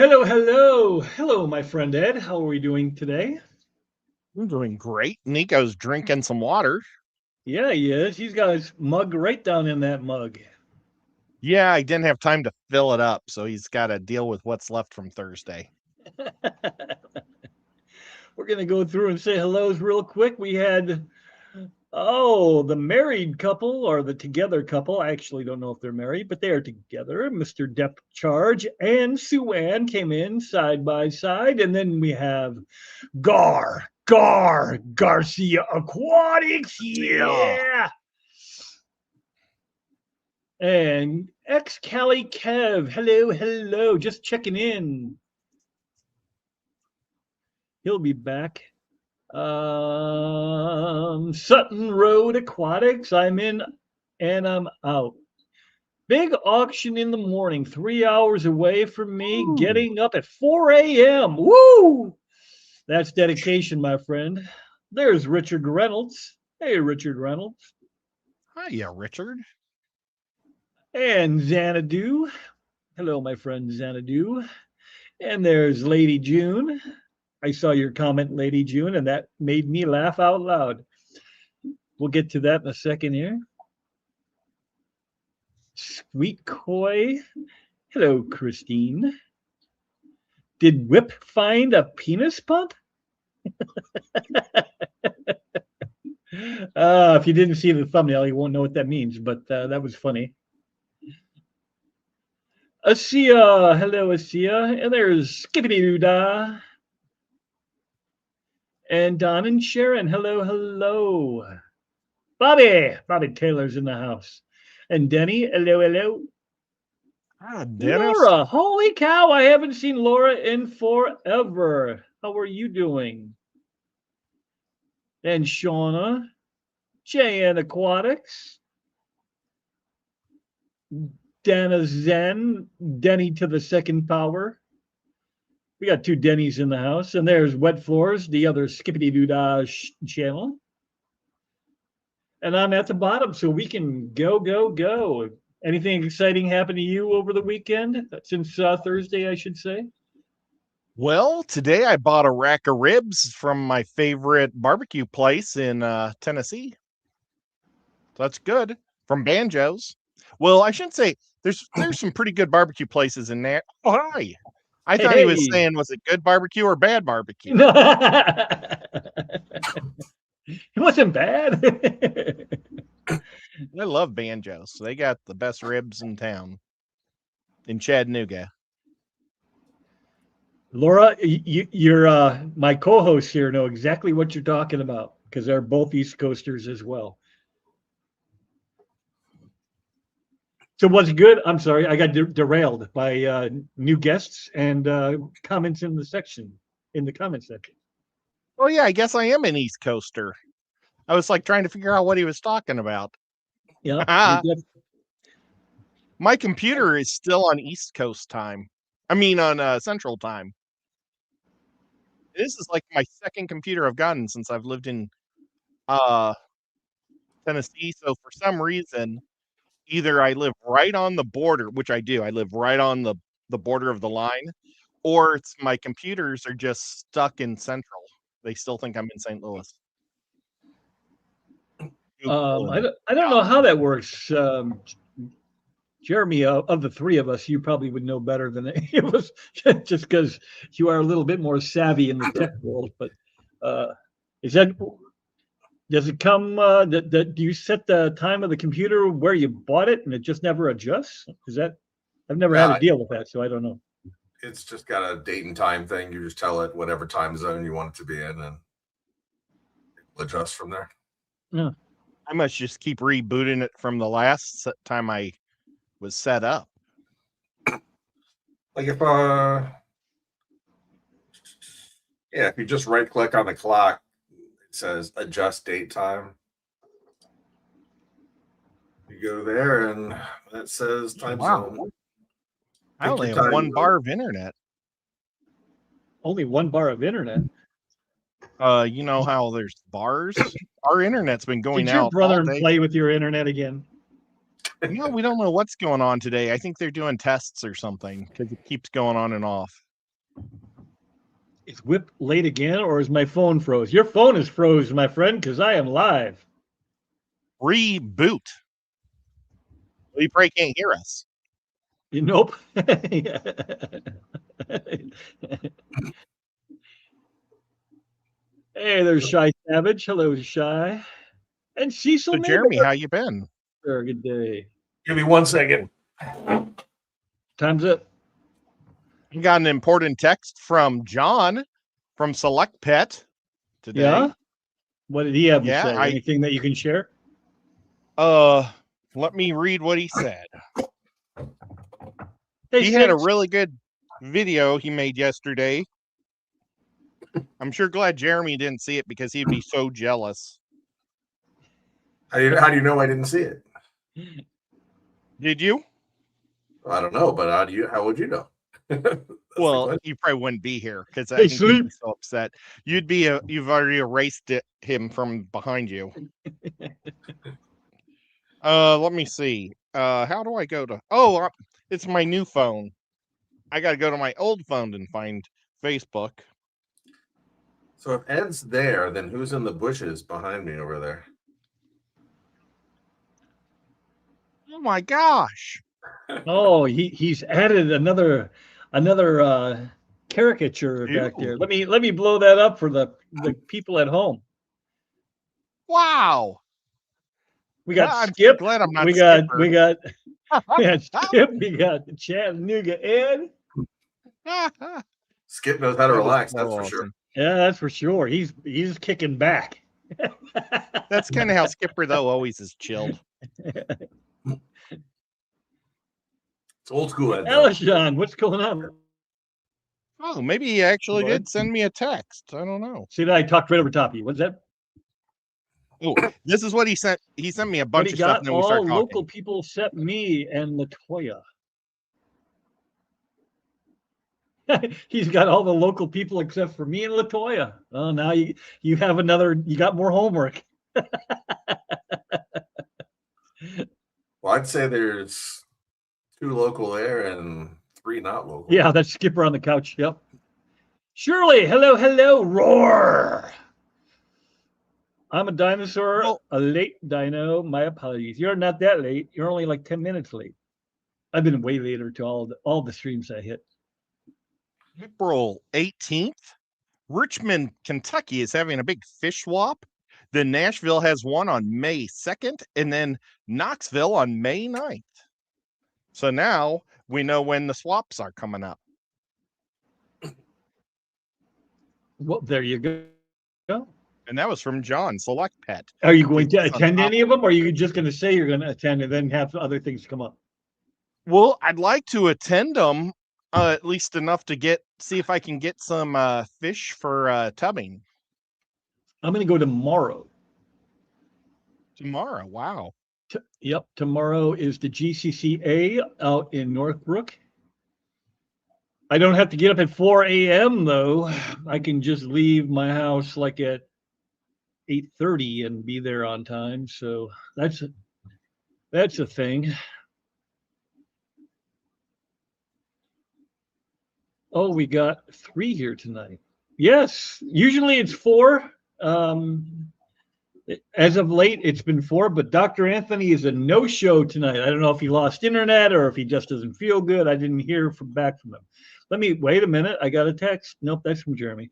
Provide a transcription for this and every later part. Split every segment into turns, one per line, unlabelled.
hello, hello. Hello, my friend Ed. How are we doing today?
I'm doing great. Nico's drinking some water.
Yeah, he is. He's got his mug right down in that mug.
Yeah, I didn't have time to fill it up, so he's got to deal with what's left from Thursday.
We're going to go through and say hellos real quick. We had, the married couple or the together couple. I actually don't know if they're married, but they are together. Mr. Depth Charge and Sue Ann came in side by side. And then we have Garcia Aquatics.
Yeah.
Yeah. And ex Cali Kev, hello, hello, just checking in. He'll be back. Sutton Road Aquatics, I'm in and I'm out. Big auction in the morning, 3 hours away from me,
Ooh.
getting up at 4 a.m. Woo! That's dedication, my friend. There's Richard Reynolds. Hey, Richard Reynolds.
Hiya, Richard.
And Xanadu. Hello, my friend Xanadu. And there's Lady June. I saw your comment, Lady June, and that made me laugh out loud. We'll get to that in a second here. Sweet Coy. Hello, Christine. Did Whip find a penis pump? If you didn't see the thumbnail, you won't know what that means, but that was funny. Asia, hello, Asia. And there's Skippity Doo Dah. And Don and Sharon, hello, hello. Bobby Taylor's in the house. And Denny, hello, hello.
Dennis.
Laura, holy cow, I haven't seen Laura in forever. How are you doing? And Shauna, JN Aquatics, Dana Zen, Denny to the second power. We got two Denny's in the house. And there's Wet Floors, the other Skippity Doo Dah channel. And I'm at the bottom, so we can go. Anything exciting happen to you over the weekend? Since Thursday, I should say.
Well, today I bought a rack of ribs from my favorite barbecue place in Tennessee. That's good. From Banjo's. Well, I shouldn't say there's some pretty good barbecue places in there. Oh, hi. I thought he was
Hey.
saying, was it good barbecue or bad barbecue?
It wasn't bad.
I love Banjo's. They got the best ribs in town in Chattanooga.
Laura, you're my co-hosts here know exactly what you're talking about because they're both East Coasters as well. So what's good? I'm sorry, I got derailed by new guests and comments in the comment section.
Oh yeah, I guess I am an East Coaster. I was like trying to figure out what he was talking about.
Yeah,
My computer is still on East Coast time. I mean on Central time. This is like my second computer I've gotten since I've lived in uh Tennessee. So for some reason, either I live right on the border, which I do. I live right on the border of the line, or it's my computers are just stuck in Central. They still think I'm in St. Louis.
I don't know how that works. Jeremy, of the three of us, you probably would know better than any of us, just because you are a little bit more savvy in the tech world. But is that does it come? Do you set the time of the computer where you bought it, and it just never adjusts? Is that? I've never had to
No,
deal with that, so I don't know.
it's just got a date and time thing. You just tell it whatever time zone you want it to be in, and it'll adjust from there.
Yeah.
I must just keep rebooting it from the last time I was set up.
Like if if you just right click on the clock, it says adjust date time. You go there and that says time zone.
I only have one bar of internet.
Only one bar of internet.
You know how there's bars? Our internet's been going
Did your
out
brother
all day.
play with your internet again?
No, we don't know what's going on today. I think they're doing tests or something because it keeps going on and off.
Is Whip late again, or is my phone froze? Your phone is froze, my friend, because I am live.
Reboot. You probably can't hear us.
Nope. Hey, there's Shy Savage. Hello, Shy. And Cecil
So, Jeremy,
Mayberg.
how you been?
Good day.
Give me 1 second.
Time's up.
We got an important text from John from Select Pet today.
Yeah? What did he have to
Yeah,
say? Anything that you can share?
Let me read what he said.
Hey,
He had a
Six.
really good video he made yesterday. I'm sure glad Jeremy didn't see it because he'd be so jealous.
How do you know I didn't see it?
Did you?
I don't know, but how would you know? That's the
Well,
question.
you probably wouldn't be here because I
Hey,
think you'd
Sleep.
be so upset. You've already erased him from behind you. Let me see. How do I go to? Oh, it's my new phone. I got to go to my old phone and find Facebook.
So if Ed's there, then who's in the bushes behind me over there?
Oh my gosh!
Oh, he's added another caricature back there. Let me blow that up for the people at home.
Wow!
We got
I'm so
Skip.
glad I'm not
we got
Skipper.
Skip. We got Chattanooga Ed.
Skip knows how to
That was
relax,
so
that's for sure.
awesome.
Yeah, that's for sure. He's kicking back.
That's kind of how Skipper though always is chilled.
It's old school Ed, though.
Alishon, what's going on?
Oh, maybe he actually
What?
did send me a text. I don't know.
See that I talked right over top of you. What's that?
Oh, this is what he sent. He sent me a
What
bunch
he
of stuff,
got?
and then we
All
started
local
talking.
people except me and Latoya. He's got all the local people except for me and Latoya. Oh, now you have you got more homework.
Well, I'd say there's 2 local there and 3 not local.
Yeah, that's Skipper on the couch. Yep. Shirley, hello, roar. I'm a dinosaur,
Well-
a late dino. My apologies. You're not that late. You're only like 10 minutes late. I've been way later to all the streams I hit.
April 18th, Richmond, Kentucky is having a big fish swap. Then Nashville has one on May 2nd, and then Knoxville on May 9th. So now we know when the swaps are coming up.
Well, there you go.
And that was from John, Select Pet.
Are you going to
He's on
attend
top.
any of them, or are you just going to say you're going to attend and then have other things come up?
Well, I'd like to attend them at least enough to see if I can get some fish for tubbing.
I'm going to go tomorrow.
Tomorrow, wow.
Yep, tomorrow is the GCCA out in Northbrook. I don't have to get up at 4 a.m. though. I can just leave my house like at 8:30 and be there on time. So that's a thing. Oh, we got 3 here tonight. Yes, usually it's 4. As of late, it's been 4, but Dr. Anthony is a no-show tonight. I don't know if he lost internet or if he just doesn't feel good. I didn't hear back from him. Wait a minute. I got a text. Nope, that's from Jeremy.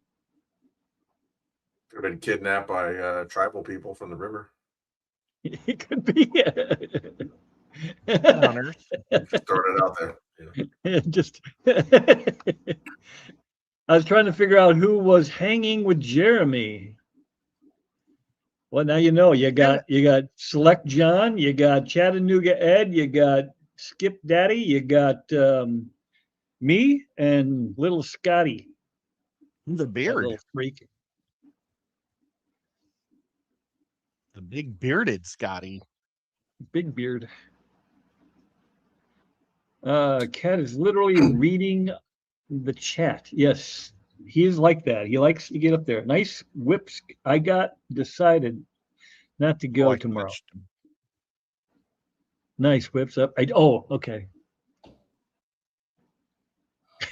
Could have been kidnapped by tribal people from the river.
It could be.
On Earth.
Just throwing it out there. Yeah.
Just I was trying to figure out who was hanging with Jeremy. Well, now you know. You got Select John, you got Chattanooga Ed, you got Skip Daddy, you got me and little Scotty.
The
That
beard.
little freak.
The big bearded Scotty.
Big beard. Cat is literally reading the chat. Yes, he is like that. He likes to get up there. Nice whips. I got decided not to go tomorrow.
touched him.
Nice whips up. Okay.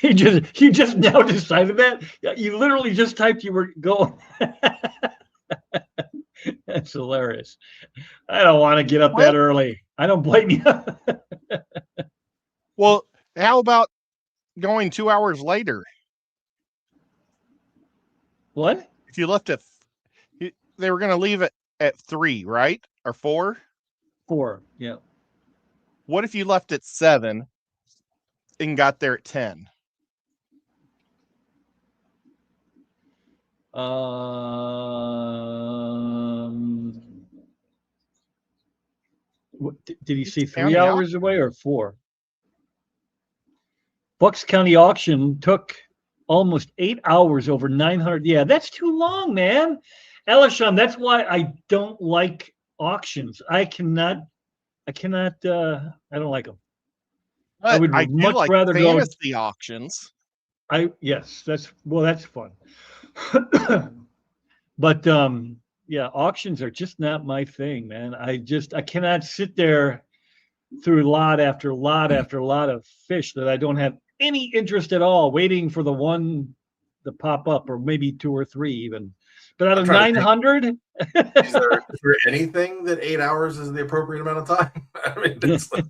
You just now decided that? Yeah, you literally just typed you were going. That's hilarious. I don't want to get up that early. I don't blame you.
Well, how about going 2 hours later?
What?
If you left they were going to leave it at 3, right? Or 4?
4, yeah.
What if you left at 7 and got there at 10?
Did he say 3
County
hours away or 4? Bucks County auction took almost 8 hours, over 900. Yeah, that's too long, man. Elishon, that's why I don't like auctions. I don't like them.
But
I would
do
much
like
rather go.
fantasy auctions.
Yes, that's fun. But yeah, auctions are just not my thing, man. I cannot sit there through lot after lot after lot of fish that I don't have any interest at all, waiting for the one to pop up, or maybe 2 or 3 even. But out of 900,
is there anything that 8 hours is the appropriate amount of time? I mean, it's like,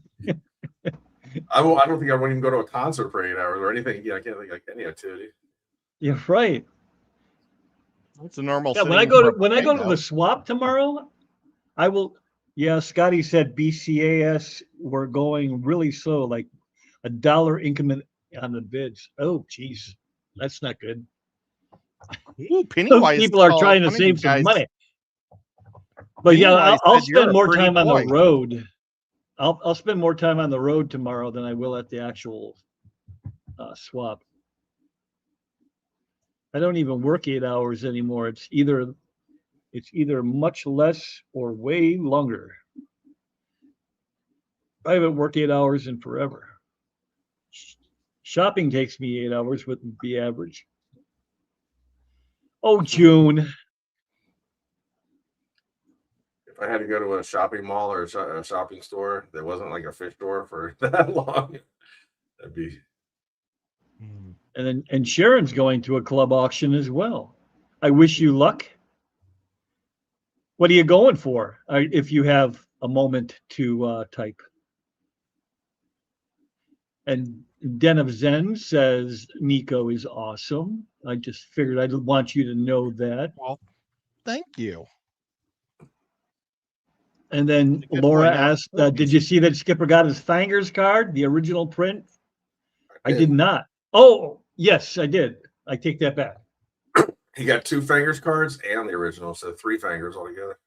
I don't think I wouldn't even go to a concert for 8 hours or anything. Yeah, I can't think like any activity.
Yeah, right.
It's a normal.
Yeah, when I go to the swap tomorrow, I will. Yeah, Scotty said BCAS we're going really slow, like $1 increment on the bids. Oh, geez, that's not good.
Ooh, Pennywise,
people are trying to save some money. But yeah, I'll spend more time on the road. I'll spend more time on the road tomorrow than I will at the actual swap. I don't even work 8 hours anymore. It's either much less or way longer. I haven't worked 8 hours in forever. Shopping takes me 8 hours, would be average. Oh, June.
If I had to go to a shopping mall or a shopping store that wasn't like a fish store for that long, that'd be.
And Sharon's going to a club auction as well. I wish you luck. What are you going for? If you have a moment to type. And Den of Zen says Nico is awesome. I just figured I'd want you to know that.
Well, thank you.
And then Laura asked, did you see that Skipper got his Fangers card, the original print? I did not. Oh, yes, I did. I take that back.
He got 2 Fangers cards and the original, so 3 Fangers altogether.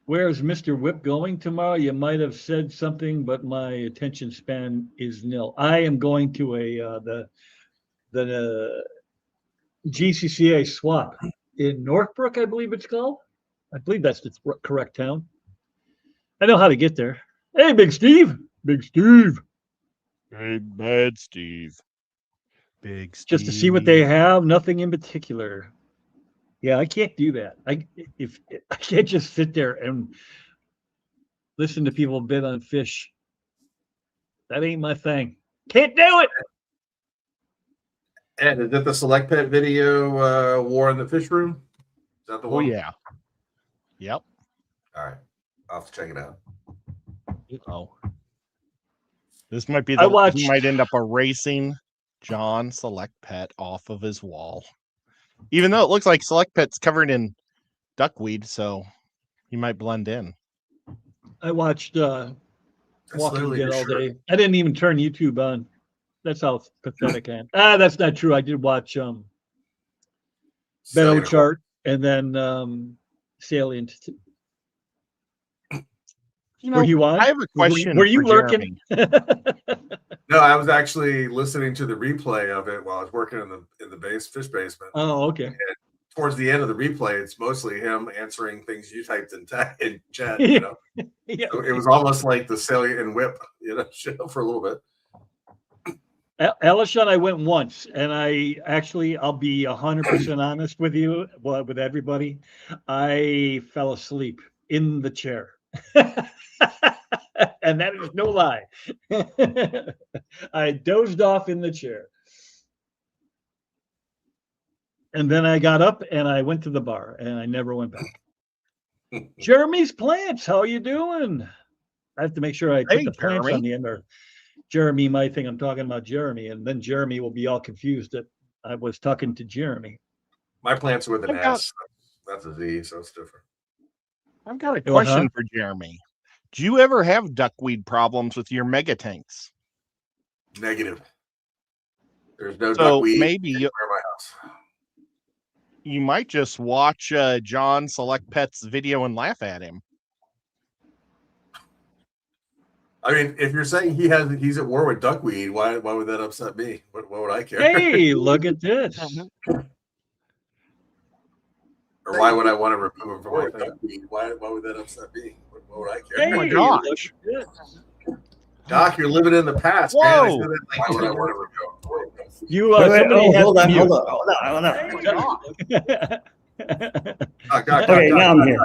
Where's Mr. Whip going tomorrow? You might have said something, but my attention span is nil. I am going to the GCCA swap in Northbrook, I believe it's called. I believe that's the correct town. I know how to get there. Hey, Big Steve. Big Steve.
Hey, Bad Steve. Big Steve.
Just to see what they have, nothing in particular. Yeah, I can't do that. I can't just sit there and listen to people bid on fish. That ain't my thing. Can't do it.
And is that the Select Pet video War in the Fish Room? Is that the one?
Oh, yeah. Yep.
All right. I'll have to check it out.
Oh. This might be he might end up erasing John Select Pet off of his wall. Even though it looks like Select Pet's covered in duckweed, so he might blend in.
I watched Walking Dead all day. I didn't even turn YouTube on. That's how pathetic I am. That's not true. I did watch Beto Chart and then Salient. Were you on?
I have a question.
Were you lurking?
No, I was actually listening to the replay of it while I was working in the fish basement.
Oh, okay.
And towards the end of the replay, it's mostly him answering things you typed in chat. You know,
yeah.
So it was almost like the Salient and Whip, show for a little bit.
Elishon, I went once, and I'll be 100% honest with you, with everybody. I fell asleep in the chair. And that is no lie. I dozed off in the chair. And then I got up and I went to the bar and I never went back. Jeremy's Plants, how you doing? I have to make sure I put
Hey,
the plants on
Jeremy.
the end, or Jeremy might think I'm talking about Jeremy, and then Jeremy will be all confused that I was talking to Jeremy.
My plants are with an
I've got-
S. That's a Z, so it's different.
I've got a
What, huh?
question for Jeremy. Do you ever have duckweed problems with your mega tanks?
Negative. There's no
So
duckweed
maybe
anywhere in my house.
you might just watch John Select Pets video and laugh at him.
I mean, if you're saying he's at war with duckweed, why would that upset me? What would I care?
Hey, look at this.
Or why would I want to remove him from my duckweed? Why would that upset me? What would I care?
Hey,
my
look
gosh.
at this.
Doc, you're living in the past, man. I
Whoa.
said that, like, why would I want to remove him?
You,
Wait, wait,
somebody has
hold
to
on,
mute.
hold on.
Doc,
Okay, now I'm here.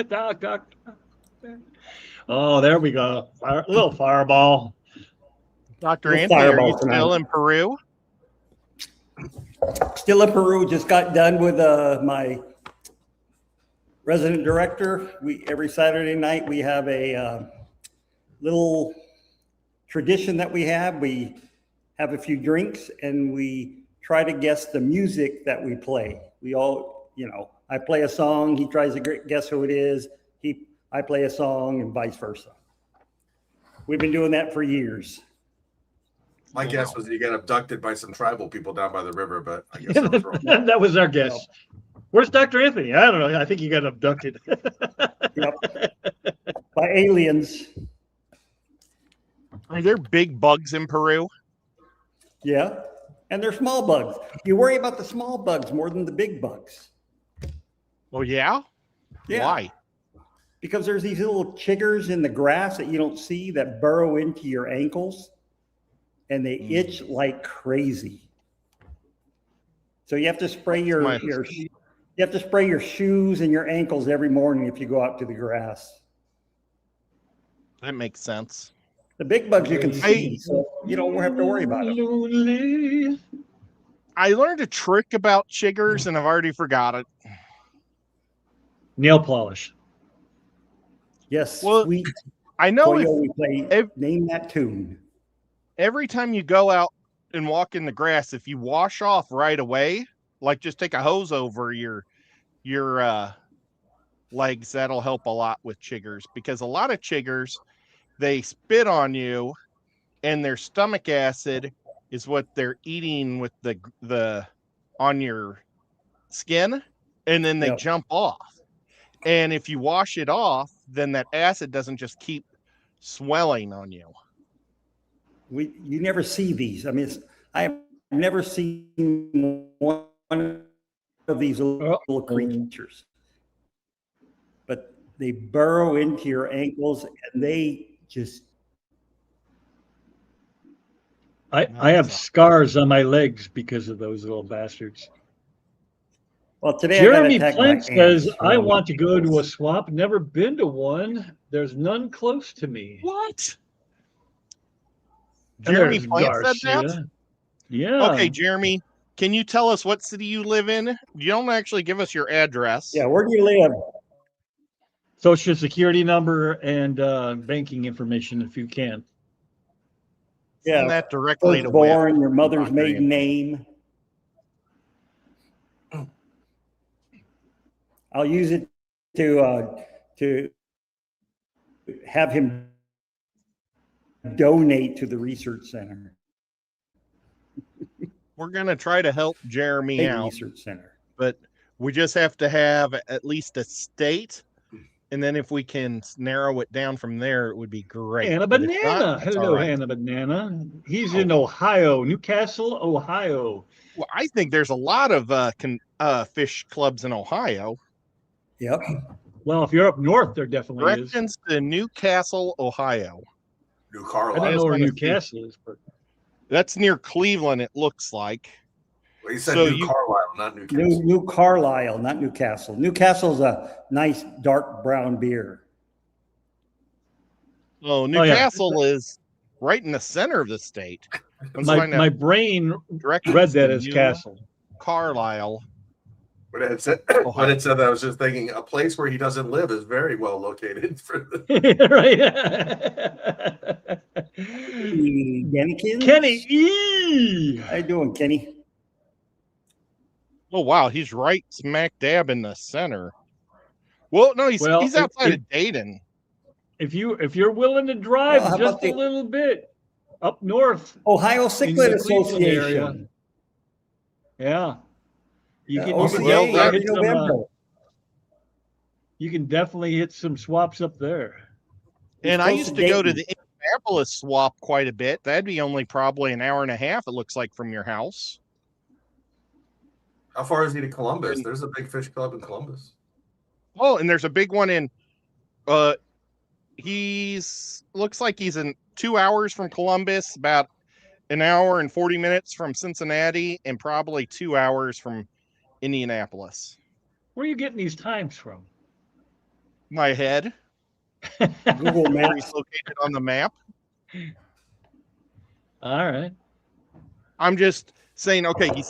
Doc.
Doc. Oh, there we go. A little fireball.
Dr.
Little
Anthony, are you
fireball tonight.
still in Peru?
Still in Peru. Just got done with my resident director. Every Saturday night we have a little tradition that we have. We have a few drinks and we try to guess the music that we play. We all, I play a song. He tries to guess who it is. I play a song and vice versa. We've been doing that for years.
My guess was you got abducted by some tribal people down by the river, but I guess I was wrong.
That was our guess. Where's Dr. Anthony? I don't know. I think he got abducted.
Yep. By aliens.
Are there big bugs in Peru?
Yeah. And they're small bugs. You worry about the small bugs more than the big bugs.
Oh, yeah?
Yeah.
Why?
Because there's these little chiggers in the grass that you don't see that burrow into your ankles and they itch like crazy. So you have to spray you have to spray your shoes and your ankles every morning if you go out to the grass.
That makes sense.
The big bugs you can see, so you don't have to worry about them.
I learned a trick about chiggers and I've already forgot it.
Nail polish.
Yes,
Well,
sweet.
I know
Koyo, we play
if-
Name That Tune.
every time you go out and walk in the grass, if you wash off right away, like just take a hose over your legs, that'll help a lot with chiggers, because a lot of chiggers, they spit on you and their stomach acid is what they're eating with the on your skin, and then they
Yep.
jump off. And if you wash it off, then that acid doesn't just keep swelling on you.
You never see these. I mean, I've never seen one of these little creatures, but they burrow into your ankles and they just.
I have scars on my legs because of those little bastards.
Well, today
Jeremy
I got attacked
Plant
by
says,
ants,
I
so-
want to go to a swamp. Never been to one. There's none close to me.
What?
And
Jeremy
there's
Plant said that?
Garcia. Yeah.
Okay, Jeremy, can you tell us what city you live in? You don't actually give us your address.
Yeah, where do you live?
Social security number and banking information if you can.
Send
Yeah,
that directly
first
to Web.
born, your mother's
Dr.
maiden name. I'll use it to have him donate to the research center.
We're going to try to help Jeremy
State
out,
research center.
but we just have to have at least a state. And then if we can narrow it down from there, it would be great.
Hannah
But if
Banana.
not, that's
Hello,
all right.
Hannah Banana. He's in Ohio, Newcastle, Ohio.
Well, I think there's a lot of fish clubs in Ohio.
Yep.
Well, if you're up north, there definitely is.
Directions to Newcastle, Ohio.
New
I
Carlisle.
don't know where
wanna see.
Newcastle is, but
That's near Cleveland, it looks like.
Well, he said
So
New
you-
Carlisle, not Newcastle.
New Carlisle, not Newcastle. Newcastle's a nice dark brown beer.
Oh,
yeah.
Newcastle is right in the center of the state. Let's
My
find out
my brain
directions
read that
to
as
New
Castle.
Carlisle.
When it said that, I was just thinking a place where he doesn't live is very well located for the.
Right.
Dennykins?
Kenny E.
How you doing, Kenny?
Oh wow, he's right smack dab in the center. Well, no, he's
Well,
outside of Dayton.
If you're willing to drive
Well, how
just
about
a
the-
little bit up north,
Ohio
In
Cichlid
the Cleveland area.
Association.
yeah, you can
OCA
definitely
well,
hit some,
November.
you can definitely hit some swaps up there.
And I
close
used
to
to go to
Dayton.
the Indianapolis swap quite a bit. That'd be only probably an hour and a half, it looks like, from your house.
How far is he to Columbus? There's a big fish club in Columbus.
Oh, and there's a big one in he's looks like he's in 2 hours from Columbus, about an hour and 40 minutes from Cincinnati, and probably 2 hours from Indianapolis.
Where are you getting these times from?
My head,
Google
where he's
Maps.
located on the map.
All right.
I'm just saying, okay, he's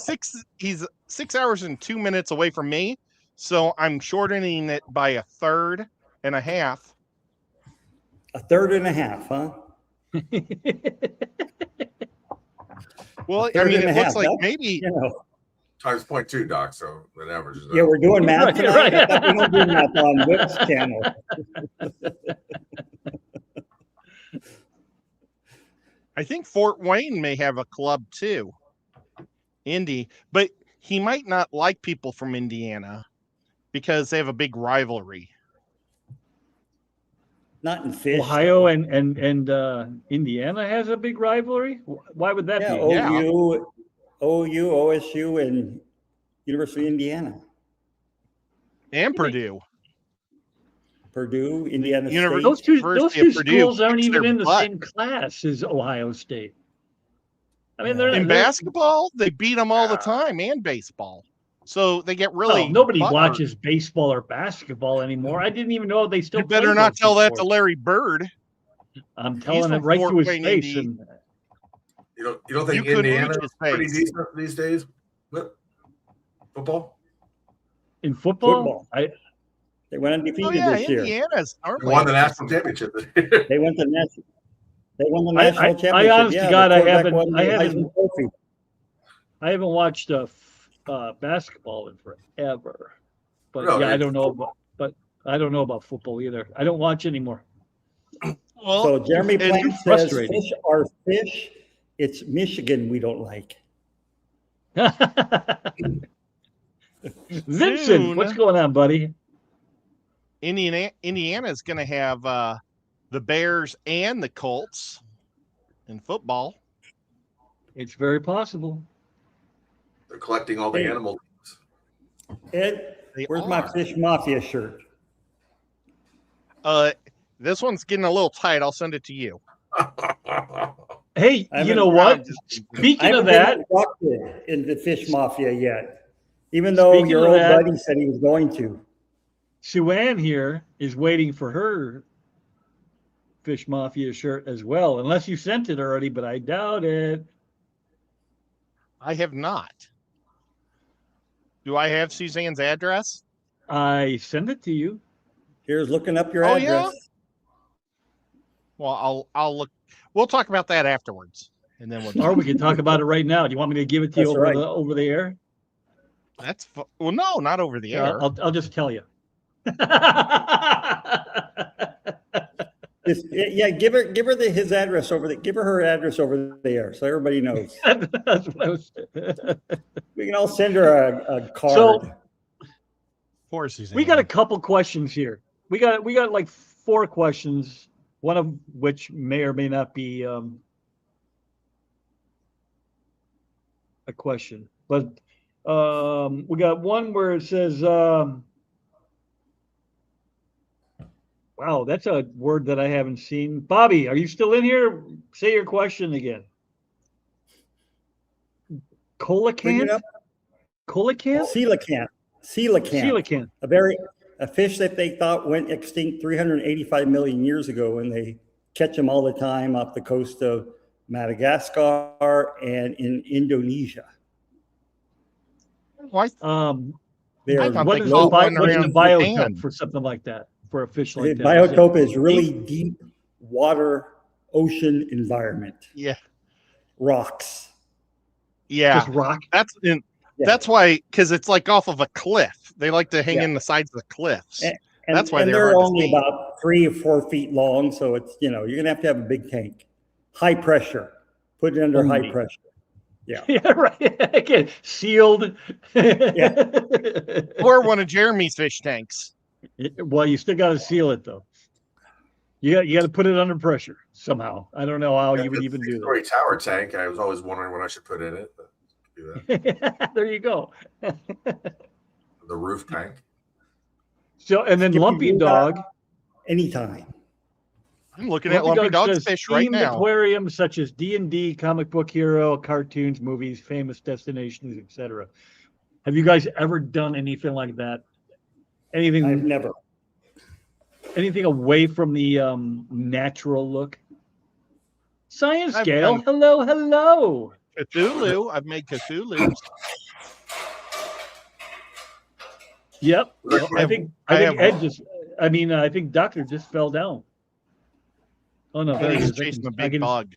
6 hours and 2 minutes away from me, so I'm shortening it by a third and a half.
A third and a half, huh?
Well,
A
I
third
mean,
and a
it looks
half,
like
huh?
maybe
You know.
Times 0.2, Doc. So that averages out.
Yeah, we're doing math
Right,
tonight.
right.
I thought we don't do math on Whip's channel.
I think Fort Wayne may have a club too. Indy, but he might not like people from Indiana because they have a big rivalry.
Not in fish.
Ohio and Indiana has a big rivalry. Why would that
Yeah,
be?
Yeah.
OU, OSU, and University of Indiana.
And Purdue.
Purdue, Indiana
University-
State.
Those
University
two
of Purdue
schools aren't
kicks
even
their
in the
butt.
same class as Ohio State. I mean,
Yeah.
they're
In
they're-
basketball, they beat them all the time, and baseball. So they get really.
well, nobody
butthurt.
watches baseball or basketball anymore. I didn't even know they still.
You better
play
not
those
tell
two
that to
sports.
Larry Bird.
I'm telling it
from
right
Fort
to his
Wayne,
face.
Indy.
And
You don't think
You couldn't
Indiana
reach
is
his
pretty
face.
decent these days? What? Football?
in football,
Football.
I
They went
Oh
undefeated
yeah,
this year.
Indiana's
They
normally
won the national championship.
They won the national. They won the
I-
national
I
championship.
honest to
yeah,
God,
the
I
quarterback
haven't-
won the
I haven't-
Heisman Trophy.
I haven't watched basketball in forever. But
No,
yeah, I
it's
don't know about football either. I don't watch anymore.
Well,
So Jeremy
and
Plant says
frustrating.
fish are fish. It's Michigan we don't like.
Vincent,
Soon.
what's going on, buddy?
Indiana's going to have the Bears and the Colts in football.
It's very possible.
They're collecting all the
Hey.
animals.
Ed,
They
where's my
are.
Fish Mafia shirt?
This one's getting a little tight. I'll send it to you.
Hey,
I
you
haven't
know what?
I
Speaking
I
of
haven't
that,
been inducted in the Fish Mafia yet, even though
Speaking
your
of
old
that-
buddy said he was going to.
Sue Ann here is waiting for her Fish Mafia shirt as well, unless you sent it already, but I doubt it.
I have not. Do I have Suzanne's address?
I send it to you.
Here's looking up your
Oh,
address.
yeah? Well, I'll look. We'll talk about that afterwards, and then we'll.
Or we can talk about it right now. Do you want me to give it to you
That's
over
right.
over the air?
That's well, no, not over the air.
I'll just tell you.
Yeah, give her his address over the. Give her address over there, so everybody knows.
That's what I was.
We can all send her a card.
So
Poor Suzanne.
we got a couple questions here. We got like 4 questions, one of which may or may not be a question. But we got one where it says, wow, that's a word that I haven't seen. Bobby, are you still in here? Say your question again.
Bring it
Coelacanth?
up.
Coelacanth?
Coelacanth.
Coelacanth.
A fish that they thought went extinct 385 million years ago, and they catch them all the time off the coast of Madagascar and in Indonesia.
Why?
They
I
are
thought
What
they
is
caught
the
one
what's the
around
biotope
Japan.
for something like that? For a fish like
the
that? Is it
biotope is really
deep?
deep water, ocean environment,
Yeah,
rocks.
yeah.
Just rock.
That's in.
Yeah.
That's why, because it's like off of a cliff. They like to hang
Yeah.
in the sides of the cliffs.
And,
That's why
and
they're hard to
only
see.
about 3 or 4 feet long. So it's, you're going to have a big tank, high pressure, put it under high
Only.
pressure. Yeah.
Yeah, right. Again, sealed.
Or one of Jeremy's fish tanks.
Well, you still got to seal it though. You got to put it under pressure somehow. I don't know how you would even do
Story tower tank. I was always wondering what I should put in it. But do that.
that. There you go.
The roof tank.
So, and then
Skippy
Lumpy
Doo
Dog.
Anytime.
I'm looking at Lumpy Dog's
says
fish right
themed
now.
aquariums such as D&D, comic book hero, cartoons, movies, famous destinations, etc. Have you guys ever done anything like that? Anything
I've never.
anything away from the natural look? Science
I've
scale.
done-
Hello.
Cthulhu. I've made Cthulhu.
Yep.
I
I think
I
Ed
have-
just. I mean, I think Doctor just fell down. Oh no, there he
He's
is. I
chasing
can-
a big bug.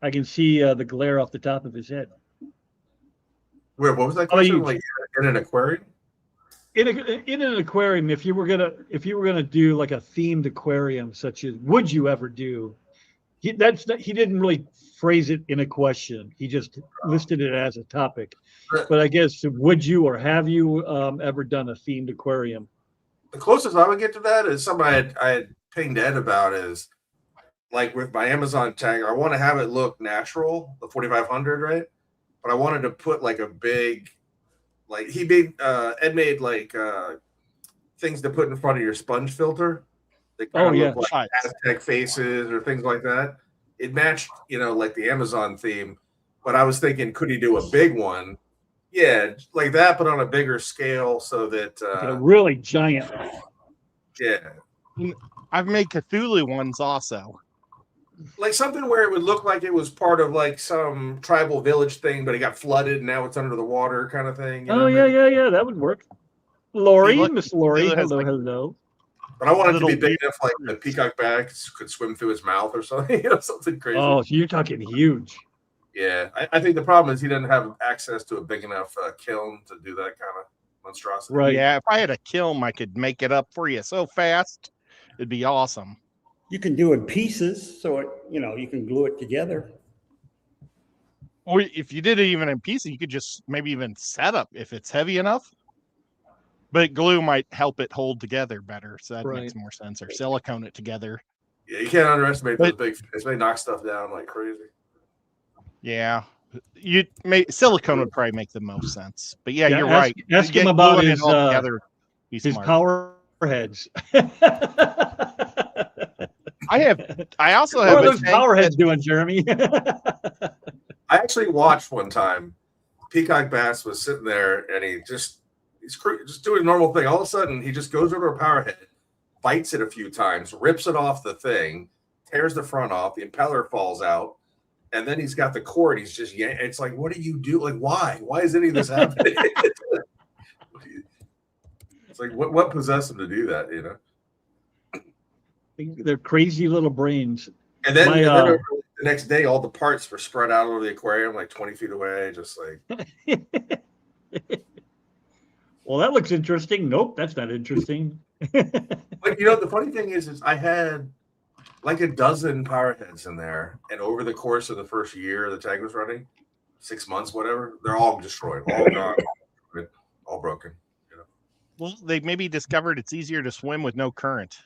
I can see the glare off the top of his head.
Wait, what was that
How about
question?
you?
Like in an aquarium?
In an aquarium, if you were gonna do like a themed aquarium, such as, would you ever do? He didn't really phrase it in a question. He just listed it as a topic. But I guess, would you or have you ever done a themed aquarium?
The closest I would get to that is something I had pinged Ed about is like with my Amazon tank, I want to have it look natural, the 4500, right? But I wanted to put like a big, like Ed made like things to put in front of your sponge filter. They kind of look like Aztec faces or things like that. It matched, like the Amazon theme. But I was thinking, could he do a big one? Yeah, like that, but on a bigger scale, so that
A really giant.
yeah,
I've made Cthulhu ones also.
like something where it would look like it was part of like some tribal village thing, but it got flooded and now it's under the water kind of thing.
Oh yeah, that would work. Lori,
Look,
Miss Lori,
it has,
hello,
like,
hello.
But I want it to be
little
big enough, like the peacock bass could swim through his mouth or something, something crazy.
Oh, so you're talking huge.
Yeah, I think the problem is he doesn't have access to a big enough kiln to do that kind of monstrosity.
Right.
Yeah, if I had a kiln, I could make it up for you so fast. It'd be awesome.
You can do it in pieces, so it, you can glue it together.
Or if you did it even in pieces, you could just maybe even set up if it's heavy enough. But glue might help it hold together better, so that makes more sense. Or silicone it together.
Yeah, you can't underestimate those big fish. They knock stuff down like crazy.
Yeah, silicone would probably make the most sense. But yeah, you're
ask,
right.
Ask him about
Gluing
his
it all together,
his power heads.
I also
What
have
are those power heads doing, Jeremy?
I actually watched one time. Peacock bass was sitting there, and he's just doing a normal thing. All of a sudden, he just goes over to a power head, bites it a few times, rips it off the thing, tears the front off, the impeller falls out, and then he's got the cord. He's just it's like, what do you do? Like, why? Why is any of this happening? It's like, what possessed him to do that?
They're crazy little brains.
And then, the next day, all the parts were spread out over the aquarium, like 20 feet away, just like.
Well, that looks interesting. Nope, that's not interesting.
But the funny thing is I had like a dozen power heads in there, and over the course of the first year the tag was running, 6 months, whatever, they're all destroyed, all gone, all broken.
Well, they maybe discovered it's easier to swim with no current.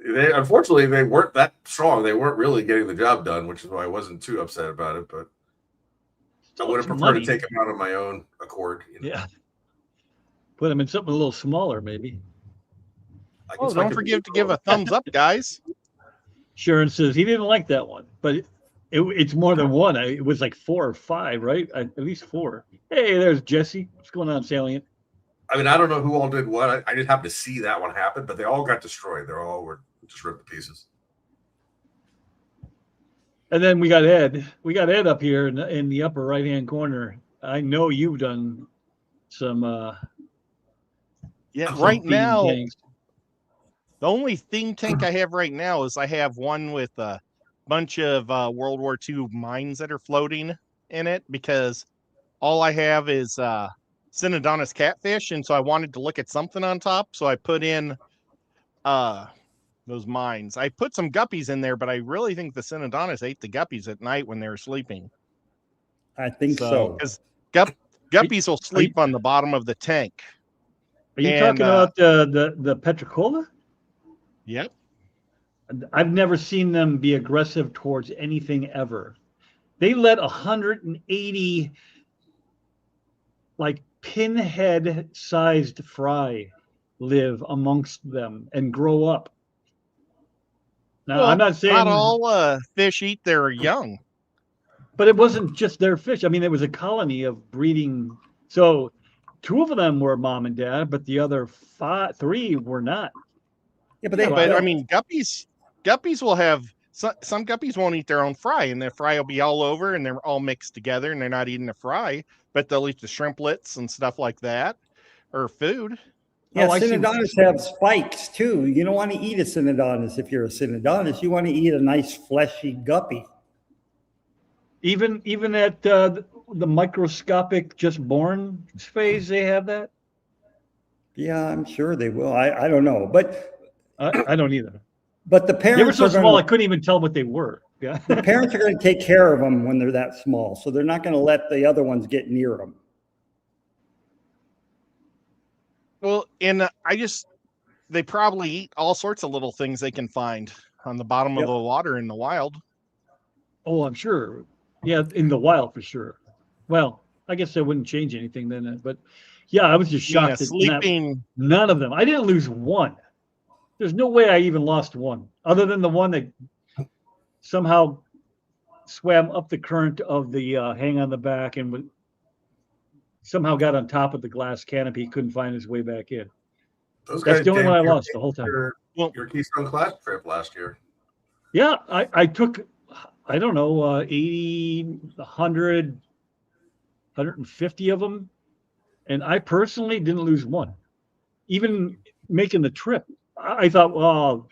Unfortunately, they weren't that strong. They weren't really getting the job done, which is why I wasn't too upset about it. But I would have preferred to take them out on my own accord.
Yeah. Put them in something a little smaller, maybe.
Oh, don't forget to give a thumbs up, guys.
Sharon says he didn't like that one, but it's more than one. It was like 4 or 5, right? At least 4. Hey, there's Jesse. What's going on, Salient?
I mean, I don't know who all did what. I didn't happen to see that one happen, but they all got destroyed. They all were just ripped to pieces.
And then we got Ed. We got Ed up here in the upper right-hand corner. I know you've done some
Yeah,
some
right
theme
now,
tanks.
the only theme tank I have right now is I have one with a bunch of World War II mines that are floating in it, because all I have is Synodontis catfish, and so I wanted to look at something on top, so I put in those mines. I put some guppies in there, but I really think the Synodontis ate the guppies at night when they were sleeping.
I think so.
Because guppies will sleep on the bottom of the tank.
Are you
And,
talking about the Petricola?
Yep.
I've never seen them be aggressive towards anything ever. They let 180 like pinhead-sized fry live amongst them and grow up. Now, I'm not saying
not all fish eat their young.
but it wasn't just their fish. I mean, it was a colony of breeding. So 2 of them were mom and dad, but the other 3 were not.
Yeah, but
But I mean, guppies will have some guppies won't eat their own fry, and their fry will be all over, and they're all mixed together, and they're not eating the fry, but they'll eat the shrimplets and stuff like that, or food.
yeah,
I see what you're
Synodontis have spikes too. You don't want to eat a Synodontis if you're a Synodontis. You want to eat a nice fleshy guppy.
Even at the microscopic just born phase, they have that.
Yeah, I'm sure they will. I don't know, but
I don't either.
but the
They were
parents
so
are
small I
going
couldn't even tell what they were. Yeah.
the parents are going to take care of them when they're that small, so they're not going to let the other ones get near them.
Well, and they probably eat all sorts of little things they can find on the bottom of
Yep.
the water in the wild.
Oh, I'm sure. Yeah, in the wild for sure. Well, I guess that wouldn't change anything then. But yeah, I was just
Yeah,
shocked that
sleeping.
none of them. I didn't lose one. There's no way I even lost one, other than the one that somehow swam up the current of the hang on the back and somehow got on top of the glass canopy, couldn't find his way back in.
Those
That's
guys
the only one I
damn near
lost the whole time.
Your Keystone Class trip last year.
Yeah, I took, I don't know, 80, 100, 150 of them. And I personally didn't lose one. Even making the trip, I thought, well,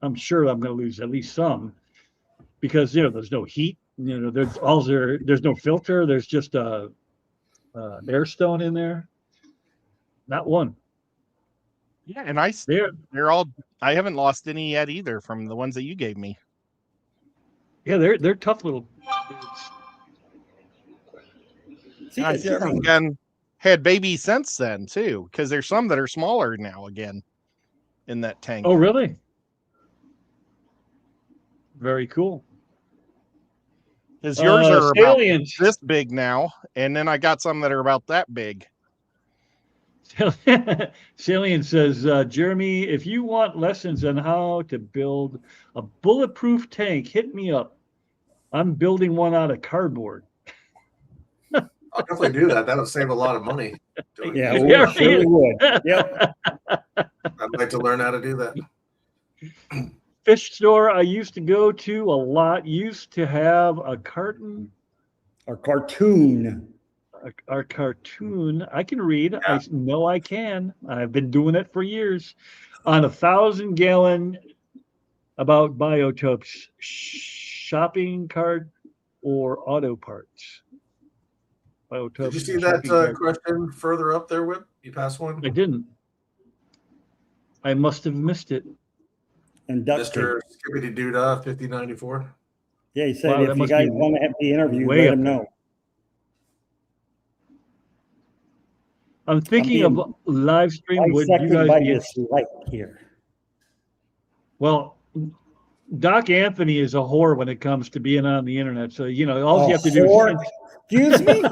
I'm sure I'm going to lose at least some because, there's no heat. There's no filter. There's just a air stone in there. Not one.
Yeah, and
They're
I haven't lost any yet either from the ones that you gave me.
Yeah, they're tough little dudes.
See,
I see them again had babies since then too, because there's some that are smaller now again in that tank.
Oh, really? Very cool.
Because yours are about
Salient.
this big now, and then I got some that are about that big.
Salient says, Jeremy, if you want lessons on how to build a bulletproof tank, hit me up. I'm building one out of cardboard.
I'll definitely do that. That would save a lot of money. doing it.
Yeah,
Yeah,
we surely would. Yep.
I'd like to learn how to do that.
Fish store I used to go to a lot used to have a carton.
Our cartoon.
Our cartoon. I can read. I know I can. I've been doing it for years. On 1,000-gallon about biotopes, shopping cart or auto parts. Biotopes.
Did you see
and
that
shopping cart.
question further up there, Whip? You passed one?
I didn't. I must have missed it.
And duct tape.
Mr. Skippity Doodah 5094.
Yeah, he said
Wow, that
if you
must
guys
be
want to have the interview,
way
let
up
him
there.
know.
I'm thinking
being
of live stream. Would you
Bisected
guys
by
be?
this light here.
Well, Doc Anthony is a whore when it comes to being on the internet. So all you have to do
Whore?
is.
Excuse me?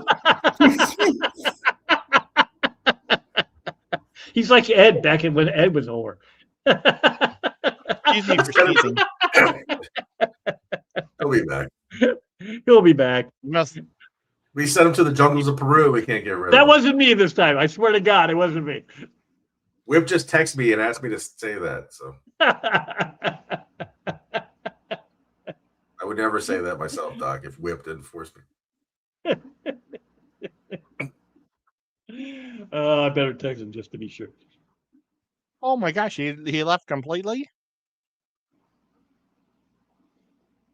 Excuse me?
He's like Ed back when Ed was a whore.
Excuse me for sneezing.
He'll be back.
He'll be back.
We
We sent him to the jungles of Peru. We can't get rid of
That
him.
wasn't me this time. I swear to God, it wasn't me.
Whip just texted me and asked me to say that. So I would never say that myself, Doc, if Whip didn't force me.
I better text him just to be sure.
Oh my gosh, he left completely.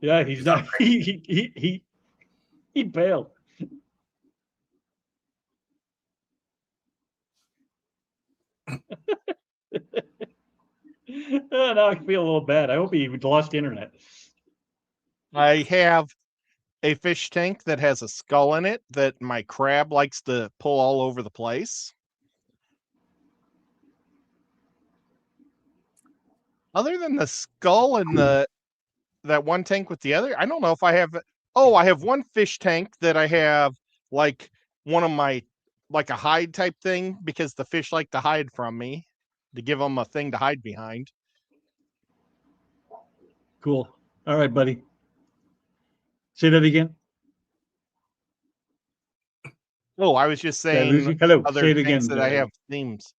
Yeah, he's not. He bailed. Now I feel a little bad. I hope he lost internet.
I have a fish tank that has a skull in it that my crab likes to pull all over the place. Other than the skull and that one tank with the other, I don't know if I have. Oh, I have one fish tank that I have like one of my like a hide type thing because the fish like to hide from me to give them a thing to hide behind.
Cool. All right, buddy. Say that again.
Oh, I was just
Did I lose
saying
you? Hello.
other
Say it
things
again.
that I have themes.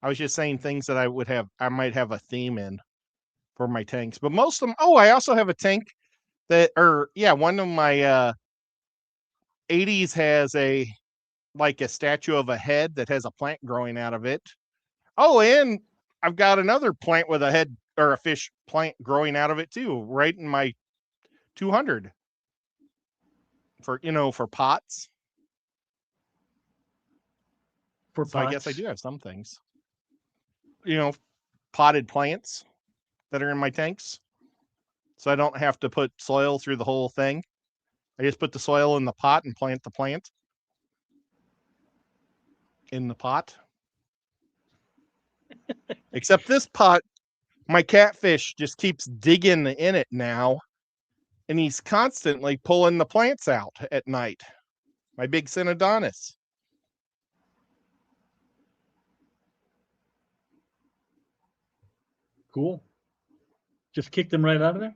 I was just saying things that I might have a theme in for my tanks, but most of them. Oh, I also have a tank one of my 80s has a statue of a head that has a plant growing out of it. Oh, and I've got another plant with a head or a fish plant growing out of it too, right in my 200 for pots.
For
So I guess I
pots.
do have some things. Potted plants that are in my tanks. So I don't have to put soil through the whole thing. I just put the soil in the pot and plant the plant in the pot. Except this pot, my catfish just keeps digging in it now. And he's constantly pulling the plants out at night. My big Synodontis.
Cool. Just kicked him right out of there.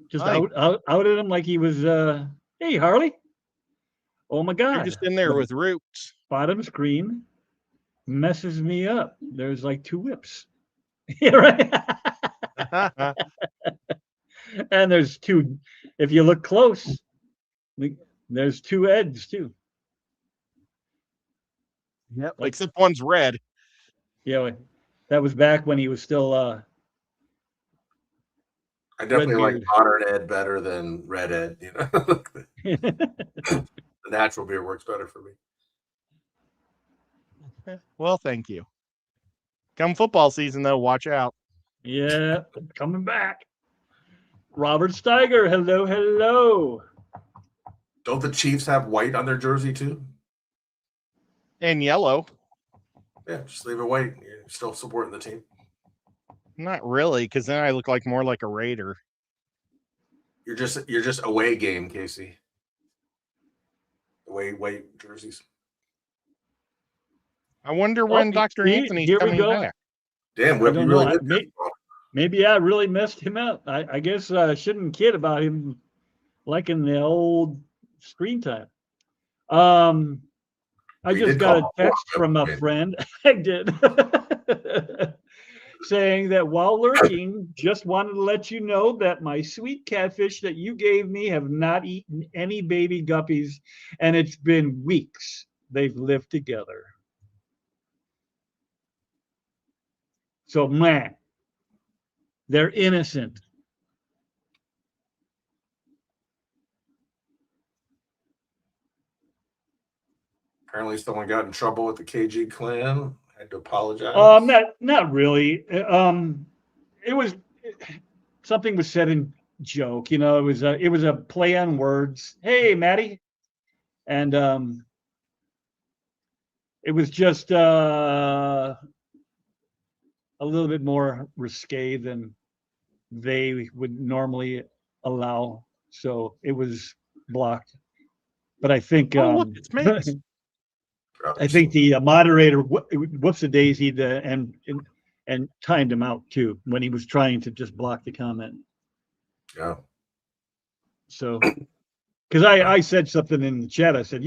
Just
Right.
outed him like he was. Hey, Harley. Oh my God.
You're just in there
The
with roots.
bottom screen messes me up. There's like 2 whips. Yeah, right. And there's 2. If you look close, there's 2 eggs too.
Yep. Except one's red.
Yeah, that was back when he was still.
I definitely like
Redbeard.
modern Ed better than Red Ed. The natural beer works better for me.
Well, thank you. Come football season, though, watch out.
Yeah, coming back. Robert Steiger, hello, hello.
Don't the Chiefs have white on their jersey too?
And yellow.
Yeah, just leave it white. You're still supporting the team.
Not really, because then I look more like a Raider.
You're just away game, Casey. Away white jerseys.
I wonder when Dr. Anthony's coming back.
Damn, Whip,
I
you
don't
really
know.
did that.
Maybe I really messed him up. I guess I shouldn't kid about him liking the old screen time. I
You
just
did
got a
call
text
him
from a
Whip.
friend. I did. Saying that while lurking, just wanted to let you know that my sweet catfish that you gave me have not eaten any baby guppies, and it's been weeks they've lived together. So, man, they're innocent.
Apparently, someone got in trouble with the KG clan. Had to apologize.
Not really. It was something was said in joke. It was a play on words. Hey, Maddie, and it was just a little bit more risque than they would normally allow. So it was blocked. But I think
look, it's Max.
I think the moderator whoops a daisy and timed him out too when he was trying to just block the comment.
Yeah.
So Because I said something in the chat. I said,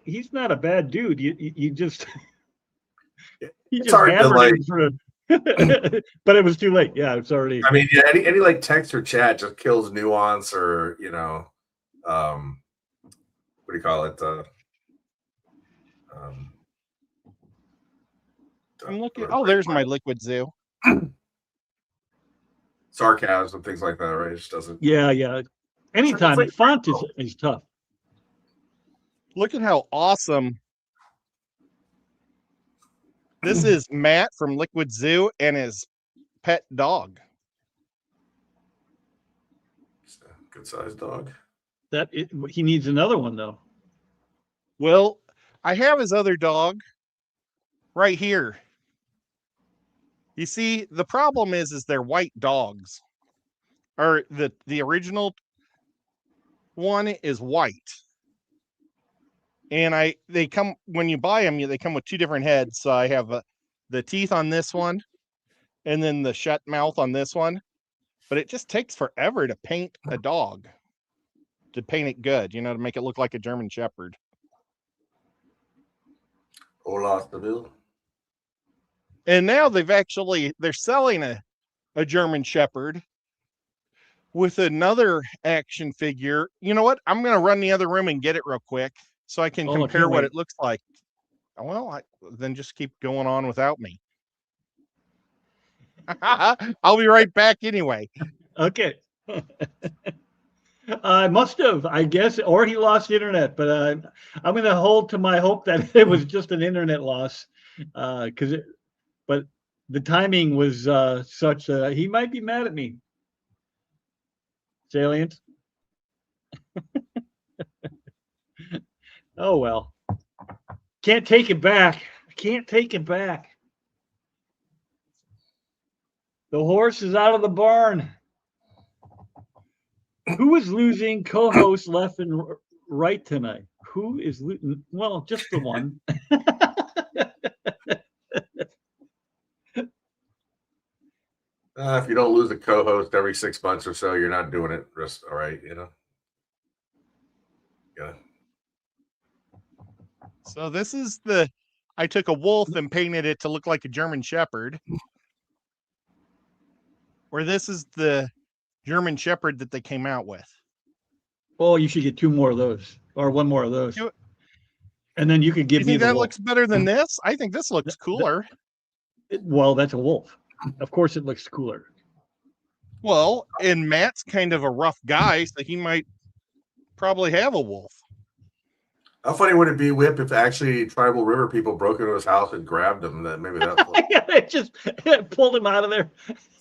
he's not a bad dude. You just you
It's
just
hard to,
hammered
like-
him for but it was too late. Yeah, it's already.
I mean, yeah, any like text or chat just kills nuance, or what do you call it?
I'm looking. Oh, there's my Liquid Zoo.
sarcasm, things like that, right? It just doesn't.
Yeah. Anytime
Translate
font is tough.
Look at how awesome. This is Matt from Liquid Zoo and his pet dog.
It's a good sized dog.
He needs another one though.
Well, I have his other dog right here. You see, the problem is they're white dogs. Or the original one is white. And they come, when you buy them, they come with two different heads. So I have the teeth on this one and then the shut mouth on this one. But it just takes forever to paint a dog, to paint it good, to make it look like a German Shepherd.
Hola, Seville.
And now they're selling a German Shepherd with another action figure. You know what? I'm going to run the other room and get it real quick so I can
Oh, I
compare
can't
what
wait.
it looks like. Well, then just keep going on without me. I'll be right back anyway.
Okay. I must have, I guess, or he lost internet, but I'm going to hold to my hope that it was just an internet loss, but the timing was such he might be mad at me. Salient. Oh well. Can't take it back. Can't take it back. The horse is out of the barn. Who is losing co-host left and right tonight? Who is losing? Well, just the one.
If you don't lose a co-host every 6 months or so, you're not doing it all right, Yeah.
So this is I took a wolf and painted it to look like a German Shepherd. Or this is the German Shepherd that they came out with.
Oh, you should get two more of those, or one more of those, and then you could give
You
me
think
the
that
wolf.
looks better than this? I think this looks cooler.
Well, that's a wolf. Of course, it looks cooler.
Well, and Matt's kind of a rough guy, so he might probably have a wolf.
How funny would it be, Whip, if actually tribal river people broke into his house and grabbed him? That maybe that
It just pulled him out of there.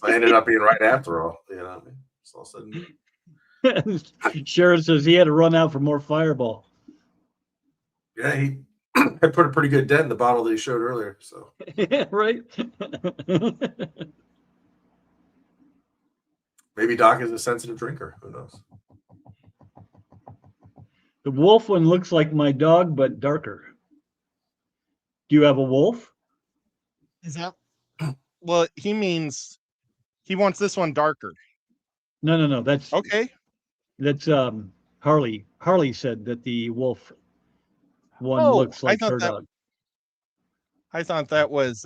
ended up being right after all. It's all sudden.
Sharon says he had to run out for more Fireball.
Yeah, he had put a pretty good dent in the bottle that he showed earlier. So
Right.
maybe Doc is a sensitive drinker. Who knows?
The wolf one looks like my dog, but darker. Do you have a wolf?
Is that? Well, he means he wants this one darker.
No. That's
Okay.
That's Harley. Harley said that the wolf one
Oh,
looks like
I thought
her
that-
dog.
I thought that was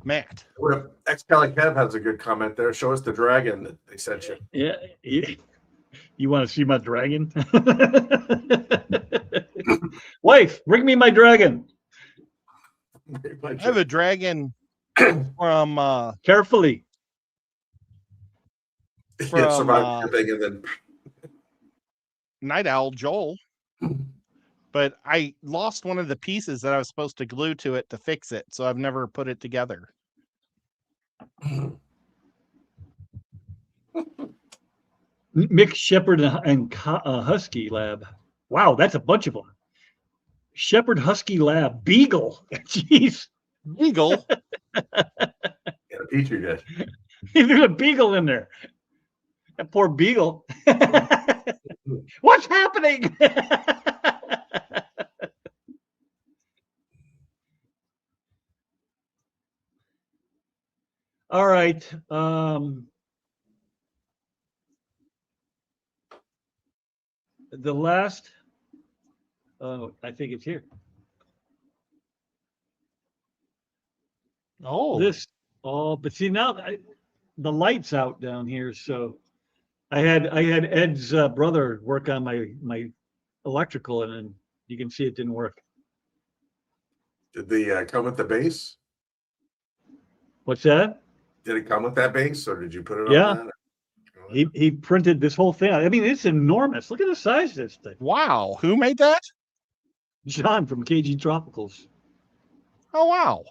Matt.
Whip, Excali Kev has a good comment there. Show us the dragon that they sent you.
Yeah. You want to see my dragon? Wife, bring me my dragon.
I have a dragon from
Carefully.
Yeah, survive
from,
shipping and then
Night Owl Joel. But I lost one of the pieces that I was supposed to glue to it to fix it, so I've never put it together.
Mixed Shepherd and Husky Lab. Wow, that's a bunch of them. Shepherd Husky Lab. Beagle. Jeez.
Eagle.
yeah, a petri dish.
There's a beagle in there. That poor beagle. What's happening? All right. the last, I think it's here.
Oh,
But see now the light's out down here, so I had Ed's brother work on my electrical, and then you can see it didn't work.
Did the come with the base?
What's that?
Did it come with that base, or did you put it
Yeah.
on that?
He printed this whole thing. I mean, it's enormous. Look at the size of this thing.
wow. Who made that?
John from KG Tropicals,
Oh, wow.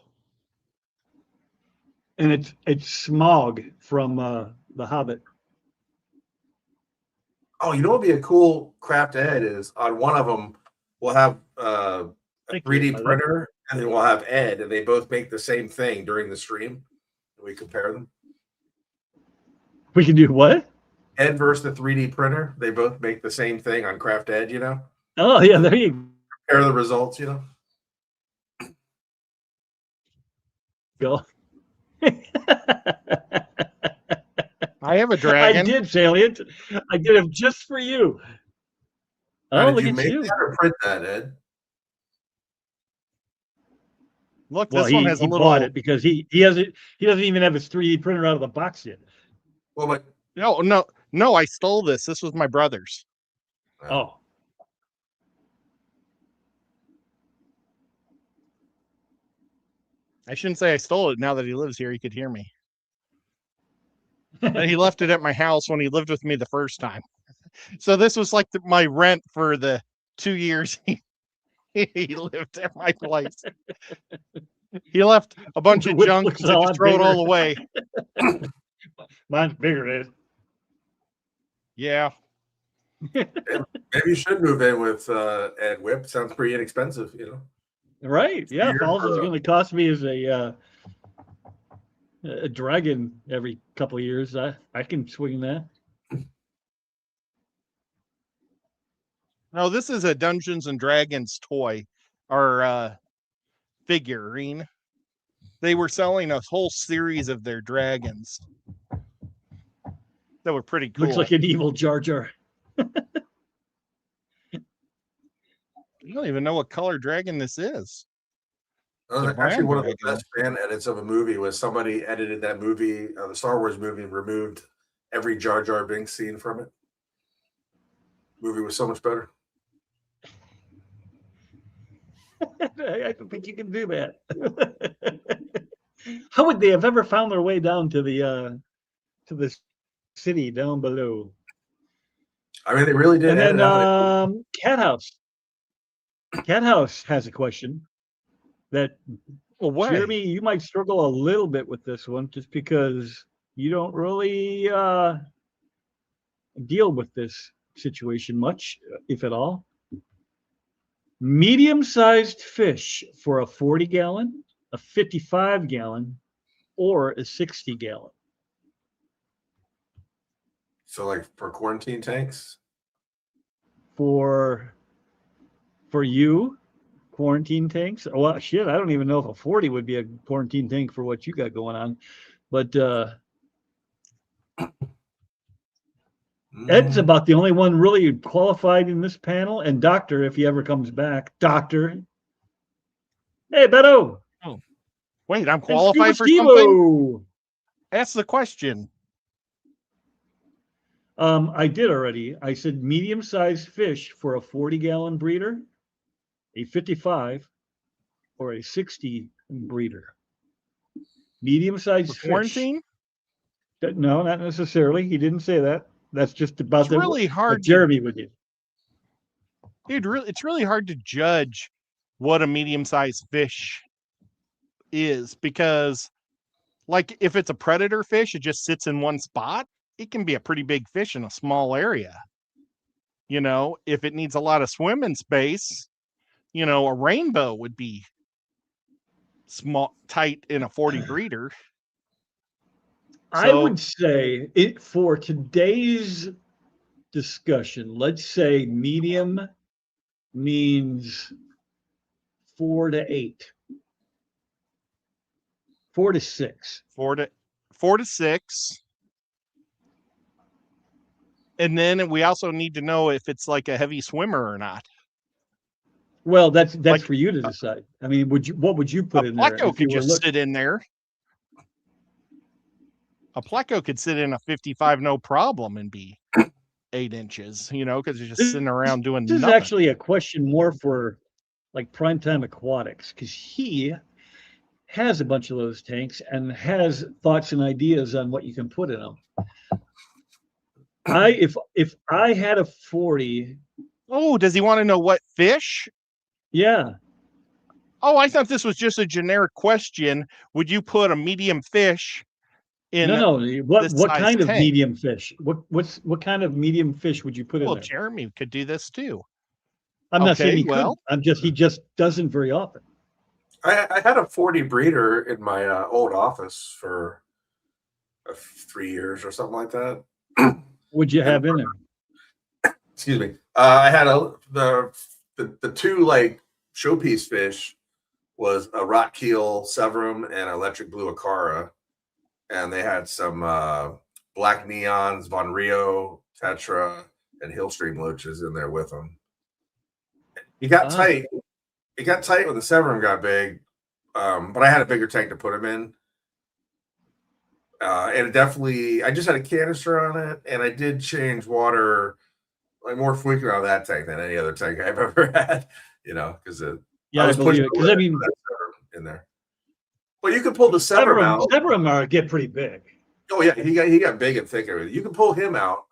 and it's Smog from The Hobbit.
Oh, you know what would be a cool craft Ed is on one of them we'll have a
Thank you.
3D
I love
printer, and then we'll have Ed, and they both make the same thing during the stream. And we compare them.
We can do what?
Ed versus the 3D printer. They both make the same thing on Craft Ed, you know?
Oh yeah, there you
Compare the results, you know?
go.
I have a
I
dragon.
did, Salient. I did it just for you.
Now,
Oh,
did
look
you
at
make
you.
that or print that, Ed?
Look,
Well,
this one
he
has a
bought
little.
it because he doesn't even have his 3D printer out of the box yet.
Well, but
No, I stole this. This was my brother's.
Oh.
I shouldn't say I stole it. Now that he lives here, he could hear me. And he left it at my house when he lived with me the first time. So this was like my rent for the 2 years he lived at my place. He left a bunch of
Which
junk
looks
to
a lot
just throw it all
bigger.
away.
Mine's bigger, Ed.
Yeah.
maybe you should move in with Ed Whip. Sounds pretty inexpensive, you know?
Right. Yeah.
Here
If all
for
it's
a-
going to cost me is a dragon every couple of years, I can swing that.
No, this is a Dungeons and Dragons toy or figurine. They were selling a whole series of their dragons that were pretty cool.
Looks like an evil Jar Jar.
You don't even know what color dragon this is. It's a
Actually, one of the
brown
best fan edits of a movie was somebody edited that movie, the Star Wars movie, and removed every Jar Jar Binks scene from it. Movie was so much better.
I don't think you can do that. How would they have ever found their way down to the city down below?
I mean, they really did.
And then
edit out
Cat House. Cat House has a question that
Well, what?
Jeremy, you might struggle a little bit with this one just because you don't really deal with this situation much, if at all. Medium-sized fish for a 40-gallon, a 55-gallon, or a 60-gallon.
So, like for quarantine tanks,
For you, quarantine tanks. Well, shit, I don't even know if a 40 would be a quarantine tank for what you got going on. But Ed's about the only one really qualified in this panel. And Doctor, if he ever comes back, Doctor. Hey, Beto.
Wait, I'm
Hey,
qualified for
Steve-o,
something?
Steve-o.
Ask the question.
I did already. I said medium-sized fish for a 40-gallon breeder, a 55, or a 60 breeder. Medium-sized
For
fish.
quarantine?
No, not necessarily. He didn't say that. That's just about
It's really
what
hard to,
Jeremy would do.
dude, it's really hard to judge what a medium-sized fish is because, like, if it's a predator fish, it just sits in one spot. It can be a pretty big fish in a small area. You know, if it needs a lot of swimming space, you know, a rainbow would be small, tight in a 40 breeder.
I
So-
would say it for today's discussion, let's say medium means 4 to 8. 4 to 6.
4 to 6. And then we also need to know if it's like a heavy swimmer or not.
Well, that's
Like-
for you to decide. I mean, what would you
A
put in there?
Pleco
if you
could
were
just sit in there. A Pleco could sit in a 55 no problem and be 8 inches, you know, because you're just sitting around doing
This is
nothing.
actually a question more for like Primetime Aquatics, because he has a bunch of those tanks and has thoughts and ideas on what you can put in them. If I had a 40,
Oh, does he want to know what fish?
yeah,
Oh, I thought this was just a generic question. Would you put a medium fish in?
no, what
this
what
size
kind of
tank?
medium fish? What kind of medium fish would you put in
Well,
there?
Jeremy could do this too.
I'm not saying
okay,
he
well-
couldn't. He just doesn't very often.
I had a 40 breeder in my old office for 3 years or something like that.
Would you have in there?
Excuse me. I had the two like showpiece fish was a rock keel Severum and electric blue Acara, and they had some black neons, Von Rio, Tetra, and Hillstream loaches in there with them. He got tight. It got tight when the Severum got big, but I had a bigger tank to put him in. And it definitely, I just had a canister on it, and I did change water like more frequently on that tank than any other tank I've ever had, you know, because
Yeah, I believe it. Because I mean,
in there. Well, you can pull the Severum out.
Severum get pretty big.
Oh yeah, he got big and thick. Everything. You can pull him out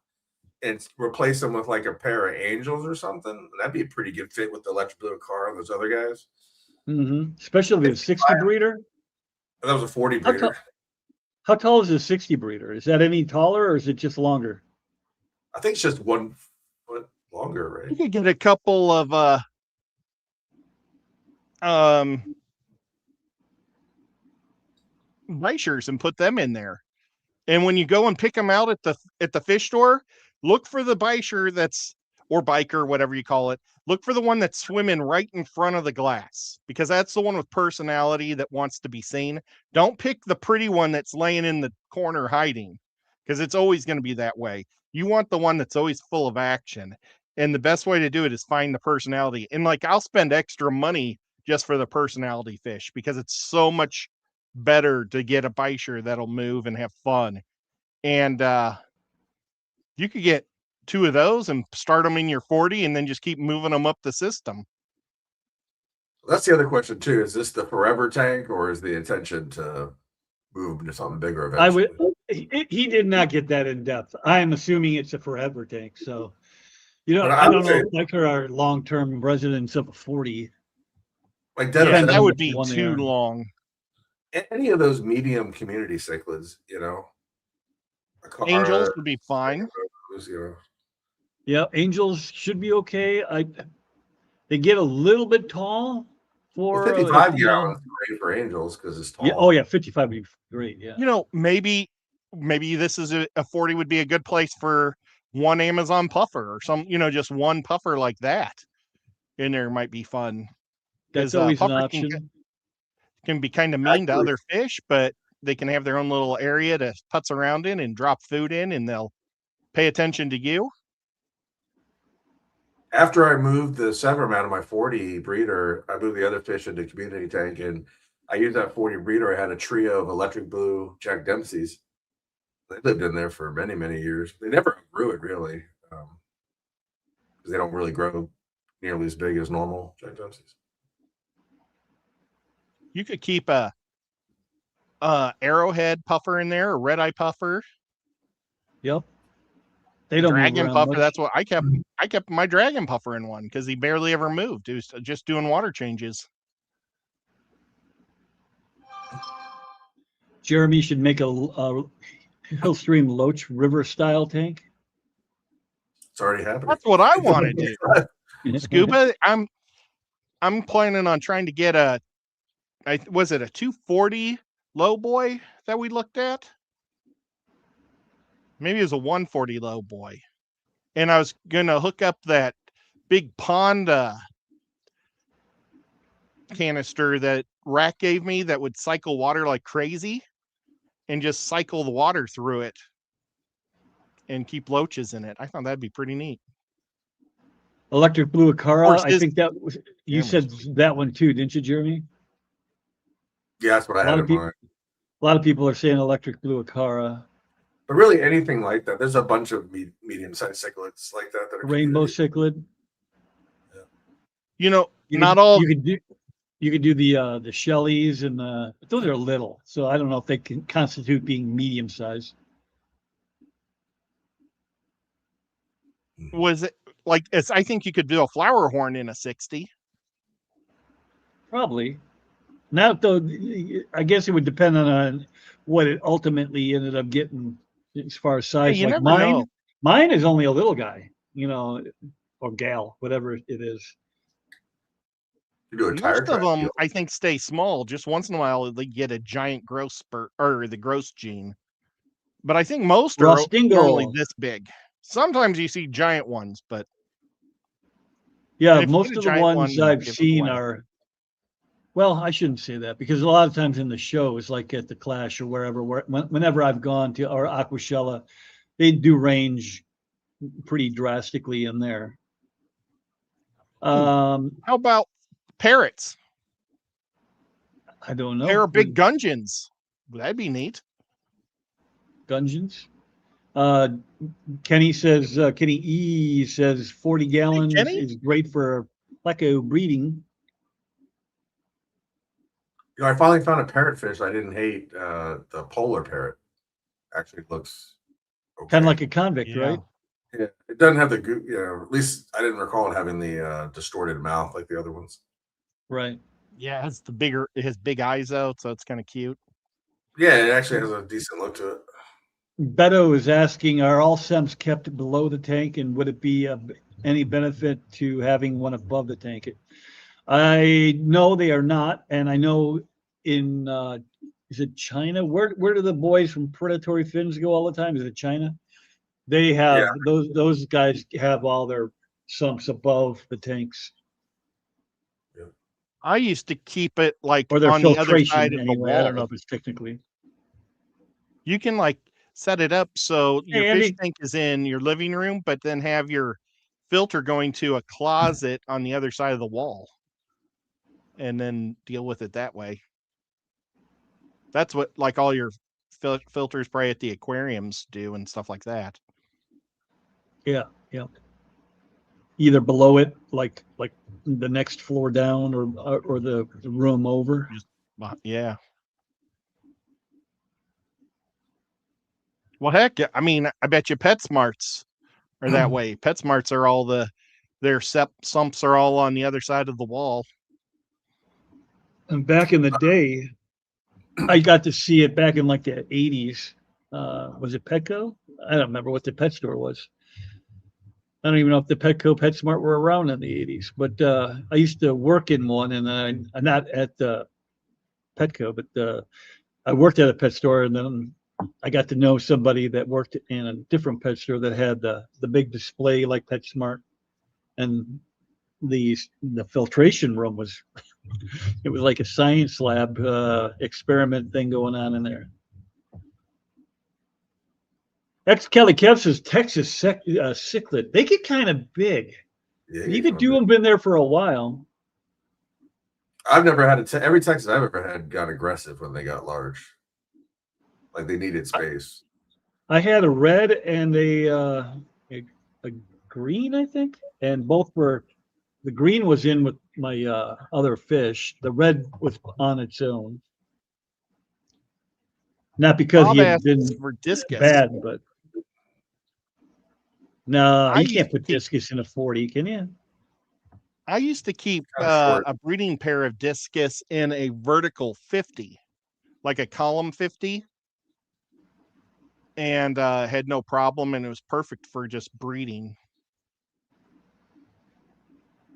and replace him with like a pair of Angels or something. That'd be a pretty good fit with the electric blue car and those other guys.
Mm-hmm. Especially the 60 breeder.
That was a 40
How,
breeder.
how tall is a 60 breeder? Is that any taller or is it just longer?
I think it's just 1 foot longer,
You
right?
could get a couple of Reichers and put them in there. And when you go and pick them out at the fish store, look for the Beischer that's, or biker, whatever you call it. Look for the one that's swimming right in front of the glass, because that's the one with personality that wants to be seen. Don't pick the pretty one that's laying in the corner hiding, because it's always going to be that way. You want the one that's always full of action. And the best way to do it is find the personality. And like, I'll spend extra money just for the personality fish, because it's so much better to get a Beischer that'll move and have fun. And you could get 2 of those and start them in your 40 and then just keep moving them up the system.
That's the other question too. Is this the forever tank, or is the intention to move to something bigger eventually?
He did not get that in depth. I am assuming it's a forever tank. So, you know,
But
I
I
don't
would
know
say-
if Biker are long-term residents of a 40.
Like
Yeah,
Dennis,
Depends
that
on
would
which
be
one they
too
are.
long.
any of those medium community cichlids, you know, Acara,
Angels would be fine.
you know.
Yeah, Angels should be okay. They get a little bit tall for
Well, 55
you know,
gallons is great for Angels because it's tall.
yeah. Oh yeah, 55 would be great. Yeah.
You know, maybe this is a 40 would be a good place for one Amazon puffer or some, you know, just one puffer like that in there might be fun.
That's
'Cause,
always an
puffers
option.
can be kind of mean to
Actually-
other fish, but they can have their own little area to putz around in and drop food in, and they'll pay attention to you.
After I moved the Severum out of my 40 breeder, I moved the other fish into community tank, and I used that 40 breeder. I had a trio of electric blue Jack Dempsey's. They lived in there for many, many years. They never grew it really, because they don't really grow nearly as big as normal Jack Dempsey's.
You could keep a arrowhead puffer in there, a red eye puffer,
Yep. They don't move
dragon
around
puffer.
much.
That's what I kept my dragon puffer in one because he barely ever moved. He was just doing water changes.
Jeremy should make a Hillstream Loach River style tank.
It's already happening.
That's what I want to do. Scuba, I'm planning on trying to get was it a 240 low boy that we looked at? Maybe it was a 140 low boy. And I was gonna hook up that big pond canister that Rack gave me that would cycle water like crazy and just cycle the water through it. and keep loaches in it. I thought that'd be pretty neat.
Electric Blue Acara. I
Horses.
think that was, you
Cameras.
said that one too, didn't you, Jeremy?
Yeah, that's what I
A lot
had
of
in
people-
mind.
A lot of people are saying Electric Blue Acara.
But really, anything like that. There's a bunch of medium-sized cichlids like that. That are
Rainbow
community.
cichlid.
You know,
You
not
could-
all.
You could do the Shelleys and but those are little, so I don't know if they can constitute being medium sized.
Was it like it's? I think you could do a flower horn in a 60.
Probably. Not though. I guess it would depend on what it ultimately ended up getting as far as size.
you
like
never
mine,
know.
mine is only a little guy, you know, or gal, whatever it is.
You do a tire
Most of
track
them,
deal.
I think, stay small. Just once in a while, they get a giant growth spurt or the growth gene. But I think most are
Rustingo.
normally this big. Sometimes you see giant ones, but
Yeah,
if you
most
get a
of the
giant one,
ones
then
I've
give it
seen
away.
are. Well, I shouldn't say that because a lot of times in the shows, like at the Clash or wherever, whenever I've gone to or Aquashella, they do range pretty drastically in there.
How about parrots?
I don't know.
Pair of big gungans. That'd be neat.
Dungeons. Kenny says, Kenny E says 40 gallons
Kenny?
is great for pleco breeding.
You know, I finally found a parrotfish I didn't hate. The polar parrot actually looks okay.
Kind of like a convict,
Yeah.
right?
Yeah, it doesn't have the you know, at least I didn't recall it having the distorted mouth like the other ones.
Right.
Yeah, it has big eyes out, so it's kind of cute.
Yeah, it actually has a decent look to it.
Beto is asking, are all SEMs kept below the tank and would it be of any benefit to having one above the tank? I know they are not. And I know in, is it China? Where do the boys from Predatory Fins go all the time? Is it China? They have, those guys have all their sumps above the tanks.
I used to keep it like
Or their
on the other
filtration
side of the
anyway. I don't know
wall.
if it's technically.
You can like set it up so your
Hey,
fish
Andy.
tank is in your living room, but then have your filter going to a closet on the other side of the wall, and then deal with it that way. That's what like all your filters probably at the aquariums do and stuff like that.
Yeah, yeah. Either below it, like the next floor down, or the room over.
Yeah. Well, heck, I mean, I bet you PetSmarts are that way. PetSmarts are all their sumps are all on the other side of the wall.
And back in the day, I got to see it back in like the 80s. Was it Petco? I don't remember what the pet store was. I don't even know if the Petco, PetSmart were around in the 80s, but I used to work in one, and I'm not at the Petco, but I worked at a pet store, and then I got to know somebody that worked in a different pet store that had the big display like PetSmart, and the filtration room was it was like a science lab experiment thing going on in there. Ex Kelly Kev says Texas cichlid. They get kind of big.
Yeah,
You could do them in there for a while.
I've never had every Texas I've ever had got aggressive when they got large. Like they needed space.
I had a red and a green, I think, and both were. The green was in with my other fish. The red was on its own. Not because
Bob
he had
asks
been
for discus.
bad, but no,
I
you
used
can't
to
put
keep-
discus in a 40, can you?
I used to keep
Kinda short.
a breeding pair of discus in a vertical 50, like a column 50, and had no problem, and it was perfect for just breeding.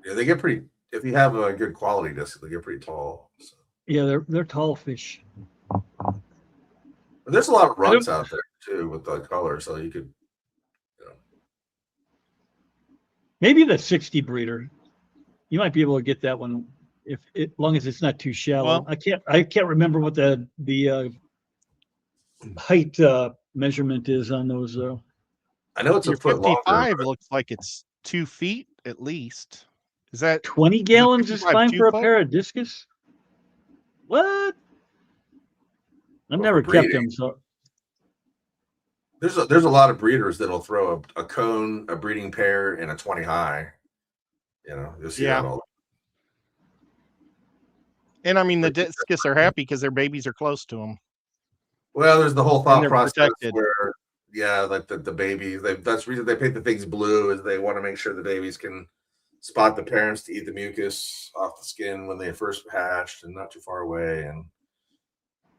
Yeah, they get pretty. If you have a good quality disc, they get pretty tall. So.
Yeah, they're tall fish.
But there's a lot of runts out there too with the color, so you could. You know.
Maybe the 60 breeder. You might be able to get that one if as long as it's not too shallow.
Well-
I can't remember what the height measurement is on those though.
I know it's a
Your
foot longer.
55
but
looks like it's 2 feet at least. Is that
20 gallons is
55
fine
2
for a
foot?
pair of discus? What? I've
Well,
never
for
kept
breeding.
them, so
There's a lot of breeders that'll throw a cone, a breeding pair, and a 20 high. You know, you'll see
Yeah.
that all.
And I mean, the discus are happy because their babies are close to them.
Well, there's the whole
And
thought
they're
process
protected.
where, yeah, like the babies. That's the reason they paint the things blue is they want to make sure the babies can spot the parents to eat the mucus off the skin when they first hatched and not too far away. And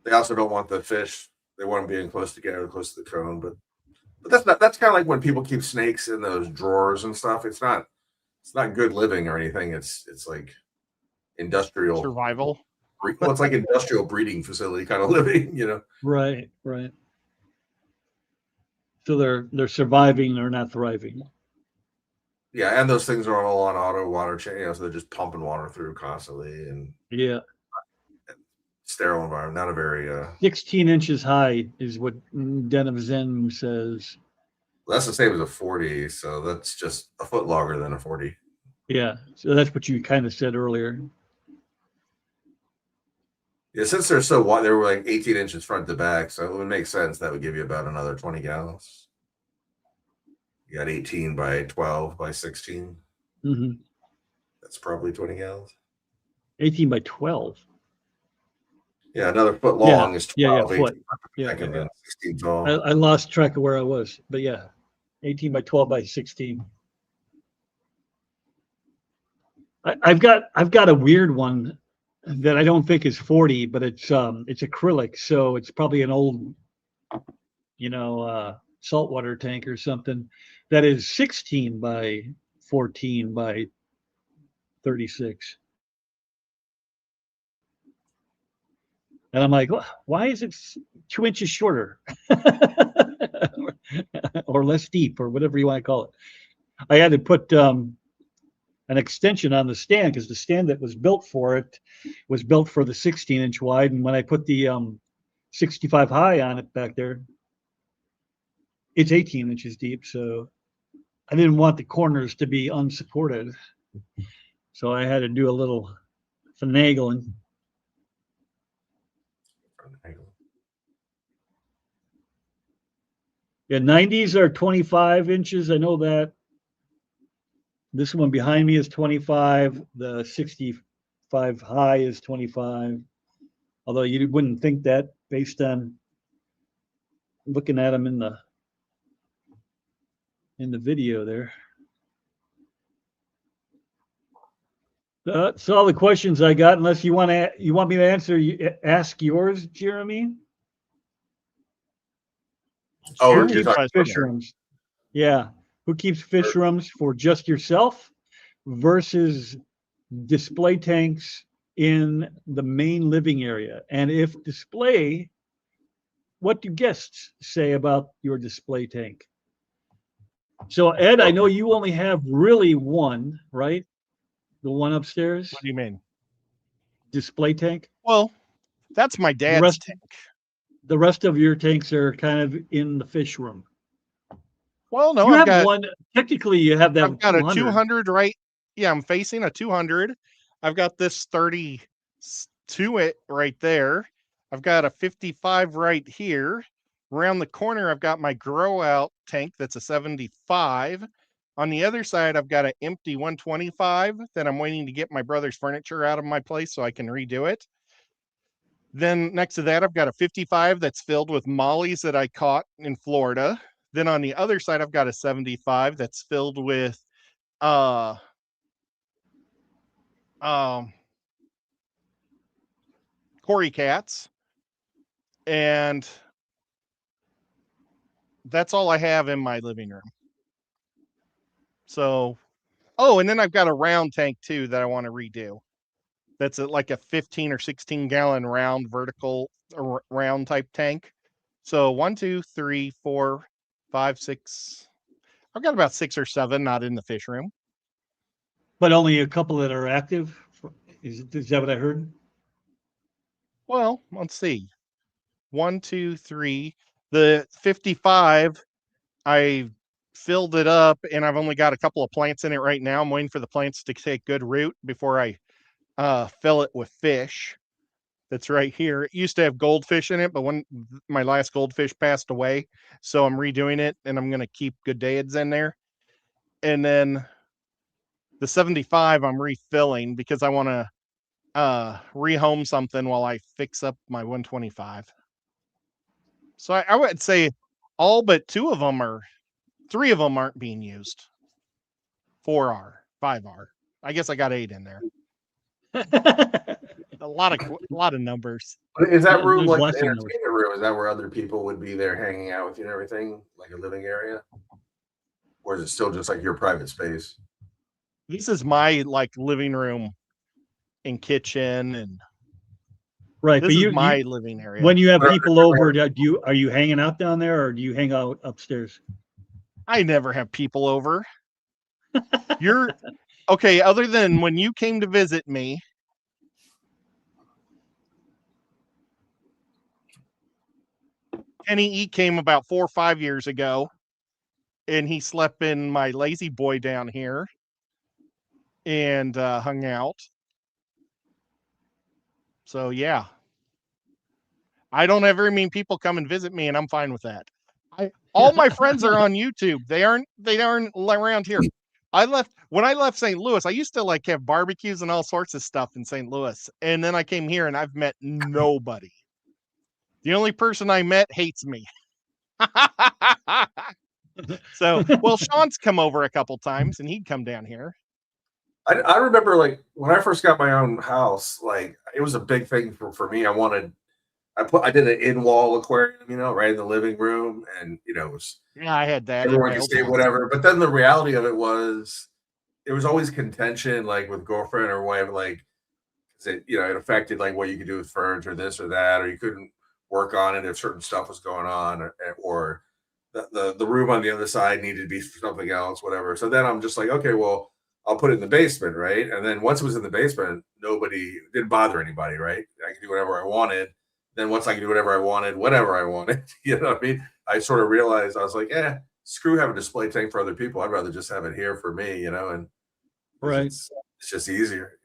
they also don't want the fish. They want them being close together, close to the cone. But that's kind of like when people keep snakes in those drawers and stuff. It's not good living or anything. It's like industrial.
Survival.
Well, it's like industrial breeding facility kind of living, you know.
right. So they're surviving or not thriving.
Yeah, and those things are all on auto water chain, you know, so they're just pumping water through constantly and
Yeah.
sterile environment. Not a very
16 inches high is what Den of Zen says.
that's the same as a 40, so that's just a foot longer than a 40.
Yeah. So that's what you kind of said earlier.
Yeah, since they're so wide, they were like 18 inches front to back, so it would make sense that would give you about another 20 gallons. You got 18 by 12 by 16.
Mm-hmm.
That's probably 20 gallons.
18 by 12.
Yeah, another foot long is 12.
Yeah,
18
foot.
by back, and then 16 tall.
I lost track of where I was, but yeah, 18 by 12 by 16. I've got a weird one that I don't think is 40, but it's acrylic, so it's probably an old, saltwater tank or something that is 16 by 14 by 36. And I'm like, why is it 2 inches shorter or less deep or whatever you want to call it? I had to put an extension on the stand because the stand that was built for it was built for the 16-inch wide. And when I put the 65 high on it back there, it's 18 inches deep. So I didn't want the corners to be unsupported. So I had to do a little finagling. Yeah, 90s are 25 inches. I know that. This one behind me is 25. The 65 high is 25. Although you wouldn't think that based on looking at them in the video there. That's all the questions I got. Unless you want me to ask yours, Jeremy.
Oh,
Who
you're
keeps
talking
fish rooms? Yeah, who keeps fish rooms for just yourself versus display tanks in the main living area? And if display, what do guests say about your display tank? So Ed, I know you only have really one, right? The one upstairs?
What do you mean?
Display tank?
Well, that's my dad's tank.
The rest of your tanks are kind of in the fish room.
Well, no,
You have one. Technically, you have that.
I've got a 200 right. Yeah, I'm facing a 200. I've got this 32 it right there. I've got a 55 right here. Around the corner, I've got my grow out tank that's a 75. On the other side, I've got an empty 125 that I'm waiting to get my brother's furniture out of my place so I can redo it. Then next to that, I've got a 55 that's filled with mollies that I caught in Florida. Then on the other side, I've got a 75 that's filled with Cory cats. And that's all I have in my living room. So, and then I've got a round tank too that I want to redo. That's like a 15 or 16 gallon round vertical round type tank. So 1, 2, 3, 4, 5, 6. I've got about 6 or 7 not in the fish room.
But only a couple that are active. Is that what I heard?
Well, let's see. 1, 2, 3. The 55, I filled it up, and I've only got a couple of plants in it right now. I'm waiting for the plants to take good root before I fill it with fish. That's right here. It used to have goldfish in it, but when my last goldfish passed away, so I'm redoing it, and I'm going to keep good daids in there. And then the 75 I'm refilling because I want to rehome something while I fix up my 125. So I would say all but 3 of them aren't being used. 4 are, 5 are. I guess I got 8 in there. A lot of numbers.
Is that
Yeah,
room
there's
like
lots
an
of numbers.
entertainment room? Is that where other people would be there hanging out with you and everything, like a living area? Or is it still just like your private space?
This is my like living room and kitchen, and
Right,
this
but
is my living area.
when you have
Where-
people over, are you hanging out down there, or do you hang out upstairs?
I never have people over. You're okay, other than when you came to visit me. Kenny E came about 4 or 5 years ago, and he slept in my lazy boy down here and hung out. So yeah, I don't ever mean people come and visit me, and I'm fine with that. All my friends are on YouTube. They aren't around here. When I left St. Louis, I used to like have barbecues and all sorts of stuff in St. Louis, and then I came here and I've met nobody. The only person I met hates me. So, well, Sean's come over a couple times, and he'd come down here.
I remember like when I first got my own house, like it was a big thing for me. I did an in-wall aquarium, right in the living room, and it was
Yeah, I had that.
everyone could say whatever. But then the reality of it was always contention, like with girlfriend or wife, like it affected like what you could do with ferns or this or that, or you couldn't work on it if certain stuff was going on, or the room on the other side needed to be something else, whatever. So then I'm just like, okay, well, I'll put it in the basement, right? And then once it was in the basement, nobody didn't bother anybody, right? I could do whatever I wanted. Then once I could do whatever I wanted, whenever I wanted, you know what I mean? I sort of realized I was like, screw having a display tank for other people. I'd rather just have it here for me, and
Right.
it's just easier,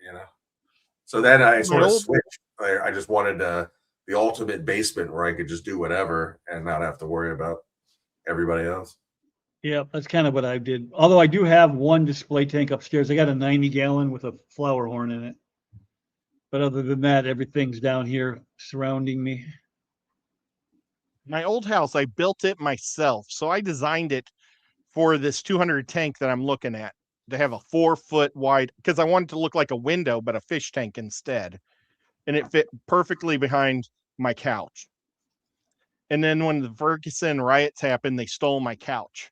So then I sort of switched. I just wanted the ultimate basement where I could just do whatever and not have to worry about everybody else.
Yeah, that's kind of what I did. Although I do have one display tank upstairs. I got a 90-gallon with a flower horn in it. But other than that, everything's down here surrounding me.
My old house, I built it myself. So I designed it for this 200 tank that I'm looking at to have a 4-foot wide, because I wanted to look like a window, but a fish tank instead. And it fit perfectly behind my couch. And then when the Ferguson riots happened, they stole my couch.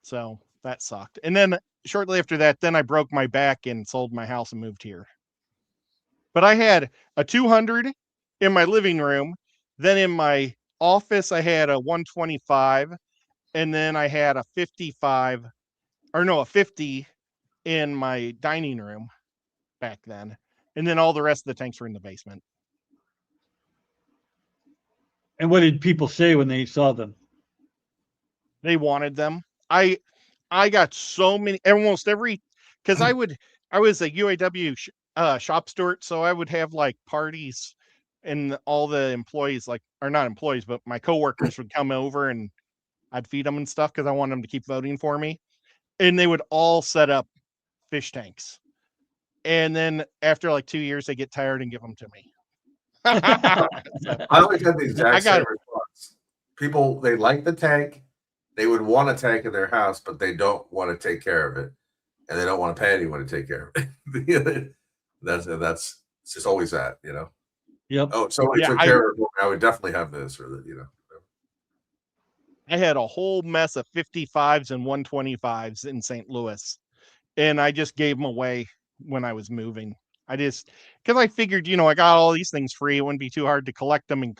So that sucked. And then shortly after that, then I broke my back and sold my house and moved here. But I had a 200 in my living room. Then in my office, I had a 125. And then I had a 50 in my dining room back then. And then all the rest of the tanks were in the basement.
And what did people say when they saw them?
They wanted them. I got so many, almost every, because I was a UAW shop steward, so I would have like parties, and all the employees, or not employees, but my coworkers would come over and I'd feed them and stuff because I wanted them to keep voting for me. And they would all set up fish tanks. And then after like 2 years, they get tired and give them to me.
I always had the exact same response. People, they like the tank. They would want a tank in their house, but they don't want to take care of it. And they don't want to pay anyone to take care of it. That's it's just always that,
Yep.
Oh, somebody took care of it. I would definitely have this or that,
I had a whole mess of 55s and 125s in St. Louis, and I just gave them away when I was moving. Because I figured, I got all these things free. It wouldn't be too hard to collect them in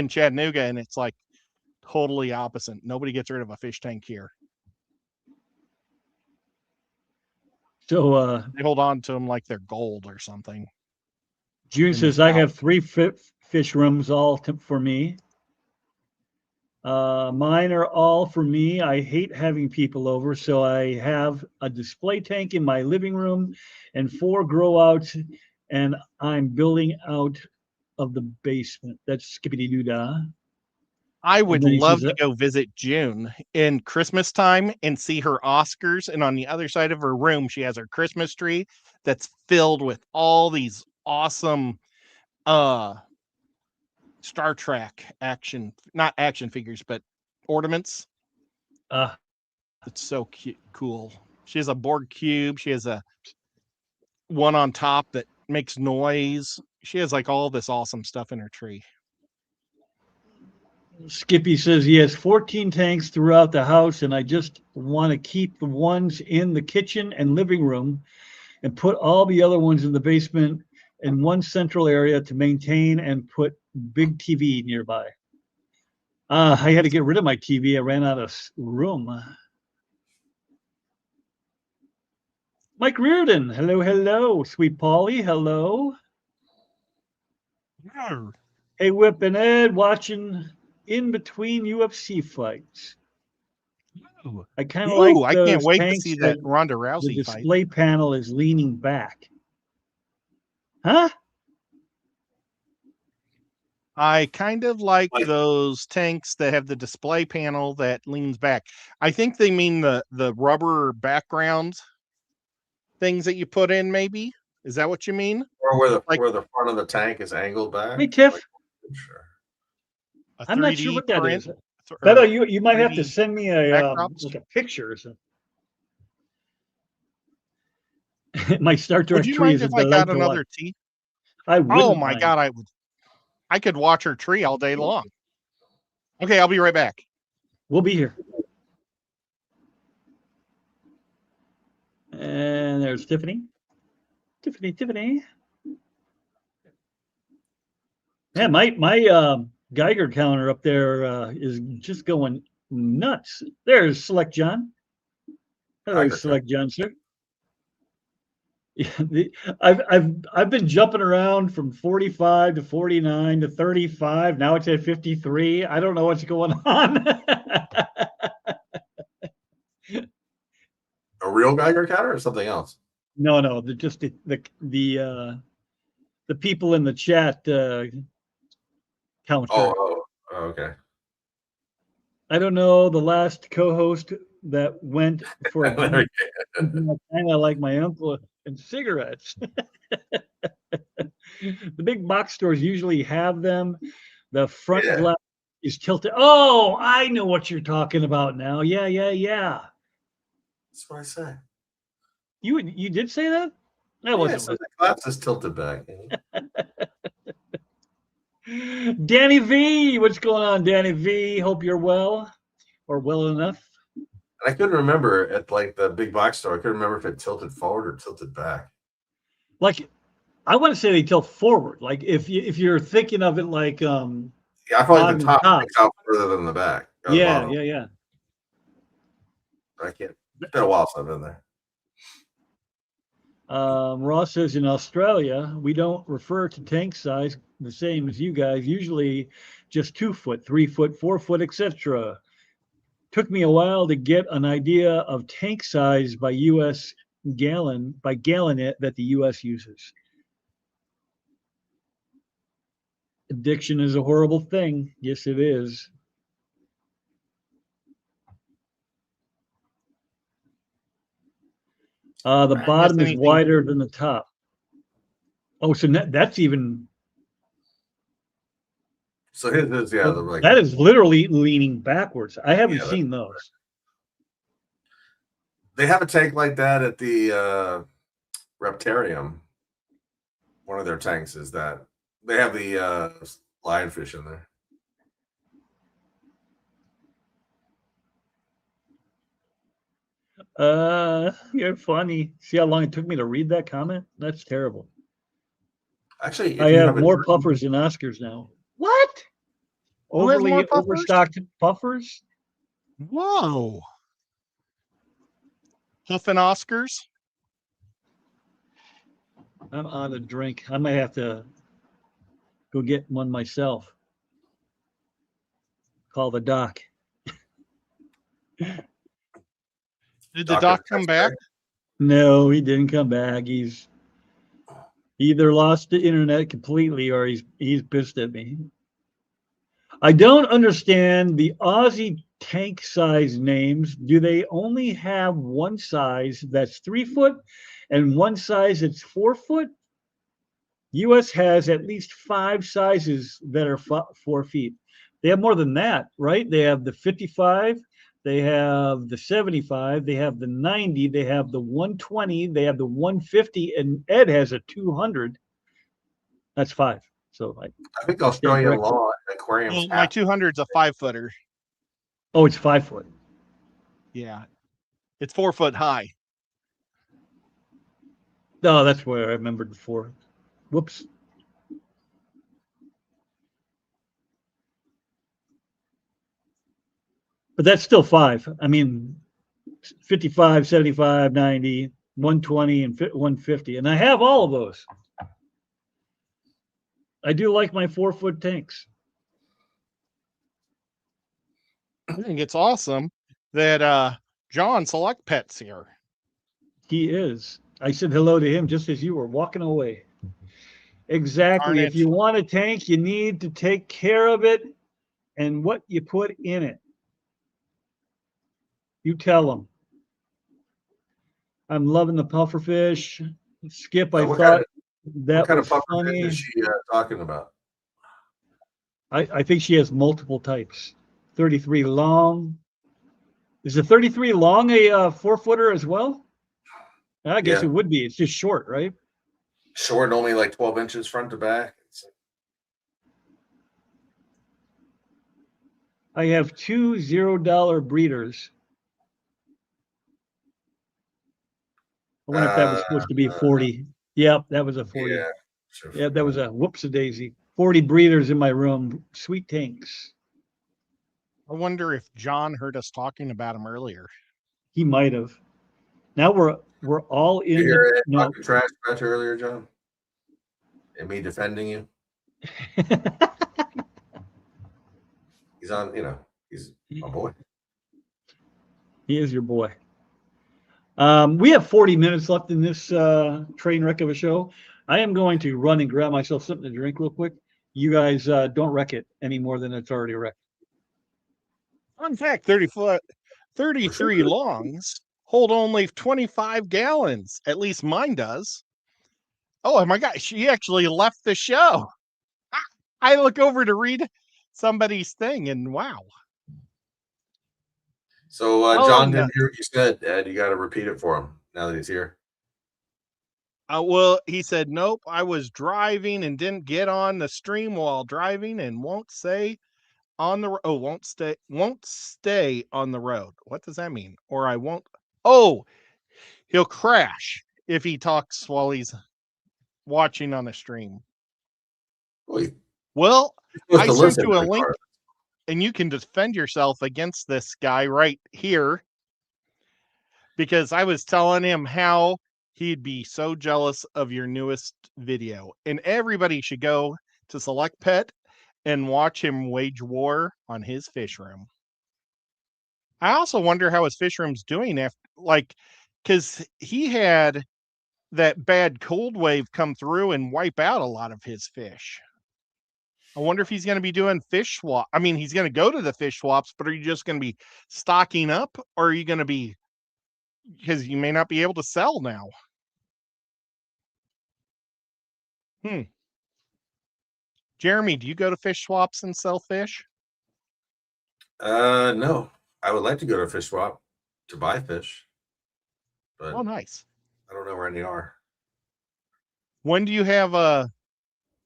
Chattanooga, and it's like totally opposite. Nobody gets rid of a fish tank here.
So
they hold on to them like they're gold or something.
June says I have 3 fish rooms all for me. Mine are all for me. I hate having people over, so I have a display tank in my living room and 4 grow outs, and I'm building out of the basement. That's skippity doo dah.
I would
then he
love
says
to go visit June in Christmas time and see her Oscars. And on the other side of her room, she has her Christmas tree that's filled with all these awesome Star Trek not action figures, but ornaments.
Uh,
It's so cute, cool. She has a Borg cube. She has a one on top that makes noise. She has like all this awesome stuff in her tree.
Skippy says he has 14 tanks throughout the house, and I just want to keep the ones in the kitchen and living room and put all the other ones in the basement in one central area to maintain and put big TV nearby. I had to get rid of my TV. I ran out of room. Mike Reardon, hello, hello. Sweet Polly, hello. Hey, Whip and Ed, watching in between UFC fights. I kind of like
I can't
those
wait to
tanks
see that Ronda
the
Rousey fight.
display panel is leaning back. Huh?
I kind of like
Like-
those tanks that have the display panel that leans back. I think they mean the rubber background things that you put in, maybe. Is that what you mean?
Or where the
Like-
where the front of the tank is angled back.
Hey, Tiff.
Like, sure.
A
I'm not sure
3D
what that
print
is.
or-
Beto, you might have to
3D
send me
backdrops?
like a picture or something. My Star Trek
Would you
tree
mind
is
if
that
I
I like
got
to
another
watch.
tea?
I
Oh
wouldn't
my
mind.
god, I would. I could watch her tree all day long. Okay, I'll be right back.
We'll be here. And there's Tiffany. Tiffany. Yeah, my Geiger counter up there is just going nuts. There's Select John. Hello,
Geiger
Select John, sir. Yeah, I've been jumping around from 45 to 49 to 35. Now it's at 53. I don't know what's going on.
A real Geiger counter or something else?
No, just the people in the chat counter.
Oh, okay.
I don't know the last co-host that went for a
There
kind of like my uncle and cigarettes. The big box stores usually have them. The front
Yeah.
glass is tilted. Oh, I know what you're talking about now. Yeah.
That's what I say.
You did say that? That
Yeah,
wasn't.
so the glass is tilted back.
Danny V, what's going on, Danny V? Hope you're well or well enough.
I couldn't remember at like the big box store. I couldn't remember if it tilted forward or tilted back.
Like, I want to say they tilt forward. Like if you're thinking of it like
Yeah, I feel like
On
the
the
top
top.
sticks out further than the back. or the
yeah.
bottom. I can't. It's been a while since I've been there.
Ross says in Australia, we don't refer to tank size the same as you guys, usually just 2 foot, 3 foot, 4 foot, etc. Took me a while to get an idea of tank size by gallon that the US uses. Addiction is a horrible thing. Yes, it is. The
guess
bottom is
anything-
wider than the top. Oh, so that's even.
So his is the like
That is literally leaning backwards. I haven't
Yeah,
seen those.
they have a tank like that at the Reptarium. One of their tanks is that they have the lionfish in there.
You're funny. See how long it took me to read that comment? That's terrible.
Actually, if
I
you
have
a
more
dream-
puffers than Oscars now. What?
Who has
Overly
more puffers?
overstocked puffers?
Whoa. Huffing Oscars?
I'm on a drink. I might have to go get one myself. Call the doc.
Did the
Dr.
doc come back?
No, he didn't come back. He either lost the internet completely or he's pissed at me. I don't understand the Aussie tank size names. Do they only have one size that's 3 foot and one size that's 4 foot? US has at least 5 sizes that are 4 feet. They have more than that, right? They have the 55, they have the 75, they have the 90, they have the 120, they have the 150, and Ed has a 200. That's 5. So
I think Australian
correct.
law aquariums.
Well, my 200's a 5-footer.
oh, it's 5 foot.
Yeah. It's 4 foot high.
No, that's where I remembered before. Whoops. But that's still 5. I mean, 55, 75, 90, 120, and 150. And I have all of those. I do like my 4 foot tanks.
I think it's awesome that John Select Pet's here.
He is. I said hello to him just as you were walking away. Exactly.
Darn
If
it.
you want a tank, you need to take care of it and what you put in it. You tell them. I'm loving the pufferfish. Skip, I
What
thought
what
that
kind
was
of puffer
funny.
is she talking about?
I think she has multiple types. 33 long. Is the 33 long a 4 footer as well? I guess
Yeah.
it would be. It's just short, right?
Short, only like 12 inches front to back.
I have 2 $0 breeders. I wonder if that was supposed to be 40. Yep, that was a 40.
Yeah. Sure.
Yeah, that was a whoops-a-daisy. 40 breeders in my room. Sweet tanks.
I wonder if John heard us talking about him earlier.
He might have. Now we're all
You
in
hear
the
it
no.
talking trash about you earlier, John? And me defending you? He's on, he's my boy.
He is your boy. We have 40 minutes left in this train wreck of a show. I am going to run and grab myself something to drink real quick. You guys don't wreck it any more than it's already wrecked.
Fun fact, 33 longs hold only 25 gallons. At least mine does. Oh my God, she actually left the show. I look over to read somebody's thing and wow.
So
Oh,
John
no.
didn't hear what you said, Ed. You got to repeat it for him now that he's here.
Well, he said, nope, I was driving and didn't get on the stream while driving and won't stay on the won't stay on the road. What does that mean? Or I won't. Oh, he'll crash if he talks while he's watching on the stream. Well, I sent you a link and you can defend yourself against this guy right here because I was telling him how he'd be so jealous of your newest video, and everybody should go to Select Pet and watch him wage war on his fish room. I also wonder how his fish room's doing after, because he had that bad cold wave come through and wipe out a lot of his fish. I wonder if he's going to be doing fish swap. I mean, he's going to go to the fish swaps, but are you just going to be stocking up, or are you going to be, because you may not be able to sell now? Jeremy, do you go to fish swaps and sell fish?
No. I would like to go to a fish swap to buy fish, but
Oh, nice.
I don't know where any are.
When do you have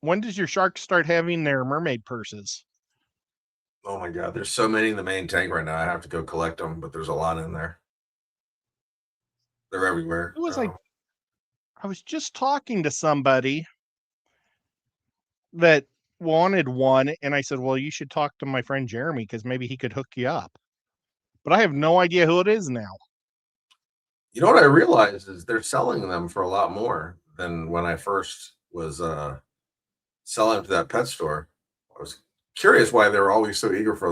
when does your shark start having their mermaid purses?
Oh my God, there's so many in the main tank right now. I have to go collect them, but there's a lot in there. They're everywhere.
It was I was just talking to somebody that wanted one, and I said, well, you should talk to my friend Jeremy because maybe he could hook you up. But I have no idea who it is now.
You know what I realized is they're selling them for a lot more than when I first was selling to that pet store. I was curious why they were always so eager for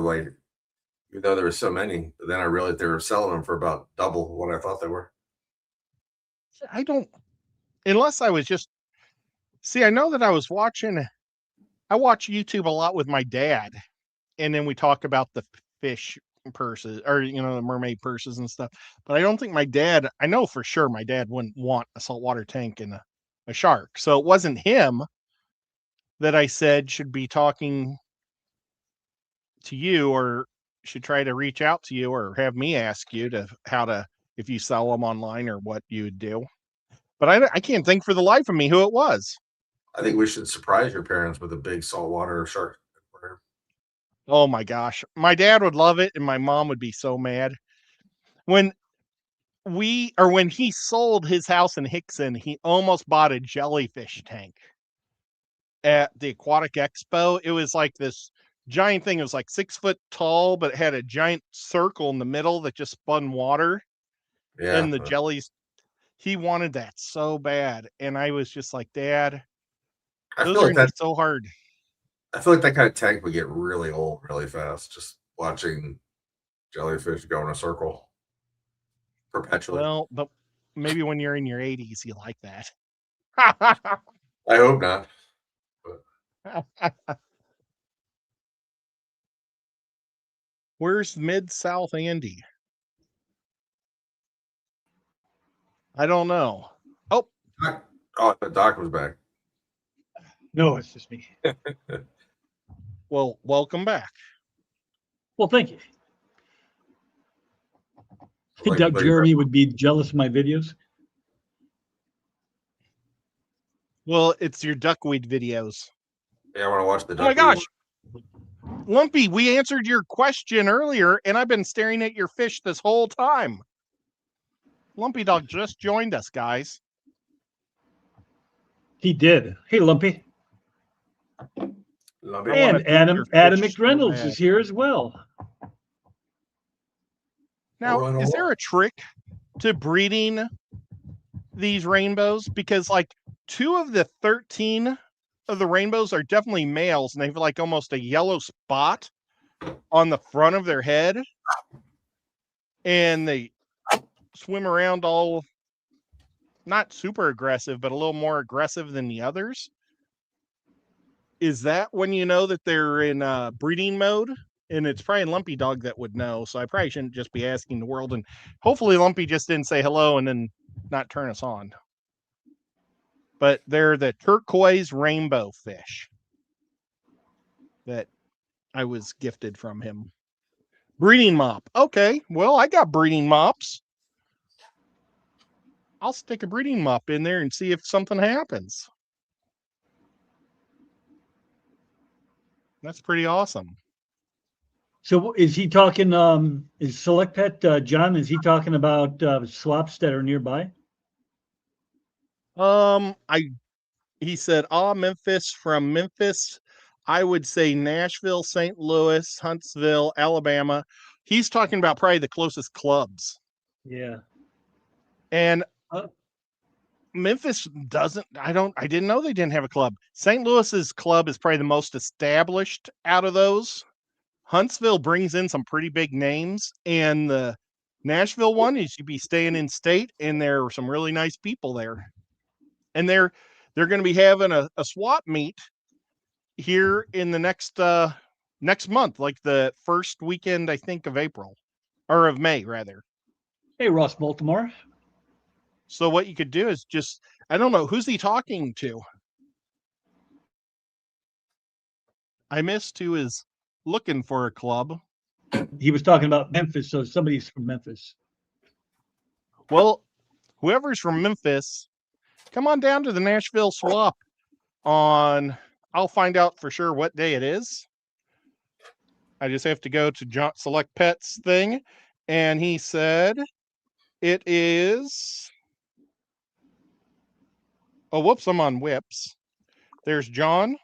Even though there were so many, but then I realized they were selling them for about double what I thought they were.
I don't, unless I was just, see, I know that I watch YouTube a lot with my dad, and then we talk about the fish purses or, the mermaid purses and stuff. But I don't think I know for sure my dad wouldn't want a saltwater tank and a shark. So it wasn't him that I said should be talking to you or should try to reach out to you or have me ask you if you sell them online or what you would do. But I can't think for the life of me who it was.
I think we should surprise your parents with a big saltwater shark.
Oh my gosh. My dad would love it and my mom would be so mad. When he sold his house in Hickson, he almost bought a jellyfish tank at the Aquatic Expo. It was like this giant thing. It was like 6 foot tall, but it had a giant circle in the middle that just spun water.
Yeah.
And the jellies, he wanted that so bad. And I was just like, Dad, those are gonna be so hard.
I feel like that kind of tank would get really old really fast, just watching jellyfish go in a circle perpetually.
Well, but maybe when you're in your 80s, you like that.
I hope not.
Where's Mid-South Andy? I don't know. Oh,
the doc was back.
No, it's just me.
Well, welcome back.
Well, thank you. I doubt Jeremy would be jealous of my videos.
Well, it's your duckweed videos.
Yeah, I want to watch the duckweed.
Oh my gosh. Lumpy, we answered your question earlier, and I've been staring at your fish this whole time. Lumpy Dog just joined us, guys.
He did. Hey, Lumpy.
Lumpy.
And Adam McReynolds is here as well.
Now, is there a trick to breeding these rainbows? Because like 2 of the 13 of the rainbows are definitely males, and they've like almost a yellow spot on the front of their head. And they swim around all not super aggressive, but a little more aggressive than the others. Is that when you know that they're in breeding mode? And it's probably Lumpy Dog that would know. So I probably shouldn't just be asking the world. And hopefully Lumpy just didn't say hello and then not turn us on. But they're the turquoise rainbow fish that I was gifted from him. Breeding mop. Okay, well, I got breeding mops. I'll stick a breeding mop in there and see if something happens. That's pretty awesome.
So is he talking, is Select Pet, John, is he talking about slops that are nearby?
He said, Memphis. From Memphis, I would say Nashville, St. Louis, Huntsville, Alabama. He's talking about probably the closest clubs.
Yeah.
And Memphis doesn't, I didn't know they didn't have a club. St. Louis's club is probably the most established out of those. Huntsville brings in some pretty big names, and the Nashville one is you'd be staying in state, and there are some really nice people there. And they're going to be having a swap meet here in the next month, like the first weekend, I think, of April or of May, rather.
Hey, Ross Baltimore.
So what you could do is just, I don't know, who's he talking to? I missed who is looking for a club.
He was talking about Memphis, so somebody's from Memphis.
Well, whoever's from Memphis, come on down to the Nashville swap I'll find out for sure what day it is. I just have to go to John Select Pets thing, and he said it is, oh, whoops, I'm on Whips. There's John.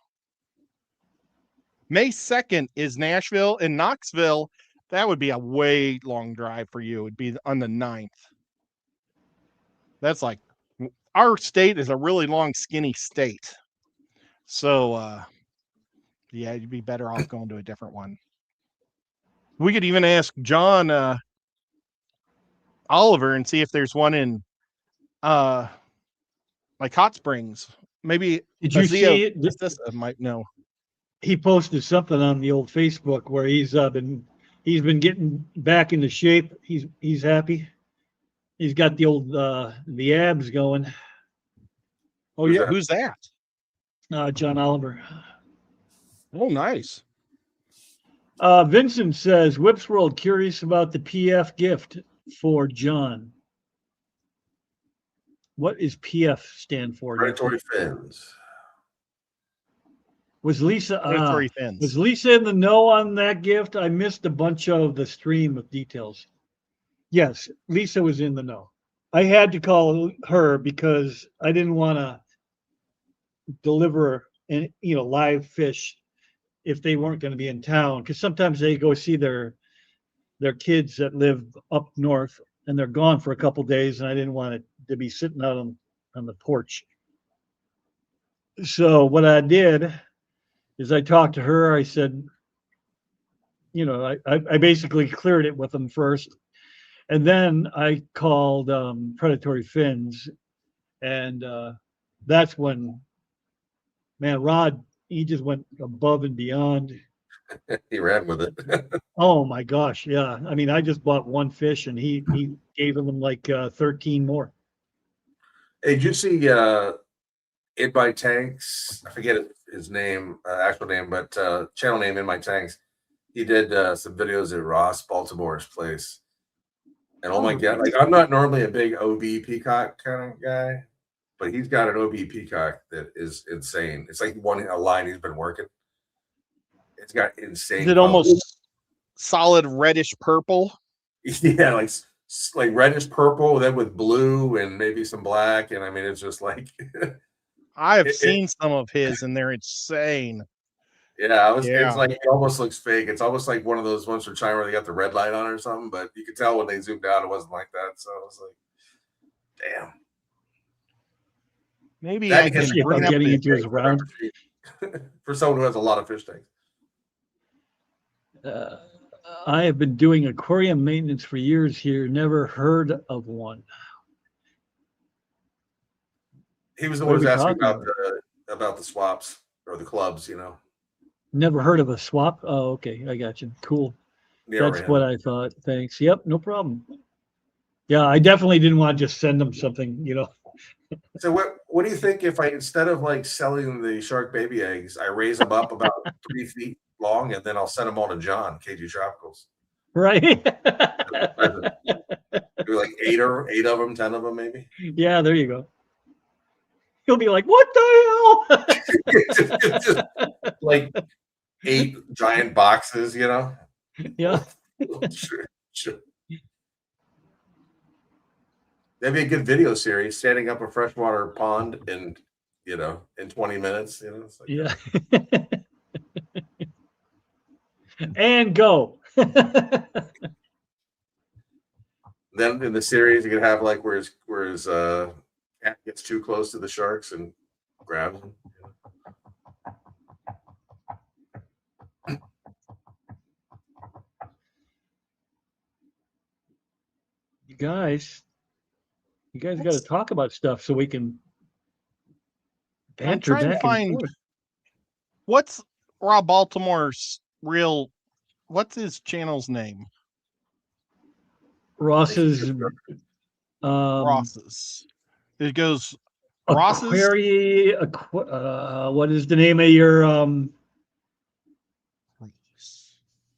May 2nd is Nashville, and Knoxville. That would be a way long drive for you. It'd be on the 9th. That's like, our state is a really long, skinny state. So, yeah, you'd be better off going to a different one. We could even ask John Oliver and see if there's one in like Hot Springs. Maybe
Did you
Azio
see it?
Narcissa might know.
He posted something on the old Facebook where he's been getting back into shape. He's happy. He's got the old the abs going. Oh
Who's
yeah,
Who's that?
John Oliver.
Oh, nice.
Vincent says, Whips World curious about the PF gift for John. What is PF stand for?
Predatory fins.
Was Lisa
Predatory fins.
was Lisa in the know on that gift? I missed a bunch of the stream of details. Yes, Lisa was in the know. I had to call her because I didn't want to deliver live fish if they weren't going to be in town, because sometimes they go see their kids that live up north and they're gone for a couple days, and I didn't want it to be sitting out on the porch. So what I did is I talked to her. I said, I basically cleared it with them first, and then I called Predatory Fins, and that's when, man, Rod, he just went above and beyond.
He ran with it.
Oh my gosh, yeah. I mean, I just bought one fish, and he gave them like 13 more.
Hey, did you see In My Tanks? I forget his name, actual name, but channel name In My Tanks. He did some videos at Ross Baltimore's place. And oh my God, like I'm not normally a big OB peacock kind of guy, but he's got an OB peacock that is insane. It's like a line he's been working. It's got insane.
Is it almost solid reddish purple?
Yeah, like reddish purple, then with blue and maybe some black. And I mean, it's just like
I have seen some of his, and they're insane.
Yeah, it's like it almost looks fake. It's almost like one of those ones from China where they got the red light on or something, but you could tell when they zoomed out it wasn't like that. So I was like, damn.
Maybe
That
I can
is
bring up
getting
the-
into his round.
For someone who has a lot of fish tanks.
I have been doing aquarium maintenance for years here. Never heard of one.
He was the
What
one who
are
was
we
asking
talking
about the swaps or the clubs,
Never heard of a swap. Oh, okay. I got you. Cool.
Yeah,
That's what I thought. Thanks. Yep. No problem. Yeah, I definitely didn't want to just send them something,
So what do you think if instead of like selling the shark baby eggs, I raise them up about 3 feet long and then I'll send them all to John, KG Tropicals.
Right?
Do like 8 of them, 10 of them maybe.
Yeah, there you go. He'll be like, what the hell?
just like 8 giant boxes,
Yeah.
Sure. That'd be a good video series, standing up a freshwater pond in 20 minutes. It's like,
Yeah. And go.
Then in the series, you could have like where his cat gets too close to the sharks and grabs them.
You guys got to talk about stuff so we can banter
trying to
back and
find-
forth.
What's Rob Baltimore's what's his channel's name?
Ross's
Ross's. It goes Ross's.
what is the name of your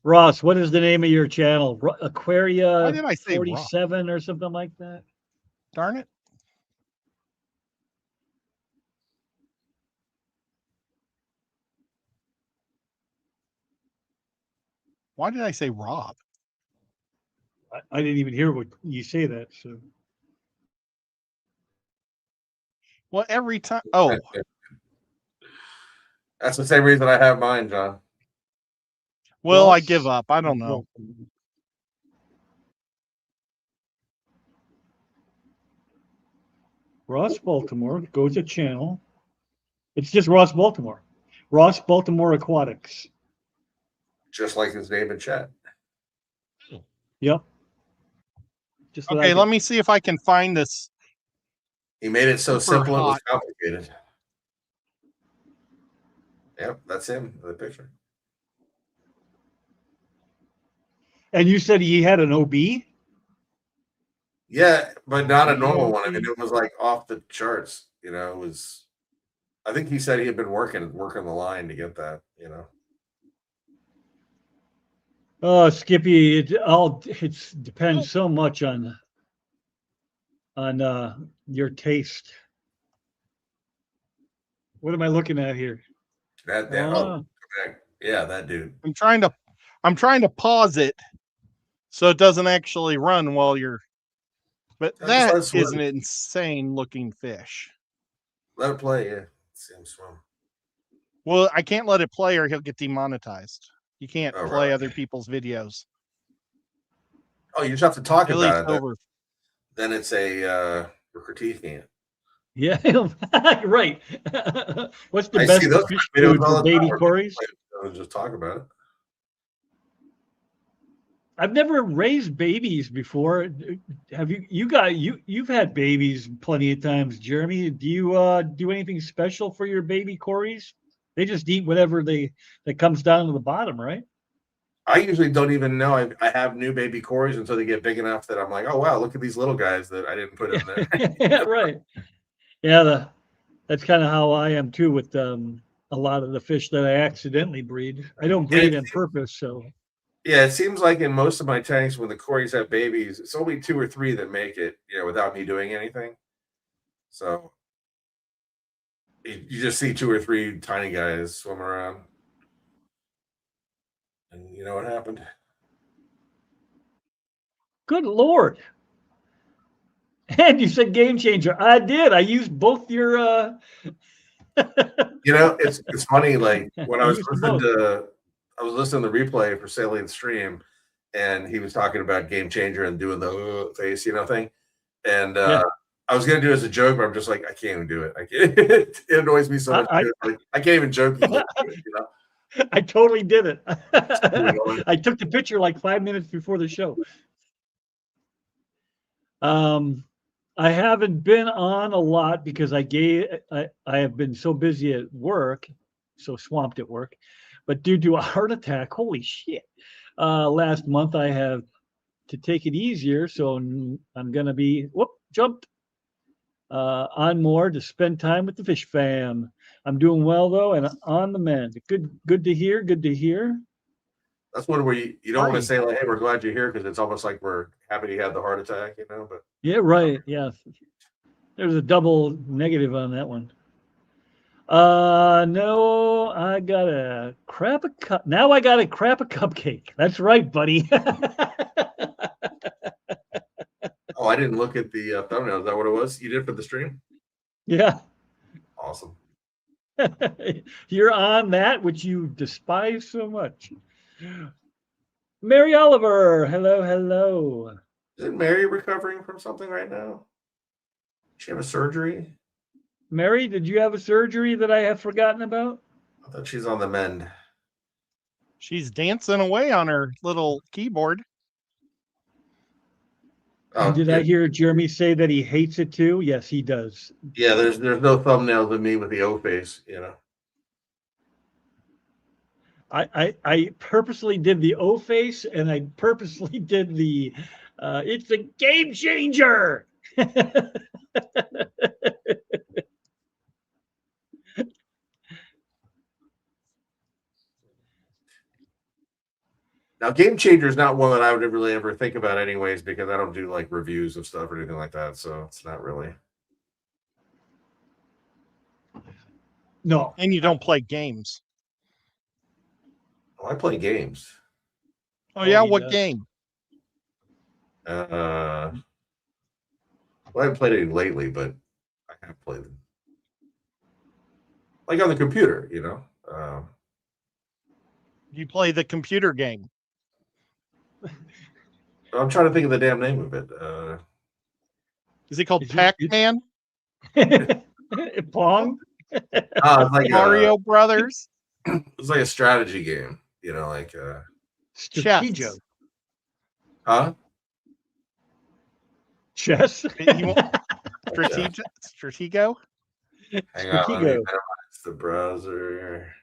Ross? What is the name of your channel? Aquaria
Why did I say Ross?
47 or something like that?
Darn it. Why did I say Rob?
I didn't even hear what you say that. So
Well, every time. Oh,
That's the same reason I have mine, John.
well, I
Ross-
give up. I don't know.
Ross Baltimore goes to channel. It's just Ross Baltimore. Ross Baltimore Aquatics.
Just like his name in chat.
Yep. Just what I
Okay,
did.
let me see if I can find this.
He made it so
Super
simple it was
hot.
complicated. Yep, that's him. The picture.
And you said he had an OB?
Yeah, but not a normal one. I mean, it was like off the charts. You know, it was. I think he said he had been working the line to get that. You know.
Oh, Skippy, it depends so much on your taste. What am I looking at here?
That
Oh.
correct. Yeah, that dude.
I'm trying to pause it so it doesn't actually run while you're. But
Yeah, just let
that
it swim.
is an insane looking fish.
Let it play. Yeah, see him swim.
Well, I can't let it play or he'll get demonetized. You can't
Oh,
play
right.
other people's videos.
Oh, you just have to talk
At
about
least
it.
over.
Then it's a we're critiquing it.
Yeah, right. What's the
I
best
see those
fish
videos
food
all
for
the time
baby
where people
Corys?
just talk about it.
I've never raised babies before. Have you? You've had babies plenty of times, Jeremy. Do you do anything special for your baby Corys? They just eat whatever that comes down to the bottom, right?
I usually don't even know I have new baby Corys until they get big enough that I'm like, oh wow, look at these little guys that I didn't put in there.
Yeah, right. Yeah, that's kind of how I am too with a lot of the fish that I accidentally breed. I don't breed on purpose, so.
Yeah, it seems like in most of my tanks, when the Corys have babies, it's only 2 or 3 that make it, without me doing anything. So you just see 2 or 3 tiny guys swimming around, and you know what happened?
Good Lord. And you said game changer. I did. I used both your
It's funny. Like when
I
I was
used
listening
both.
to, I was listening to the replay for Salient Stream, and he was talking about Game Changer and doing the face, thing. And
Yeah.
I was gonna do it as a joke, but I'm just like, I can't even do it. I can't, it annoys me so much. Like, I can't even joke.
I totally did it.
annoying.
I took the picture like 5 minutes before the show. I haven't been on a lot because I have been so busy at work, so swamped at work. But due to a heart attack, holy shit! Last month I have to take it easier, so I'm gonna be jumped on more to spend time with the fish fam. I'm doing well though, and on the mend. Good to hear. Good to hear.
That's one where you don't want to say like, "Hey, we're glad you're here," because it's almost like we're happy you had the heart attack, But
yeah, right. Yeah, there's a double negative on that one. No, I got a crap a cup. Now I got a crap a cupcake. That's right, buddy.
Oh, I didn't look at the thumbnail. Is that what it was? You did for the stream?
Yeah.
Awesome.
You're on that, which you despise so much. Mary Oliver, hello, hello.
Isn't Mary recovering from something right now? She have a surgery?
Mary, did you have a surgery that I have forgotten about?
I thought she's on the mend.
She's dancing away on her little keyboard.
And did I hear Jeremy say that he hates it too? Yes, he does.
Yeah, there's no thumbnails of me with the O face,
I purposely did the O face, and I purposely did the it's a game changer.
Now, Game Changer is not one that I would really ever think about anyways, because I don't do like reviews of stuff or anything like that. So it's not really.
No.
And you don't play games.
Oh, I play games.
Oh yeah, what game?
Well, I haven't played any lately, but I have played them. Like on the computer,
You play the computer game.
I'm trying to think of the damn name of it.
Is it called Pac-Man?
Pong?
It's like
Mario Brothers?
It's like a strategy game,
Chess.
Huh?
Chess.
You want Stratego?
Hang on, let me
Stratego.
minimize the browser.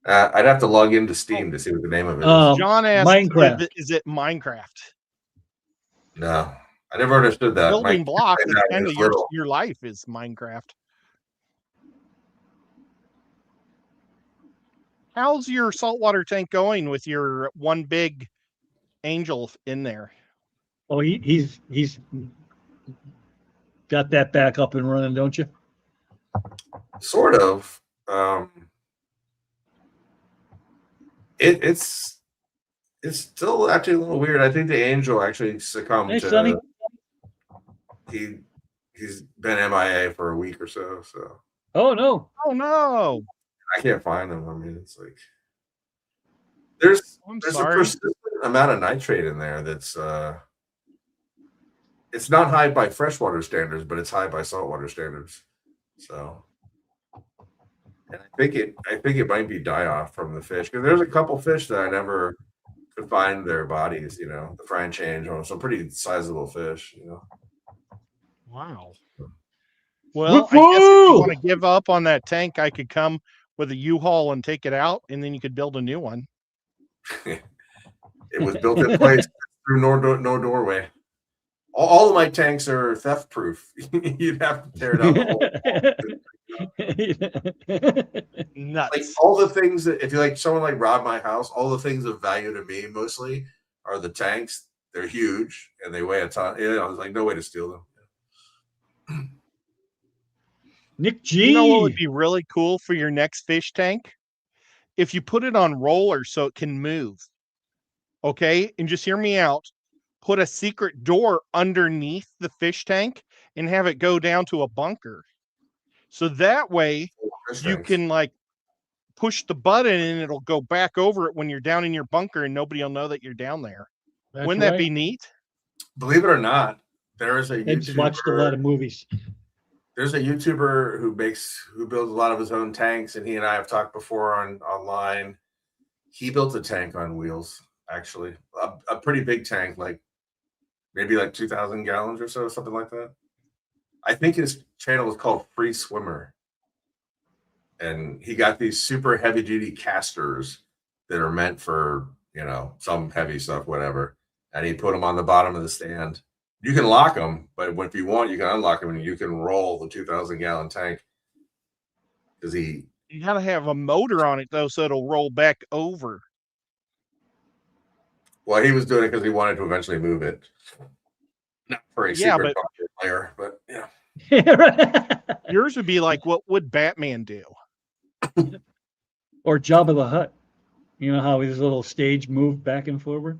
I'd have to log into Steam to see what the name of it is.
John asked,
Minecraft.
is it Minecraft?
No, I never understood that.
Building block
kid
is
played that
kind
when
of
he was little.
your life is Minecraft. How's your saltwater tank going with your one big angel in there?
Oh, he's got that back up and running, don't you?
Sort of. It's still actually a little weird. I think the angel actually succumbed
Hey,
to.
Sonny.
He's been MIA for a week or so. So
Oh no.
Oh no!
I can't find him. I mean, it's like there's a
sorry.
persistent amount of nitrate in there that's it's not high by freshwater standards, but it's high by saltwater standards. So, and I think it might be die off from the fish, because there's a couple fish that I never could find their bodies. You know, the fry and change on some pretty sizable fish. You know.
Wow. Well, I guess if you want to give up on that tank, I could come with a U-Haul and take it out, and then you could build a new one.
It was built in place through no doorway. All of my tanks are theft proof. You'd have to tear down the whole.
Nuts.
Like all the things that, if you like someone like robbed my house, all the things of value to me mostly are the tanks. They're huge and they weigh a ton. You know, there's like no way to steal them.
Nick G.
You know what would be really cool for your next fish tank? If you put it on rollers so it can move. Okay? And just hear me out. Put a secret door underneath the fish tank and have it go down to a bunker. So that way you can like push the button and it'll go back over it when you're down in your bunker and nobody will know that you're down there.
That's
Wouldn't that be neat?
Believe it or not, there is a
Ed's watched a lot of movies.
There's a YouTuber who builds a lot of his own tanks, and he and I have talked before online. He built a tank on wheels, actually, a pretty big tank, like maybe like 2,000 gallons or so, something like that. I think his channel is called Free Swimmer, and he got these super heavy duty casters that are meant for, you know, some heavy stuff, whatever. And he put them on the bottom of the stand. You can lock them, but if you want, you can unlock them and you can roll the 2,000 gallon tank. Because
you gotta have a motor on it though, so it'll roll back over.
Well, he was doing it because he wanted to eventually move it. Not for a secret player, but yeah.
Yours would be like, what would Batman do?
Or Jabba the Hutt. You know how his little stage moved back and forward?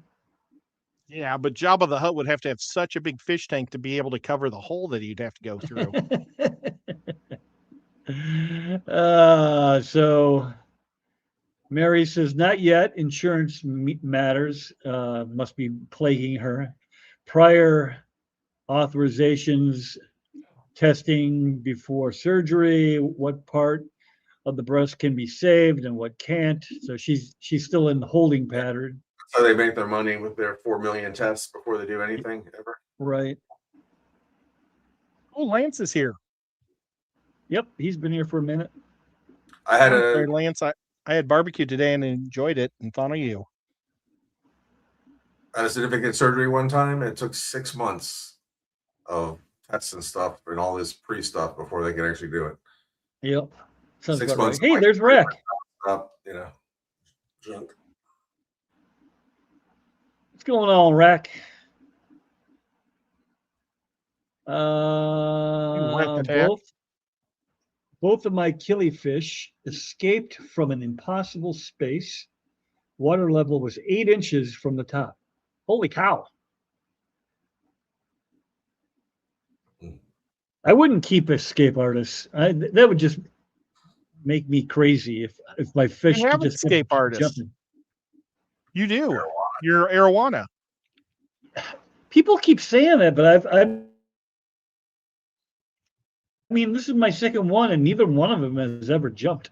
Yeah, but Jabba the Hutt would have to have such a big fish tank to be able to cover the hole that he'd have to go through.
So Mary says, not yet. Insurance matters must be plaguing her. Prior authorizations, testing before surgery, what part of the breast can be saved and what can't. So she's still in the holding pattern.
So they make their money with their 4 million tests before they do anything ever.
Right.
Oh, Lance is here.
Yep, he's been here for a minute.
I had
Sorry, Lance. I had barbecue today and enjoyed it and thought of you.
I had a significant surgery one time. And it took 6 months of tests and stuff and all this pre-stuff before they could actually do it.
Yep. Sounds
6
about
months.
right. Hey, there's Rick.
You know, junk.
What's going on, Rack? Both of my killifish escaped from an impossible space. Water level was 8 inches from the top. Holy cow. I wouldn't keep escape artists. That would just make me crazy if my fish
You have
could just
escape artists.
jumping.
You do. You're arowana.
People keep saying that, but I mean, this is my second one, and neither one of them has ever jumped.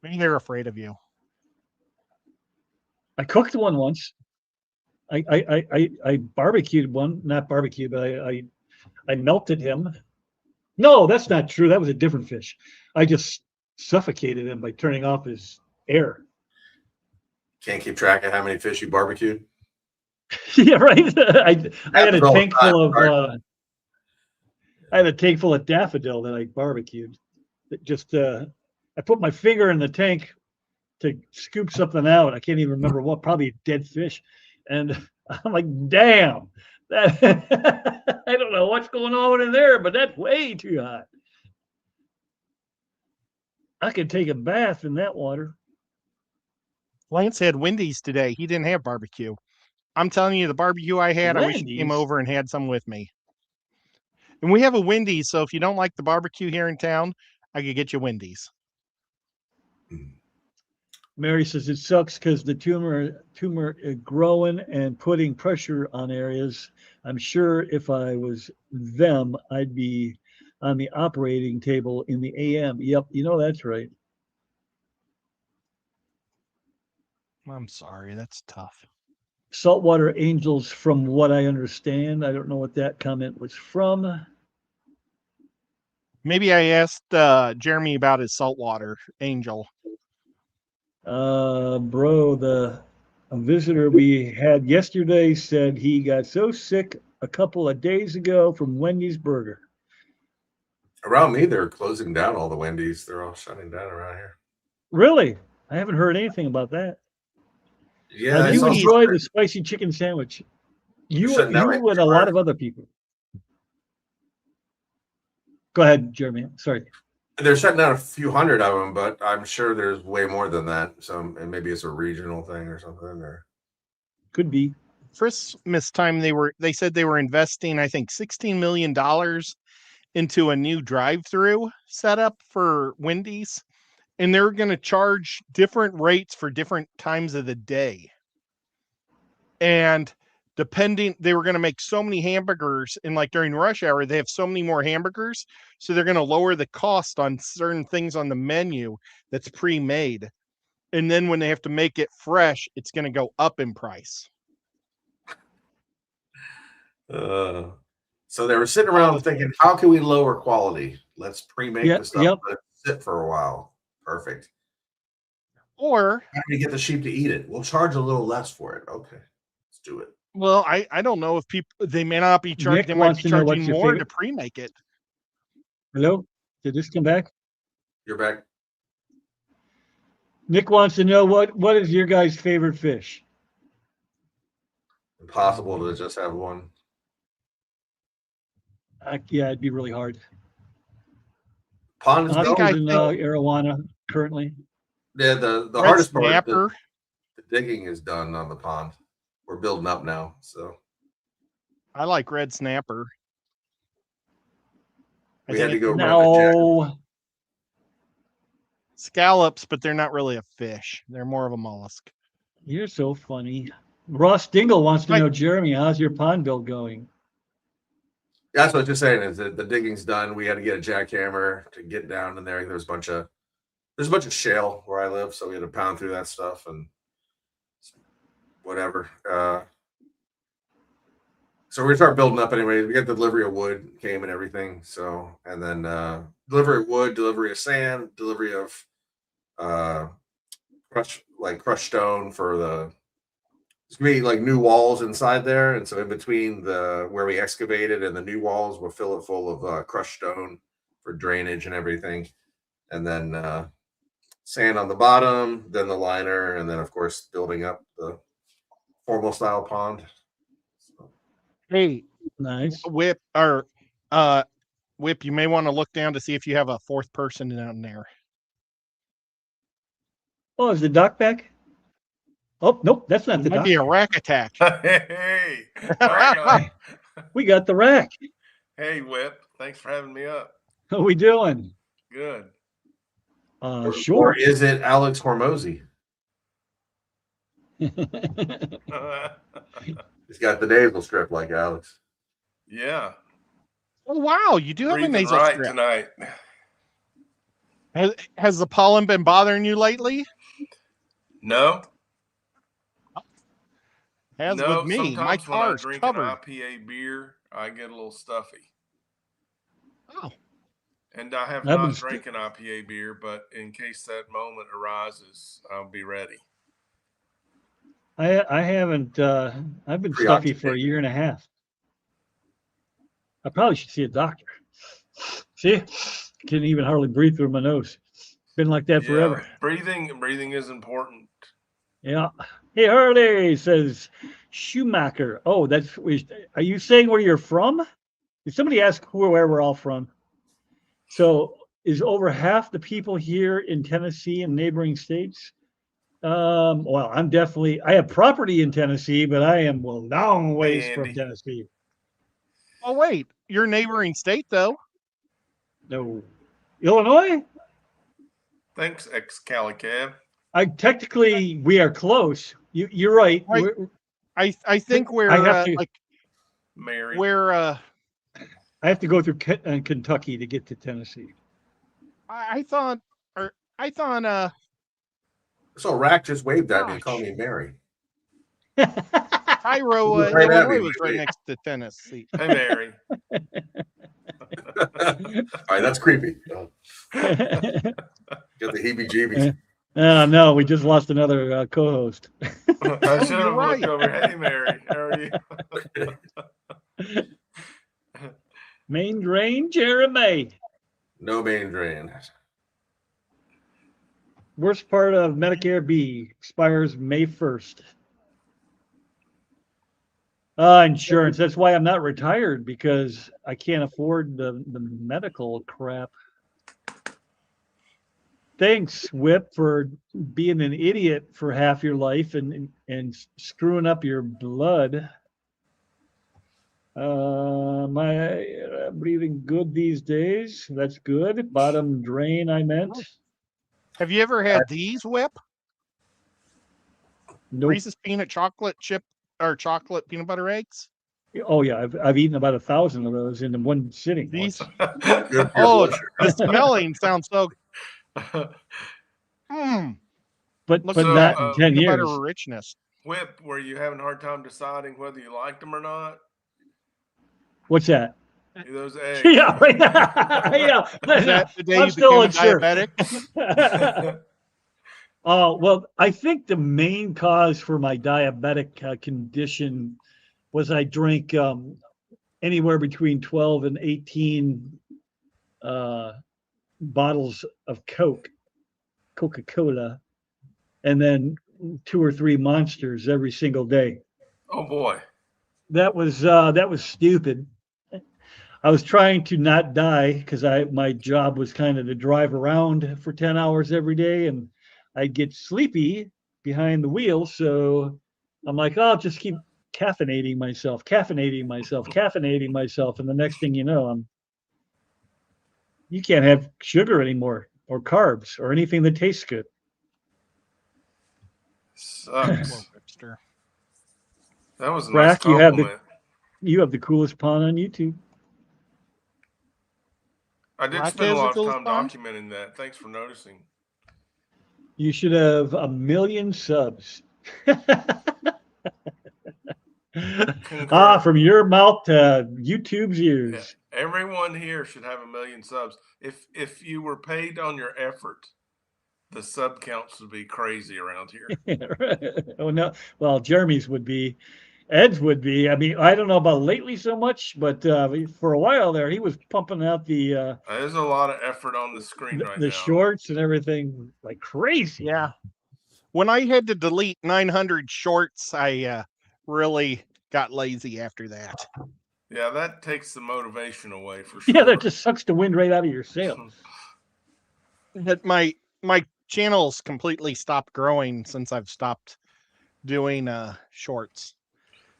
Maybe they're afraid of you.
I cooked one once. I barbecued one, not barbecued, but I melted him. No, that's not true. That was a different fish. I just suffocated him by turning off his air.
Can't keep track of how many fish you barbecued.
Yeah, right. I had a
Happens all the
tank
time,
full of
right?
I had a tank full of daffodil that I barbecued. It just I put my finger in the tank to scoop something out. I can't even remember what, probably a dead fish. And I'm like, damn, that I don't know what's going on in there, but that's way too hot. I could take a bath in that water.
Lance had Wendy's today. He didn't have barbecue. I'm telling you, the barbecue I had, I wish you came
Wendy's?
over and had some with me. And we have a Wendy's, so if you don't like the barbecue here in town, I could get you Wendy's.
Mary says it sucks because the tumor is growing and putting pressure on areas. I'm sure if I was them, I'd be on the operating table in the AM. Yep, you know that's right.
I'm sorry, that's tough.
Saltwater angels, from what I understand. I don't know what that comment was from.
Maybe I asked Jeremy about his saltwater angel.
Bro, a visitor we had yesterday said he got so sick a couple of days ago from Wendy's burger.
Around me, they're closing down all the Wendy's. They're all shutting down around here.
Really? I haven't heard anything about that.
Yeah, I
you
saw
enjoy
something.
the spicy chicken sandwich. You
shutting down right
and a lot of other people. Go ahead, Jeremy. Sorry.
They're shutting down a few hundred of them, but I'm sure there's way more than that. So, and maybe it's a regional thing or something. Or
Could be.
Christmas time, they said they were investing, I think, $16 million into a new drive-through setup for Wendy's, and they're going to charge different rates for different times of the day. And they were going to make so many hamburgers, and like during rush hour, they have so many more hamburgers, so they're going to lower the cost on certain things on the menu that's pre-made. And then when they have to make it fresh, it's going to go up in price.
So they were sitting around thinking, how can we lower quality? Let's pre-make the stuff.
Yep.
Let it sit for a while. Perfect.
Or
how do we get the sheep to eat it? We'll charge a little less for it. Okay, let's do it.
Well, I don't know if they may not be charging.
Nick
they might
wants
be
to know
charging
what's your
more
favorite-
to pre-make it.
Hello? Did this come back?
You're back.
Nick wants to know what is your guys' favorite fish?
Impossible to just have one.
Yeah, it'd be really hard.
Pond is
Oscar's
built.
in Arowana currently.
Yeah, the
Red
hardest part,
snapper.
the digging is done on the pond. We're building up now, so
I like red snapper.
we had to go run the
No.
Scallops, but they're not really a fish. They're more of a mollusk.
You're so funny. Ross Dingle wants to
Right.
know, Jeremy, how's your pond build going?
That's what I was just saying is that the digging's done. We had to get a jackhammer to get down in there. There's a bunch of shale where I live, so we had to pound through that stuff and whatever. So we're gonna start building up anyway. We got the delivery of wood came and everything. So and then delivery of wood, delivery of sand, delivery of crushed stone for the. It's gonna be like new walls inside there, and so in between the where we excavated and the new walls, we'll fill it full of crushed stone for drainage and everything, and then sand on the bottom, then the liner, and then of course building up the formal style pond. So.
Hey,
Nice.
Whip, you may want to look down to see if you have a fourth person down there.
Oh, is the doc back? Oh, nope, that's not
It
the
might
doc.
be a rack attack.
Hey, right on.
We got the rack.
Hey, Whip. Thanks for having me up.
How we doing?
Good.
Or
Sure.
is it Alex Hormozy? He's got the nasal strip like Alex.
Yeah.
Oh wow, you do have a
Breathing
nasal
right
strip.
tonight.
Has the pollen been bothering you lately?
No,
Has
no.
with me. My
Sometimes when I
car's
drink
covered.
an IPA beer, I get a little stuffy.
Oh,
And I have
I've been
not
st-
drinking IPA beer, but in case that moment arises, I'll be ready.
I haven't. I've been stuffy for a year and a half. I probably should see a doctor. See, can't even hardly breathe through my nose. Been like that forever.
Breathing is important.
Yeah. Hey, Harley, says Schumacher. Oh, are you saying where you're from? Did somebody ask where we're all from? So is over half the people here in Tennessee and neighboring states? Well, I have property in Tennessee, but I am a long ways from
Andy.
Tennessee.
oh wait, your neighboring state though.
No. Illinois?
Thanks, ex-Calicab.
We are close. You're right.
Right. I think we're
I have to-
like
Mary.
we're
I have to go through Kentucky to get to Tennessee.
I thought
So Rack just waved at me and
Gosh.
called me Mary.
Cairo,
Right at me,
Illinois was right
maybe.
next to Tennessee.
Hey, Mary.
All right, that's creepy. Get the heebie-jeebies.
No, we just lost another co-host.
I should have
you're
looked
right.
over. Hey, Mary. How are you?
Main drain, Jeremy.
No main drain.
Worst part of Medicare B expires May 1st. Insurance. That's why I'm not retired, because I can't afford the medical crap. Thanks, Whip, for being an idiot for half your life and screwing up your blood. My breathing good these days. That's good. Bottom drain, I meant.
Have you ever had these, Whip?
Nope.
Reese's peanut chocolate chip or chocolate peanut butter eggs?
Oh yeah, I've eaten about 1,000 of those in one sitting.
These
Good for your
oh,
blood sugar.
the smelling sounds so
But
Look
but
at
not
that,
in 10
peanut
years.
butter richness.
Whip, were you having a hard time deciding whether you liked them or not?
What's that?
Those eggs.
Yeah, right. Yeah.
Is that the day
I'm
you
still
became a
unsure.
diabetic?
Well, I think the main cause for my diabetic condition was I drank anywhere between 12 and 18 bottles of Coca-Cola, and then 2 or 3 Monsters every single day.
Oh boy.
That was stupid. I was trying to not die because my job was kind of to drive around for 10 hours every day, and I'd get sleepy behind the wheel. So I'm like, I'll just keep caffeinating myself. And the next thing you know, you can't have sugar anymore or carbs or anything that tastes good.
Sucks.
Poor Webster.
That was a nice
Brack, you have
compliment.
the coolest pond on YouTube.
I did
Brack
spend a
has
lot
the
of time
coolest
documenting that. Thanks for noticing.
You should have 1 million subs.
Concur.
From your mouth to YouTube's ears.
Yeah. Everyone here should have 1 million subs. If you were paid on your effort, the sub counts would be crazy around here.
Oh no! Well, Jeremy's would be, Ed's would be. I mean, I don't know about lately so much, but for a while there, he was pumping out the
There's a lot of effort on the screen right now.
shorts and everything like crazy.
Yeah. When I had to delete 900 shorts, I really got lazy after that.
Yeah, that takes the motivation away for sure.
Yeah, that just sucks the wind right out of your sails.
That my channel's completely stopped growing since I've stopped doing shorts.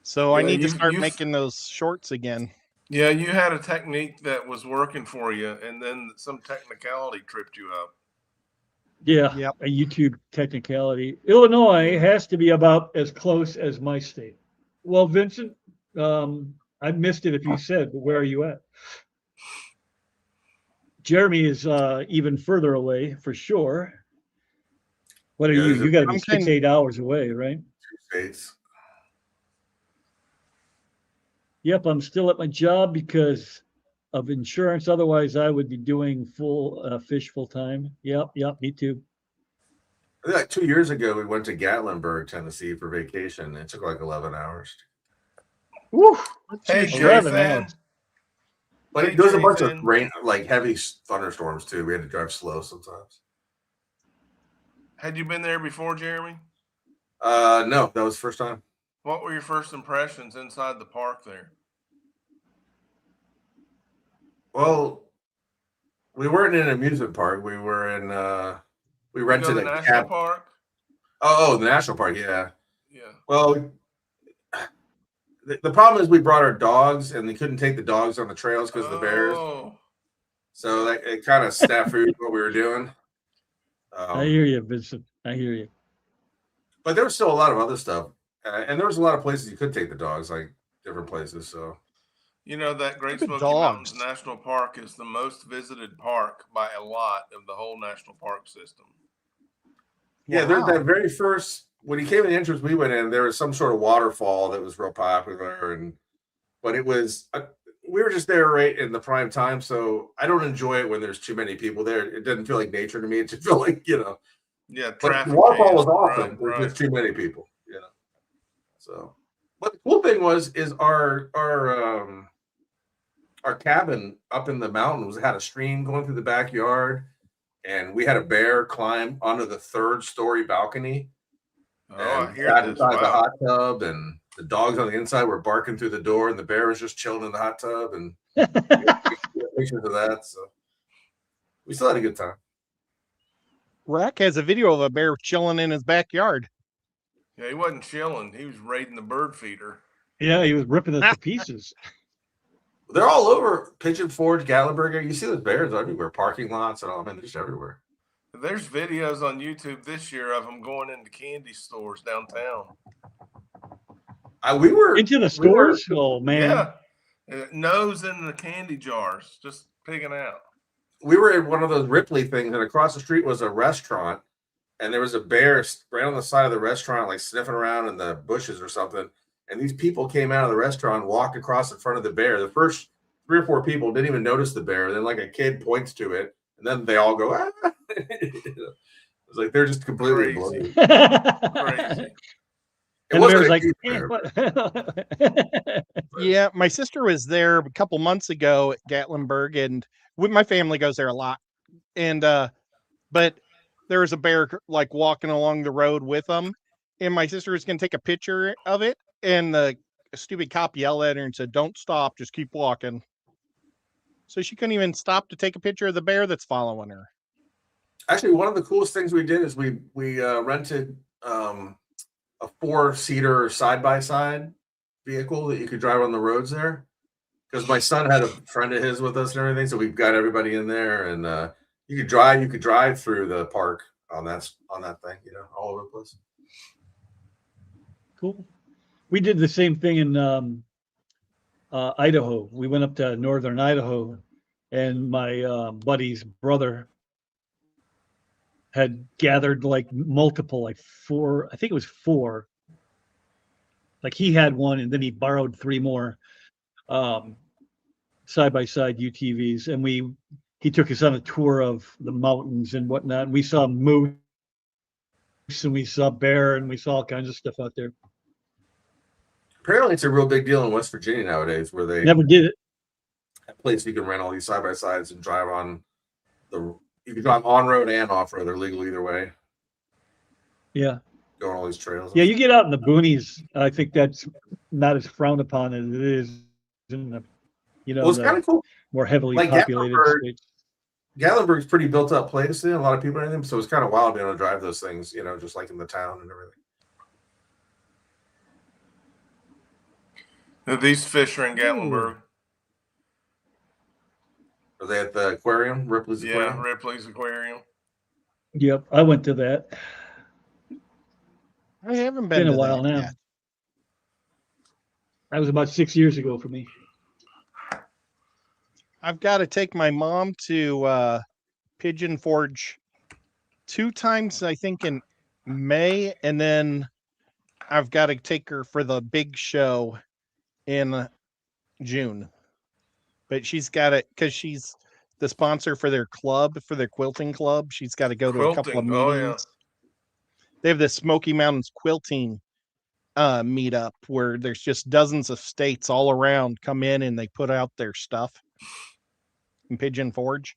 So I
Yeah,
need to start
you've-
making those shorts again.
Yeah, you had a technique that was working for you, and then some technicality tripped you up.
Yeah,
Yep.
a YouTube technicality. Illinois has to be about as close as my state. Well, Vincent, I missed it if you said, but where are you at? Jeremy is even further away for sure. What are
Yeah,
you?
there's a-
You got to be
I'm
6,
kind-
8 hours away, right?
States.
Yep, I'm still at my job because of insurance. Otherwise, I would be doing full fish full time. Yep, me too.
I think like 2 years ago, we went to Gatlinburg, Tennessee for vacation. It took like 11 hours.
Woo!
Hey,
11
Jason.
hours.
But
Hey,
there was a bunch of
Jason.
rain, like heavy thunderstorms too. We had to drive slow sometimes.
Had you been there before, Jeremy?
No, that was the first time.
What were your first impressions inside the park there?
Well, we weren't in an amusement park. We were in. We
You go
rented
to
a
the national
cab.
park?
Oh, the national park. Yeah.
Yeah.
Well, the problem is we brought our dogs and they couldn't take the dogs on the trails because of the bears.
Oh,
So that it kind of snafu what we were doing.
I hear you, Vincent. I hear you.
But there was still a lot of other stuff, and there was a lot of places you could take the dogs, like different places. So
you know that Great
Look at
Smoky
dogs.
Mountains National Park is the most visited park by a lot of the whole national park system.
yeah, there's
Wow.
that very first when you came in the entrance, we went in. There was some sort of waterfall that was real popular, but it was we were just there right in the prime time. So I don't enjoy it when there's too many people there. It doesn't feel like nature to me. It just felt like
Yeah,
But
traffic.
the waterfall
jam.
was awesome.
Right,
There's
right.
just too many people, So, but the cool thing is our cabin up in the mountains had a stream going through the backyard, and we had a bear climb onto the 3rd-story balcony.
Oh, I
And
hear
sat
this.
inside the
Wow.
hot tub, and the dogs on the inside were barking through the door, and the bear was just chilling in the hot tub, and we got pictures of that. So we still had a good time.
Rack has a video of a bear chilling in his backyard.
Yeah, he wasn't chilling. He was raiding the bird feeder.
Yeah, he was ripping it to pieces.
They're all over Pigeon Forge, Gatlinburg. You see those bears everywhere, parking lots and all. Man, they're just everywhere.
There's videos on YouTube this year of them going into candy stores downtown.
We were
Into the stores? Oh, man.
Yeah. Nose in the candy jars, just picking out.
we were in one of those Ripley things, and across the street was a restaurant, and there was a bear right on the side of the restaurant, like sniffing around in the bushes or something. And these people came out of the restaurant, walked across in front of the bear. The first 3 or 4 people didn't even notice the bear. Then, like, a kid points to it, and then they all go, ah. It's like they're just completely
Crazy.
blown.
Crazy.
It
And the
wasn't
bear's
a
like,
huge
"Eh,
bear,
what?"
Yeah, my sister was there a couple months ago at Gatlinburg, and my family goes there a lot. And but there was a bear like walking along the road with them, and my sister was going to take a picture of it, and the stupid cop yelled at her and said, "Don't stop, just keep walking." So she couldn't even stop to take a picture of the bear that's following her.
Actually, one of the coolest things we did is we rented a 4-seater side-by-side vehicle that you could drive on the roads there. Because my son had a friend of his with us and everything, so we've got everybody in there, and you could drive through the park on that thing, all over the place.
Cool. We did the same thing in Idaho. We went up to northern Idaho, and my buddy's brother had gathered like multiple, like 4, I think it was 4. Like he had one, and then he borrowed 3 more side-by-side UTVs, and he took us on a tour of the mountains and whatnot. And we saw moose, and we saw bear, and we saw all kinds of stuff out there.
Apparently, it's a real big deal in West Virginia nowadays, where they
Never did it.
have a place you can rent all these side-by-sides and drive on you can drive on-road and off-road. They're legal either way,
Yeah.
go on all these trails.
Yeah, you get out in the boonies. I think that's not as frowned upon as it is in the,
Well, it's kind
the
of cool.
more heavily
Like
populated
Gatlinburg,
states.
Gatlinburg's pretty built up place, and a lot of people and everything, so it's kind of wild being able to drive those things, just like in the town and everything.
Now, these fish are in Gatlinburg.
Are they at the aquarium, Ripley's
Yeah,
Aquarium?
Ripley's Aquarium.
Yep, I went to that.
I haven't been
Been a
to
while
that
now.
yet.
That was about 6 years ago for me.
I've got to take my mom to Pigeon Forge 2 times, I think, in May, and then I've got to take her for the big show in June. But she's got it because she's the sponsor for their club, for their quilting club. She's got to go to a couple of
Quilting, oh,
meetings.
yeah.
They have the Smoky Mountains quilting meetup where there's just dozens of states all around come in and they put out their stuff in Pigeon Forge.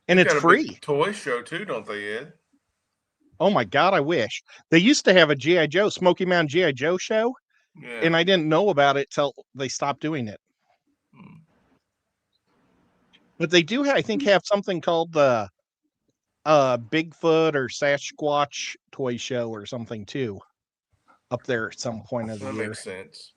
And
They've
it's
got a
free.
big toy show too, don't they, Ed?
Oh my God, I wish. They used to have a G.I. Joe, Smoky Mountain G.I. Joe show,
Yeah.
and I didn't know about it till they stopped doing it.
Hmm.
But they do, I think, have something called the Bigfoot or Sasquatch toy show or something too up there at some point of the
That
year.
makes sense.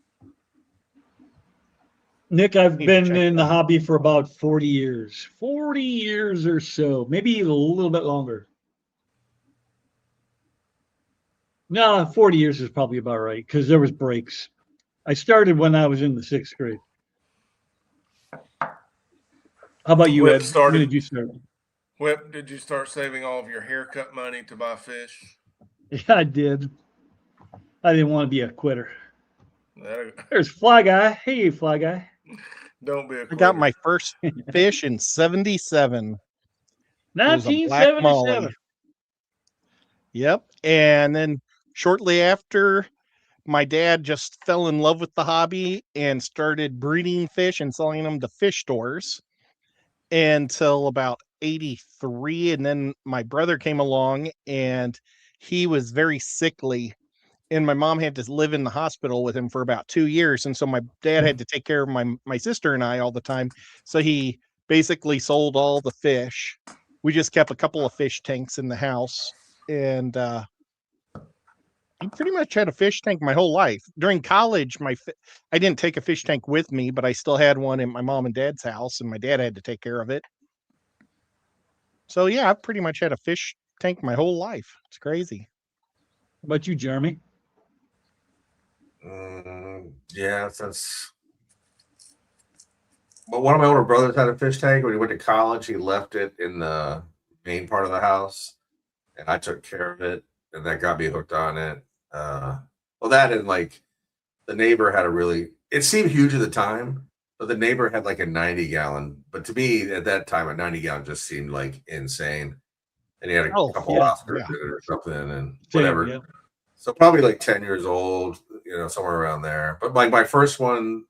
Nick, I've
Need to
been
check
in
that
the
out.
hobby for about 40 years. 40 years or so, maybe a little bit longer. No, 40 years is probably about right because there was breaks. I started when I was in the 6th grade. How about you,
Whip
Ed?
started-
When did you start?
Whip, did you start saving all of your haircut money to buy fish?
Yeah, I did. I didn't want to be a quitter.
That-
There's Fly Guy. Hey, Fly Guy.
Don't be a
I got
quitter.
my first fish in 77. It was a black
1977.
molly. Yep. And then shortly after, my dad just fell in love with the hobby and started breeding fish and selling them to fish stores until about 83. And then my brother came along and he was very sickly. And my mom had to live in the hospital with him for about 2 years. And so my dad had to take care of my sister and I all the time. So he basically sold all the fish. We just kept a couple of fish tanks in the house. And I pretty much had a fish tank my whole life. During college, I didn't take a fish tank with me, but I still had one in my mom and dad's house, and my dad had to take care of it. So yeah, I've pretty much had a fish tank my whole life. It's crazy.
How about you, Jeremy?
Yeah, since. But one of my older brothers had a fish tank. When he went to college, he left it in the main part of the house, and I took care of it, and that got me hooked on it. Well, that and like the neighbor had a really. It seemed huge at the time, but the neighbor had like a 90-gallon. But to me, at that time, a 90-gallon just seemed like insane. And he had a
Oh,
couple
yeah,
Oscars
yeah.
in it or something, and
Same,
whatever.
yeah.
So probably like 10 years old, somewhere around there. But like my first one,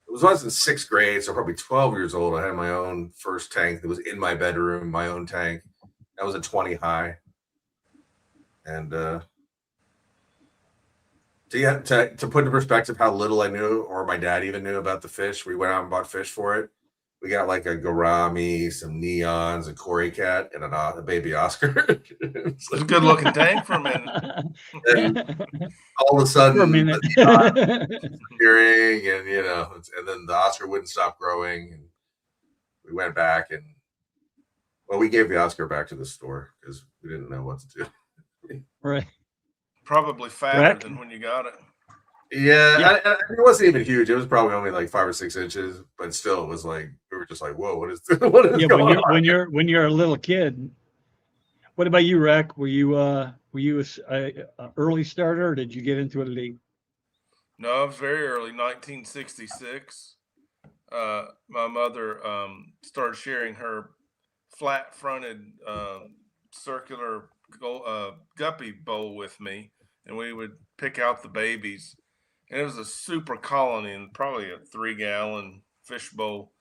it was when I was in 6th grade, so probably 12 years old. I had my own first tank that was in my bedroom, my own tank. That was a 20 high. And to put into perspective how little I knew, or my dad even knew about the fish, we went out and bought fish for it. We got like a gourami, some neons, a Cory cat, and a baby Oscar.
It's a good looking tank for a minute.
And all of a sudden,
For a minute.
the neon appearing, and and then the Oscar wouldn't stop growing, and we went back and we gave the Oscar back to the store because we didn't know what to do.
Right.
Probably fatter
Rack?
than when you got it.
Yeah. It wasn't even huge. It was probably only like 5 or 6 inches, but still, it was like we were just like, "Whoa, what is
Yeah,
going on?"
when you're a little kid. What about you, Rack? Were you a early starter, or did you get into it late?
No, it was very early, 1966. My mother started sharing her flat-fronted circular guppy bowl with me, and we would pick out the babies. And it was a super colony and probably a 3-gallon fish bowl.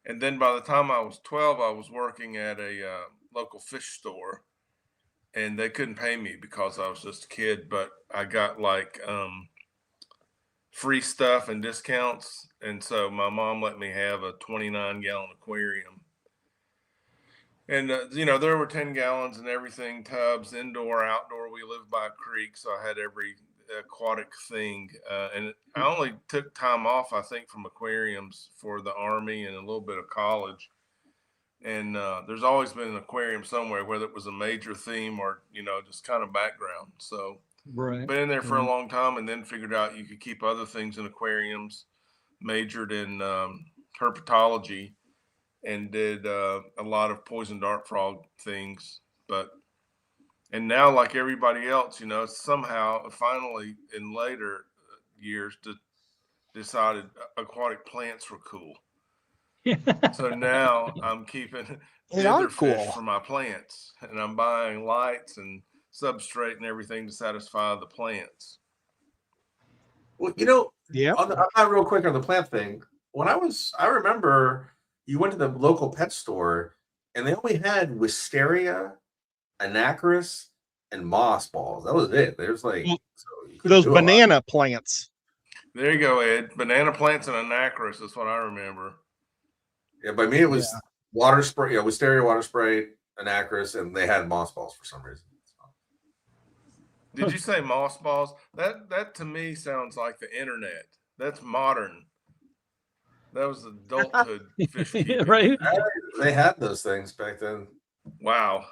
And then by the time I was 12, I was working at a local fish store, and they couldn't pay me because I was just a kid, but I got like free stuff and discounts. And so my mom let me have a 29-gallon aquarium. And, there were 10 gallons and everything, tubs, indoor, outdoor. We lived by a creek, so I had every aquatic thing. And I only took time off, I think, from aquariums for the Army and a little bit of college. And there's always been an aquarium somewhere, whether it was a major theme or, just kind of background. So
Right.
been in there for a long time, and then figured out you could keep other things in aquariums, majored in herpetology. and did a lot of poison dart frog things. And now, like everybody else, somehow finally in later years decided aquatic plants were cool. So now I'm keeping
They are
fish
cool.
for my plants, and I'm buying lights and substrate and everything to satisfy the plants.
Well,
Yep.
I'm not real quick on the plant thing. I remember you went to the local pet store and they only had wisteria, anacris, and moss balls. That was it. There's like
Well,
you couldn't
Those
do a lot.
banana plants.
There you go, Ed. Banana plants and anacris is what I remember.
Yeah, by me it was water spray, wisteria, water spray, anacris, and they had moss balls for some reason.
Did you say moss balls? That to me sounds like the internet. That's modern. That was adulthood fish keeping.
Right?
They had those things back then.
Wow.
I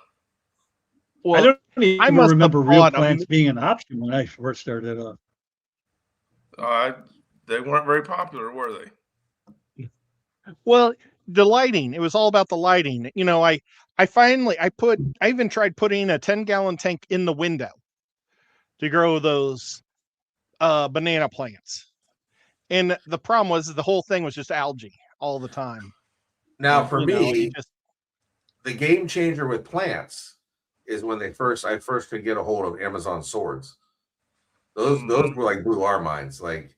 Well,
don't even
must have
remember real
bought 'em.
plants being an option when I first started off.
They weren't very popular, were they?
well, the lighting. It was all about the lighting. I even tried putting a 10-gallon tank in the window to grow those banana plants. And the problem was the whole thing was just algae all the time.
Now, for me,
just
the game changer with plants is when I first could get a hold of Amazon swords. Those were like blew our minds, like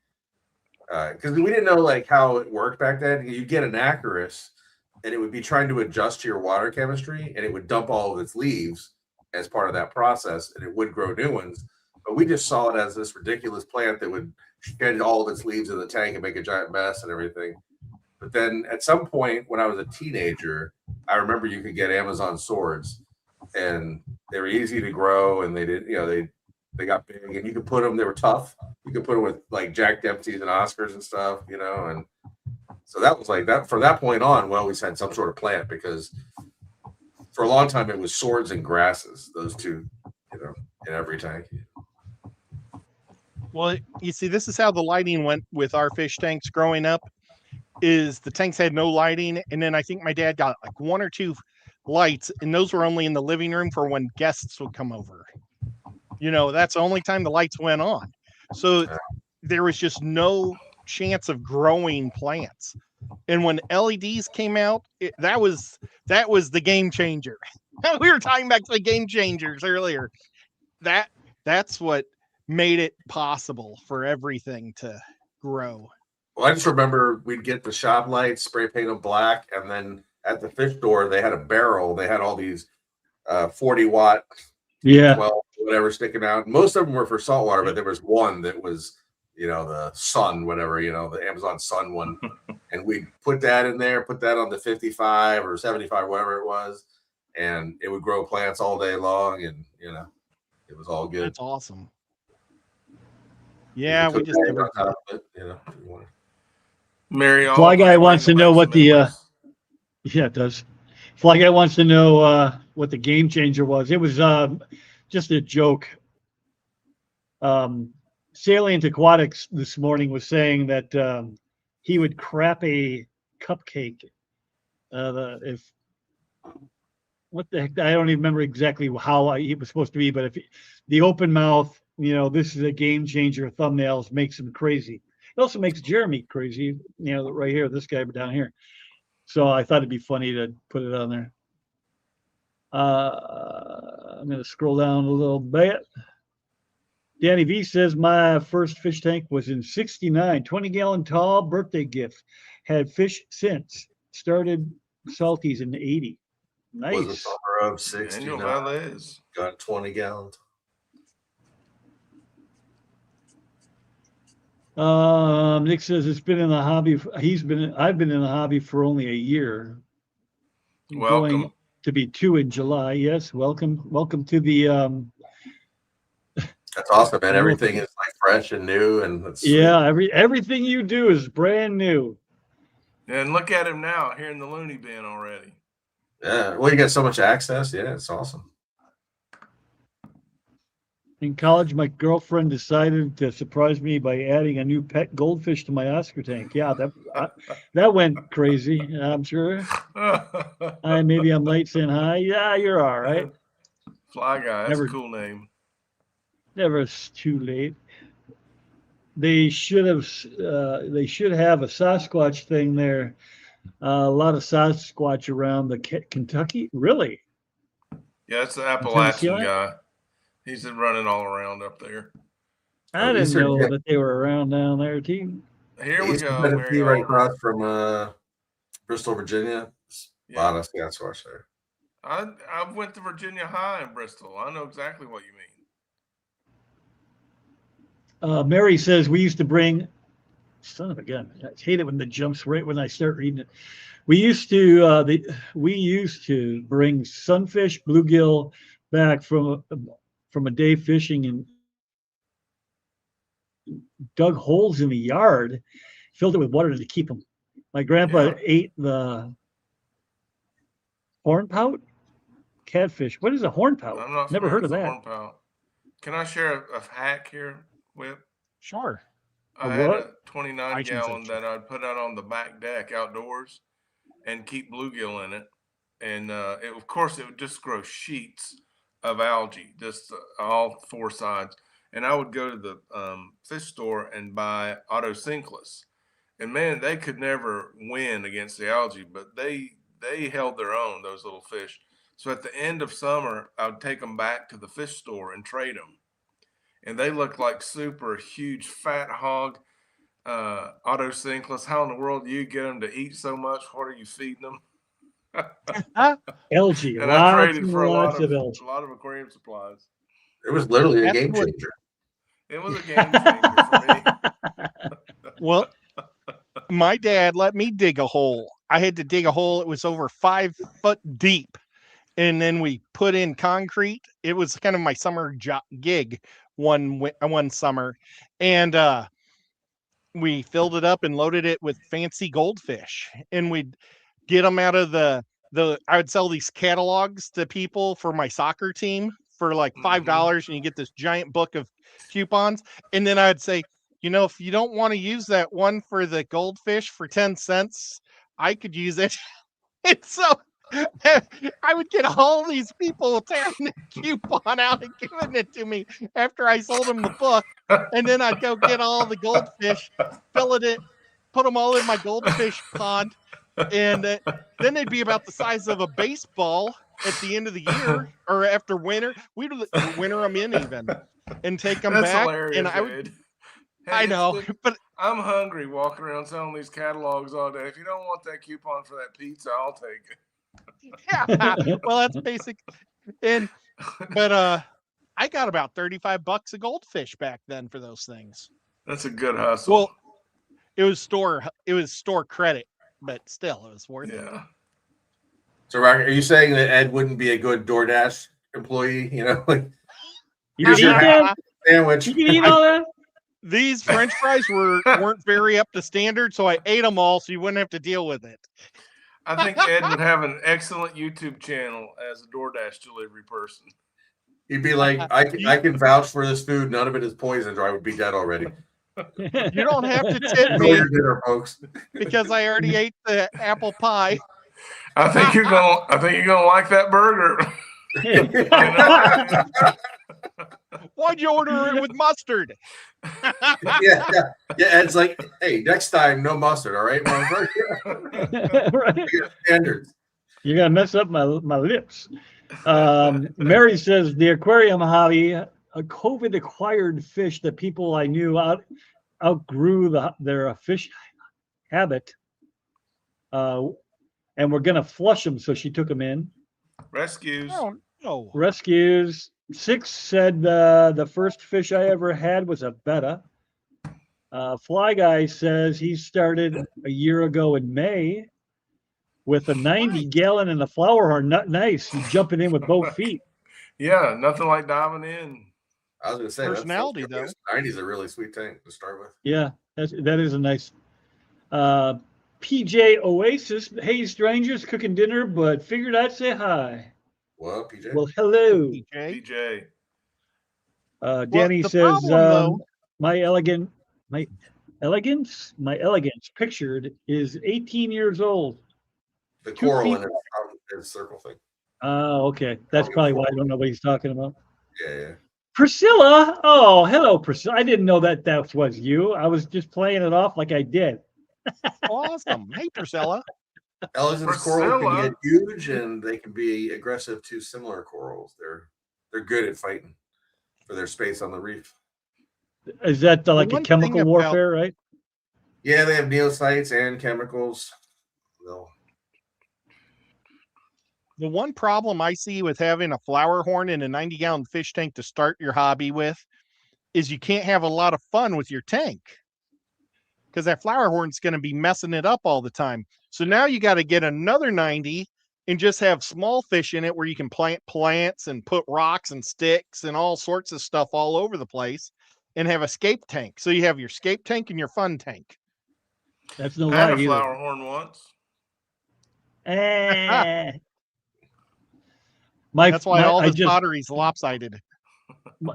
because we didn't know like how it worked back then. You get an Acarus, and it would be trying to adjust to your water chemistry, and it would dump all of its leaves as part of that process, and it would grow new ones. But we just saw it as this ridiculous plant that would shed all of its leaves in the tank and make a giant mess and everything. But then at some point when I was a teenager, I remember you could get Amazon swords, and they were easy to grow, and they did, they got big, and you could put them. They were tough. You could put them with like Jack Dempsey's and Oscars and stuff, and so that was like that. From that point on, we always had some sort of plant because for a long time it was swords and grasses. Those two, in every tank.
Well, you see, this is how the lighting went with our fish tanks growing up. Is the tanks had no lighting, and then I think my dad got like 1 or 2 lights, and those were only in the living room for when guests would come over. That's the only time the lights went on. So there was just no chance of growing plants. And when LEDs came out, that was the game changer. We were talking back to the game changers earlier. That's what made it possible for everything to grow.
Well, I just remember we'd get the shop lights, spray paint them black, and then at the fish store they had a barrel. They had all these 40-watt, 12, whatever sticking out. Most of them were for saltwater, but there was one that was, the Sun, whatever, the Amazon Sun one, and we'd put that in there, put that on the 55 or 75, whatever it was, and it would grow plants all day long, and it was all good.
That's awesome. Yeah, we just never.
Mary,
Fly Guy wants to know what the it does. Fly Guy wants to know what the game changer was. It was just a joke. Salient Aquatics this morning was saying that he would crap a cupcake. What the heck? I don't even remember exactly how he was supposed to be, but if the open mouth, this is a game changer. Thumbnails makes him crazy. It also makes Jeremy crazy, right here, this guy down here. So I thought it'd be funny to put it on there. I'm going to scroll down a little bit. Danny V says, my first fish tank was in 69, 20-gallon tall birthday gift. Had fish since. Started salties in 80. Nice.
Was the summer of 69. Got 20 gallons.
Nick says it's been in the hobby. I've been in the hobby for only a year.
Welcome.
Going to be 2 in July. Yes, welcome to the.
That's awesome, man. Everything is like fresh and new, and
everything you do is brand new.
And look at him now, here in the loony bin already.
Yeah, well, you got so much access. Yeah, it's awesome.
In college, my girlfriend decided to surprise me by adding a new pet goldfish to my Oscar tank. Yeah, that went crazy, I'm sure. Maybe I'm late saying hi. Yeah, you're all right.
Fly Guy, that's
Never-
a cool name.
Never is too late. They should have a Sasquatch thing there. A lot of Sasquatch around the Kentucky. Really?
Yeah, it's the
Tennessee
Appalachian
line?
guy. He's been running all around up there.
I didn't
Eastern
know
Ten-
that they were around down there, too.
Here we
Eastern
go.
Tennessee,
Mary
right
Oliver.
across from Bristol, Virginia. A lot
Yeah.
of Sasquatch there.
I went to Virginia High in Bristol. I know exactly what you mean.
Mary says we used to bring. Son of a gun! I hate it when it jumps right when I start reading it. We used to bring sunfish, bluegill back from a day fishing and dug holes in the yard, filled it with water to keep them. My grandpa
Yeah.
ate the hornpout catfish. What is a hornpout?
I'm not
Never
familiar
heard of
with the
that.
hornpout. Can I share a hack here, Whip?
Sure.
I
A
had
what?
a 29
Hygiene
gallon
section.
that I'd put out on the back deck outdoors and keep bluegill in it. And of course, it would just grow sheets of algae, just all four sides. And I would go to the fish store and buy autosynclus. And man, they could never win against the algae, but they held their own, those little fish. So at the end of summer, I would take them back to the fish store and trade them. And they looked like super huge fat hog autosynclus. How in the world do you get them to eat so much? What are you feeding them?
Algae.
And I
Lots
traded
and
for a
lots
lot
of algae.
aquarium supplies.
It was literally a
That's
game
what-
changer.
It was a game changer for me.
Well, my dad let me dig a hole. I had to dig a hole. It was over 5 foot deep. And then we put in concrete. It was kind of my summer gig one summer. And we filled it up and loaded it with fancy goldfish. And we'd get them out of the I would sell these catalogs to people for my soccer team for like $5, and you get this giant book of coupons. And then I'd say, if you don't want to use that one for the goldfish for 10 cents, I could use it. And so I would get all these people tearing the coupon out and giving it to me after I sold them the book. And then I'd go get all the goldfish, fill it in, put them all in my goldfish pond. And then they'd be about the size of a baseball at the end of the year or after winter. We'd winter them in even and take them
That's
back.
hilarious,
And
Ed. Hey,
I know,
listen,
but
I'm hungry walking around selling these catalogs all day. If you don't want that coupon for that pizza, I'll take it.
yeah, well, that's basic. But I got about $35 a goldfish back then for those things.
That's a good hustle.
Well, it was store credit, but still, it was worth it.
yeah.
So, Rocky, are you saying that Ed wouldn't be a good DoorDash employee? Like,
You can eat that?
sandwich.
You can eat all that?
These French fries weren't very up to standard, so I ate them all, so you wouldn't have to deal with it.
I think Ed would have an excellent YouTube channel as a DoorDash delivery person.
He'd be like, I can vouch for this food. None of it is poisoned, or I would be dead already.
You don't have to tip
Know
me
your dinner, folks.
because I already ate the apple pie.
I think you're gonna like that burger.
Why'd you order it with mustard?
yeah. Ed's like, hey, next time, no mustard, all right, motherfucker?
Right.
Standards.
You're gonna mess up my lips. Mary says the aquarium hobby, a COVID acquired fish that people I knew outgrew their fish habit, and we're gonna flush them. So she took them in.
Rescues.
Oh no.
Rescues. 6 said the first fish I ever had was a betta. Fly Guy says he started a year ago in May with a 90-gallon and a flower horn. Not nice. He's jumping in with both feet.
Yeah, nothing like diving in.
I was gonna say
Personality,
that's 90's a really sweet tank to start with.
Yeah, that is a nice. PJ Oasis. Hey, strangers, cooking dinner, but figured I'd say hi.
Well, PJ.
Well, hello.
PJ.
DJ.
Danny
the
says,
problem, though-
my elegance pictured is 18 years old.
The
Two
coral
feet
in the circle thing.
Okay. That's probably why I don't know what he's talking about.
Yeah.
Priscilla. Oh, hello, Priscilla. I didn't know that was you. I was just playing it off like I did.
Awesome. Hey, Priscilla.
Elegance coral can
Priscilla.
get huge, and they can be aggressive to similar corals. They're good at fighting for their space on the reef.
Is that like a
one
chemical
thing about-
warfare, right?
Yeah, they have neocytes and chemicals. They'll
The one problem I see with having a flower horn in a 90-gallon fish tank to start your hobby with is you can't have a lot of fun with your tank because that flower horn's going to be messing it up all the time. So now you got to get another 90 and just have small fish in it where you can plant plants and put rocks and sticks and all sorts of stuff all over the place and have a scape tank. So you have your scape tank and your fun tank.
That's no
I had
lie
a
either.
flower horn once.
That's why all
I
this pottery's lopsided.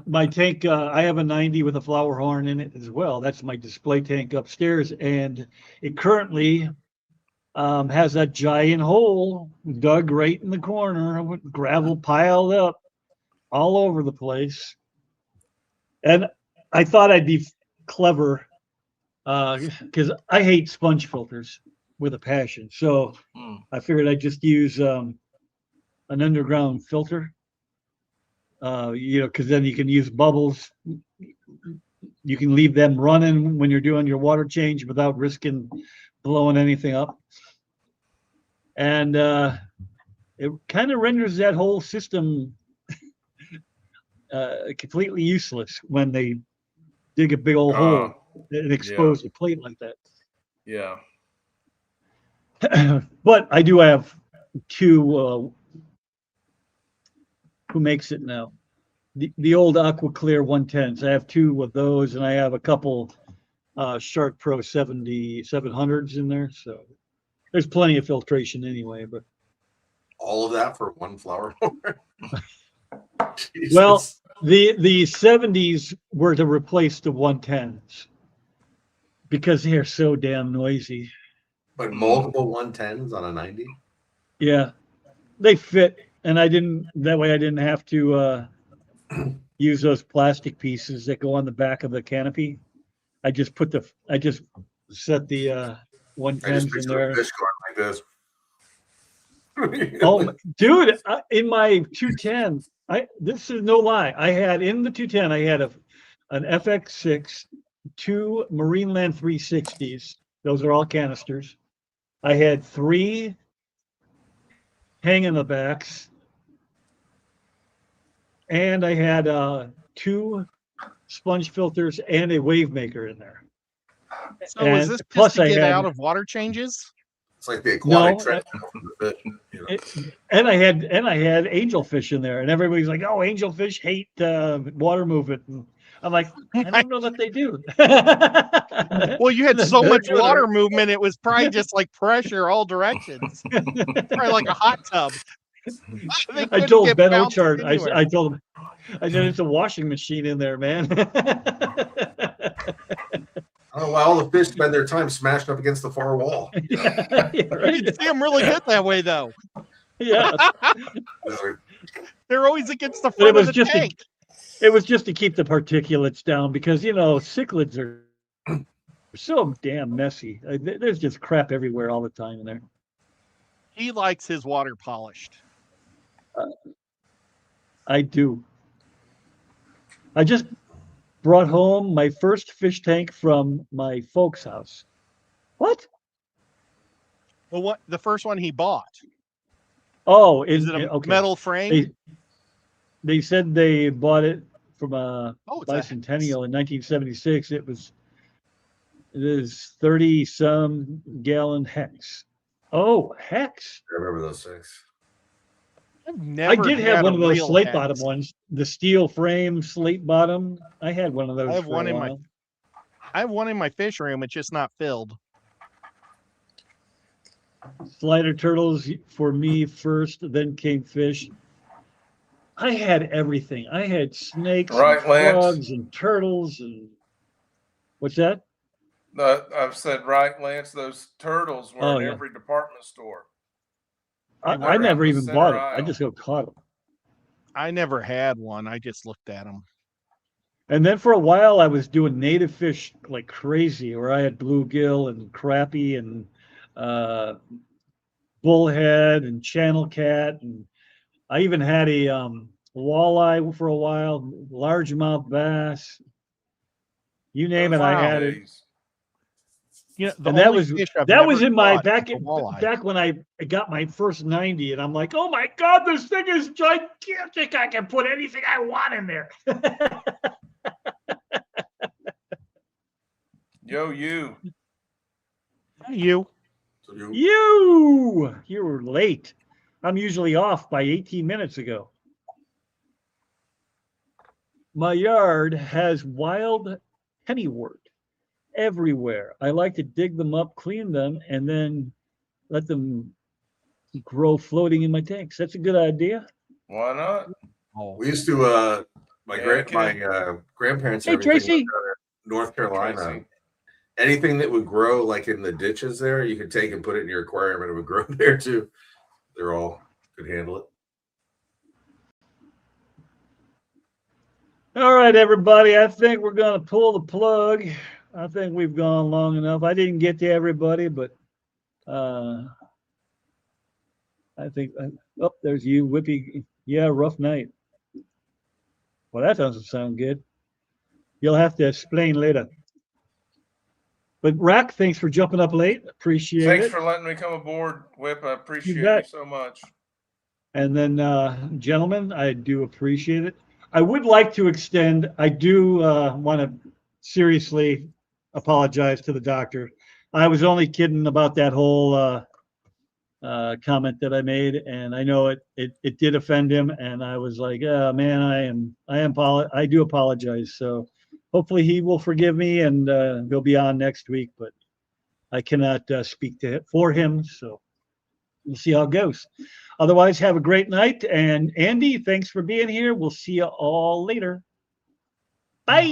my tank, I have a 90 with a flower horn in it as well. That's my display tank upstairs, and it currently has a giant hole dug right in the corner with gravel piled up all over the place. And I thought I'd be clever because I hate sponge filters with a passion. So
Hmm.
I figured I'd just use an underground filter. Because then you can use bubbles. You can leave them running when you're doing your water change without risking blowing anything up. And it kind of renders that whole system completely useless when they dig a big old hole and expose the plate like that.
Yeah.
But I do have two. Who makes it now? The old Aqua Clear 110s. I have two of those, and I have a couple Shark Pro 7700s in there. So there's plenty of filtration anyway. But
all of that for one flower horn.
well, the 70s were to replace the 110s because they're so damn noisy.
But multiple 110s on a 90.
Yeah, they fit, and that way I didn't have to use those plastic pieces that go on the back of the canopy. I just set the
I just
110s in
picture
there.
a fish going like this.
Oh, dude, in my 210, this is no lie. I had in the 210, I had an FX6, two Marineland 360s. Those are all canisters. I had 3 hang in the backs, and I had 2 sponge filters and a wave maker in there.
So is
And
this
plus
just to
I
get
had-
out of water changes?
It's like the aquatic
No,
treadmill from the fish. You know.
And I had angelfish in there, and everybody's like, "Oh, angelfish hate water movement." And I'm like, I don't know that they do.
Well, you had so
They're
much
good.
water movement, it was probably just like pressure all directions. Probably like a hot tub. They
I
couldn't
told
get
Ben
bounced
Ochart,
anywhere.
I told him, I said, it's a washing machine in there, man.
Oh, well, all the fish spend their time smashed up against the far wall.
Yeah,
You
right.
can see them really good that way, though.
Yeah.
They're always against the
But it
front of
was
the
just
tank.
It was just to keep the particulates down because cichlids are so damn messy. There's just crap everywhere all the time in there.
He likes his water polished.
I do. I just brought home my first fish tank from my folks' house. What?
Well, the first one he bought?
Oh,
Is it a
okay.
metal frame?
They said they bought it from a
It's a
bicentennial in 1976. It is 30-some gallon hex. Oh, hex.
I remember those things.
I've
I
never
did have
had
one
a
of those
real
slate
hex.
bottom ones, the steel frame slate bottom. I had one of those.
I have
for
one
a
in
while.
I have one in my fish room. It's just not filled.
Slider turtles for me first, then came fish. I had everything. I had snakes,
Right,
and
Lance?
frogs, and turtles, and what's that?
I've said, right, Lance, those turtles were
Oh,
in
yeah.
every department store.
I
Right
never
around the
even
center
bought it. I
aisle.
just go caught them.
I never had one. I just looked at them.
And then for a while, I was doing native fish like crazy, where I had bluegill and crappie and bullhead and channel cat, and I even had a walleye for a while, largemouth bass. You name
Those
it, I
were the
had it.
days.
You know, the
And that
only
was
fish I've
that
never
was in my
caught
back
is a walleye.
back when I got my first 90, and I'm like, oh my god, this thing is gigantic! I can put anything I want in there.
Yo, you.
You.
So you,
You were late. I'm usually off by 18 minutes ago. My yard has wild pennywort everywhere. I like to dig them up, clean them, and then let them grow floating in my tanks. That's a good idea.
Why not?
Oh,
we used to my
Anakin.
grandparents
Hey,
and everything
Tracy.
lived down in North Carolina.
Tracy.
Anything that would grow like in the ditches there, you could take and put it in your aquarium and it would grow there too. They're all could handle it.
All right, everybody. I think we're going to pull the plug. I think we've gone long enough. I didn't get to everybody, but I think, oh, there's you, Whippy. Yeah, rough night. Well, that doesn't sound good. You'll have to explain later. But Rack, thanks for jumping up late. Appreciate
Thanks
it.
for letting me come aboard, Whip. I appreciate you
bet.
so much.
And then, gentlemen, I do appreciate it. I would like to extend, I do want to seriously apologize to the doctor. I was only kidding about that whole comment that I made, and I know it did offend him, and I was like, man, I do apologize. So hopefully he will forgive me, and he'll be on next week, but I cannot speak for him, so we'll see how it goes. Otherwise, have a great night. And Andy, thanks for being here. We'll see you all later. Bye.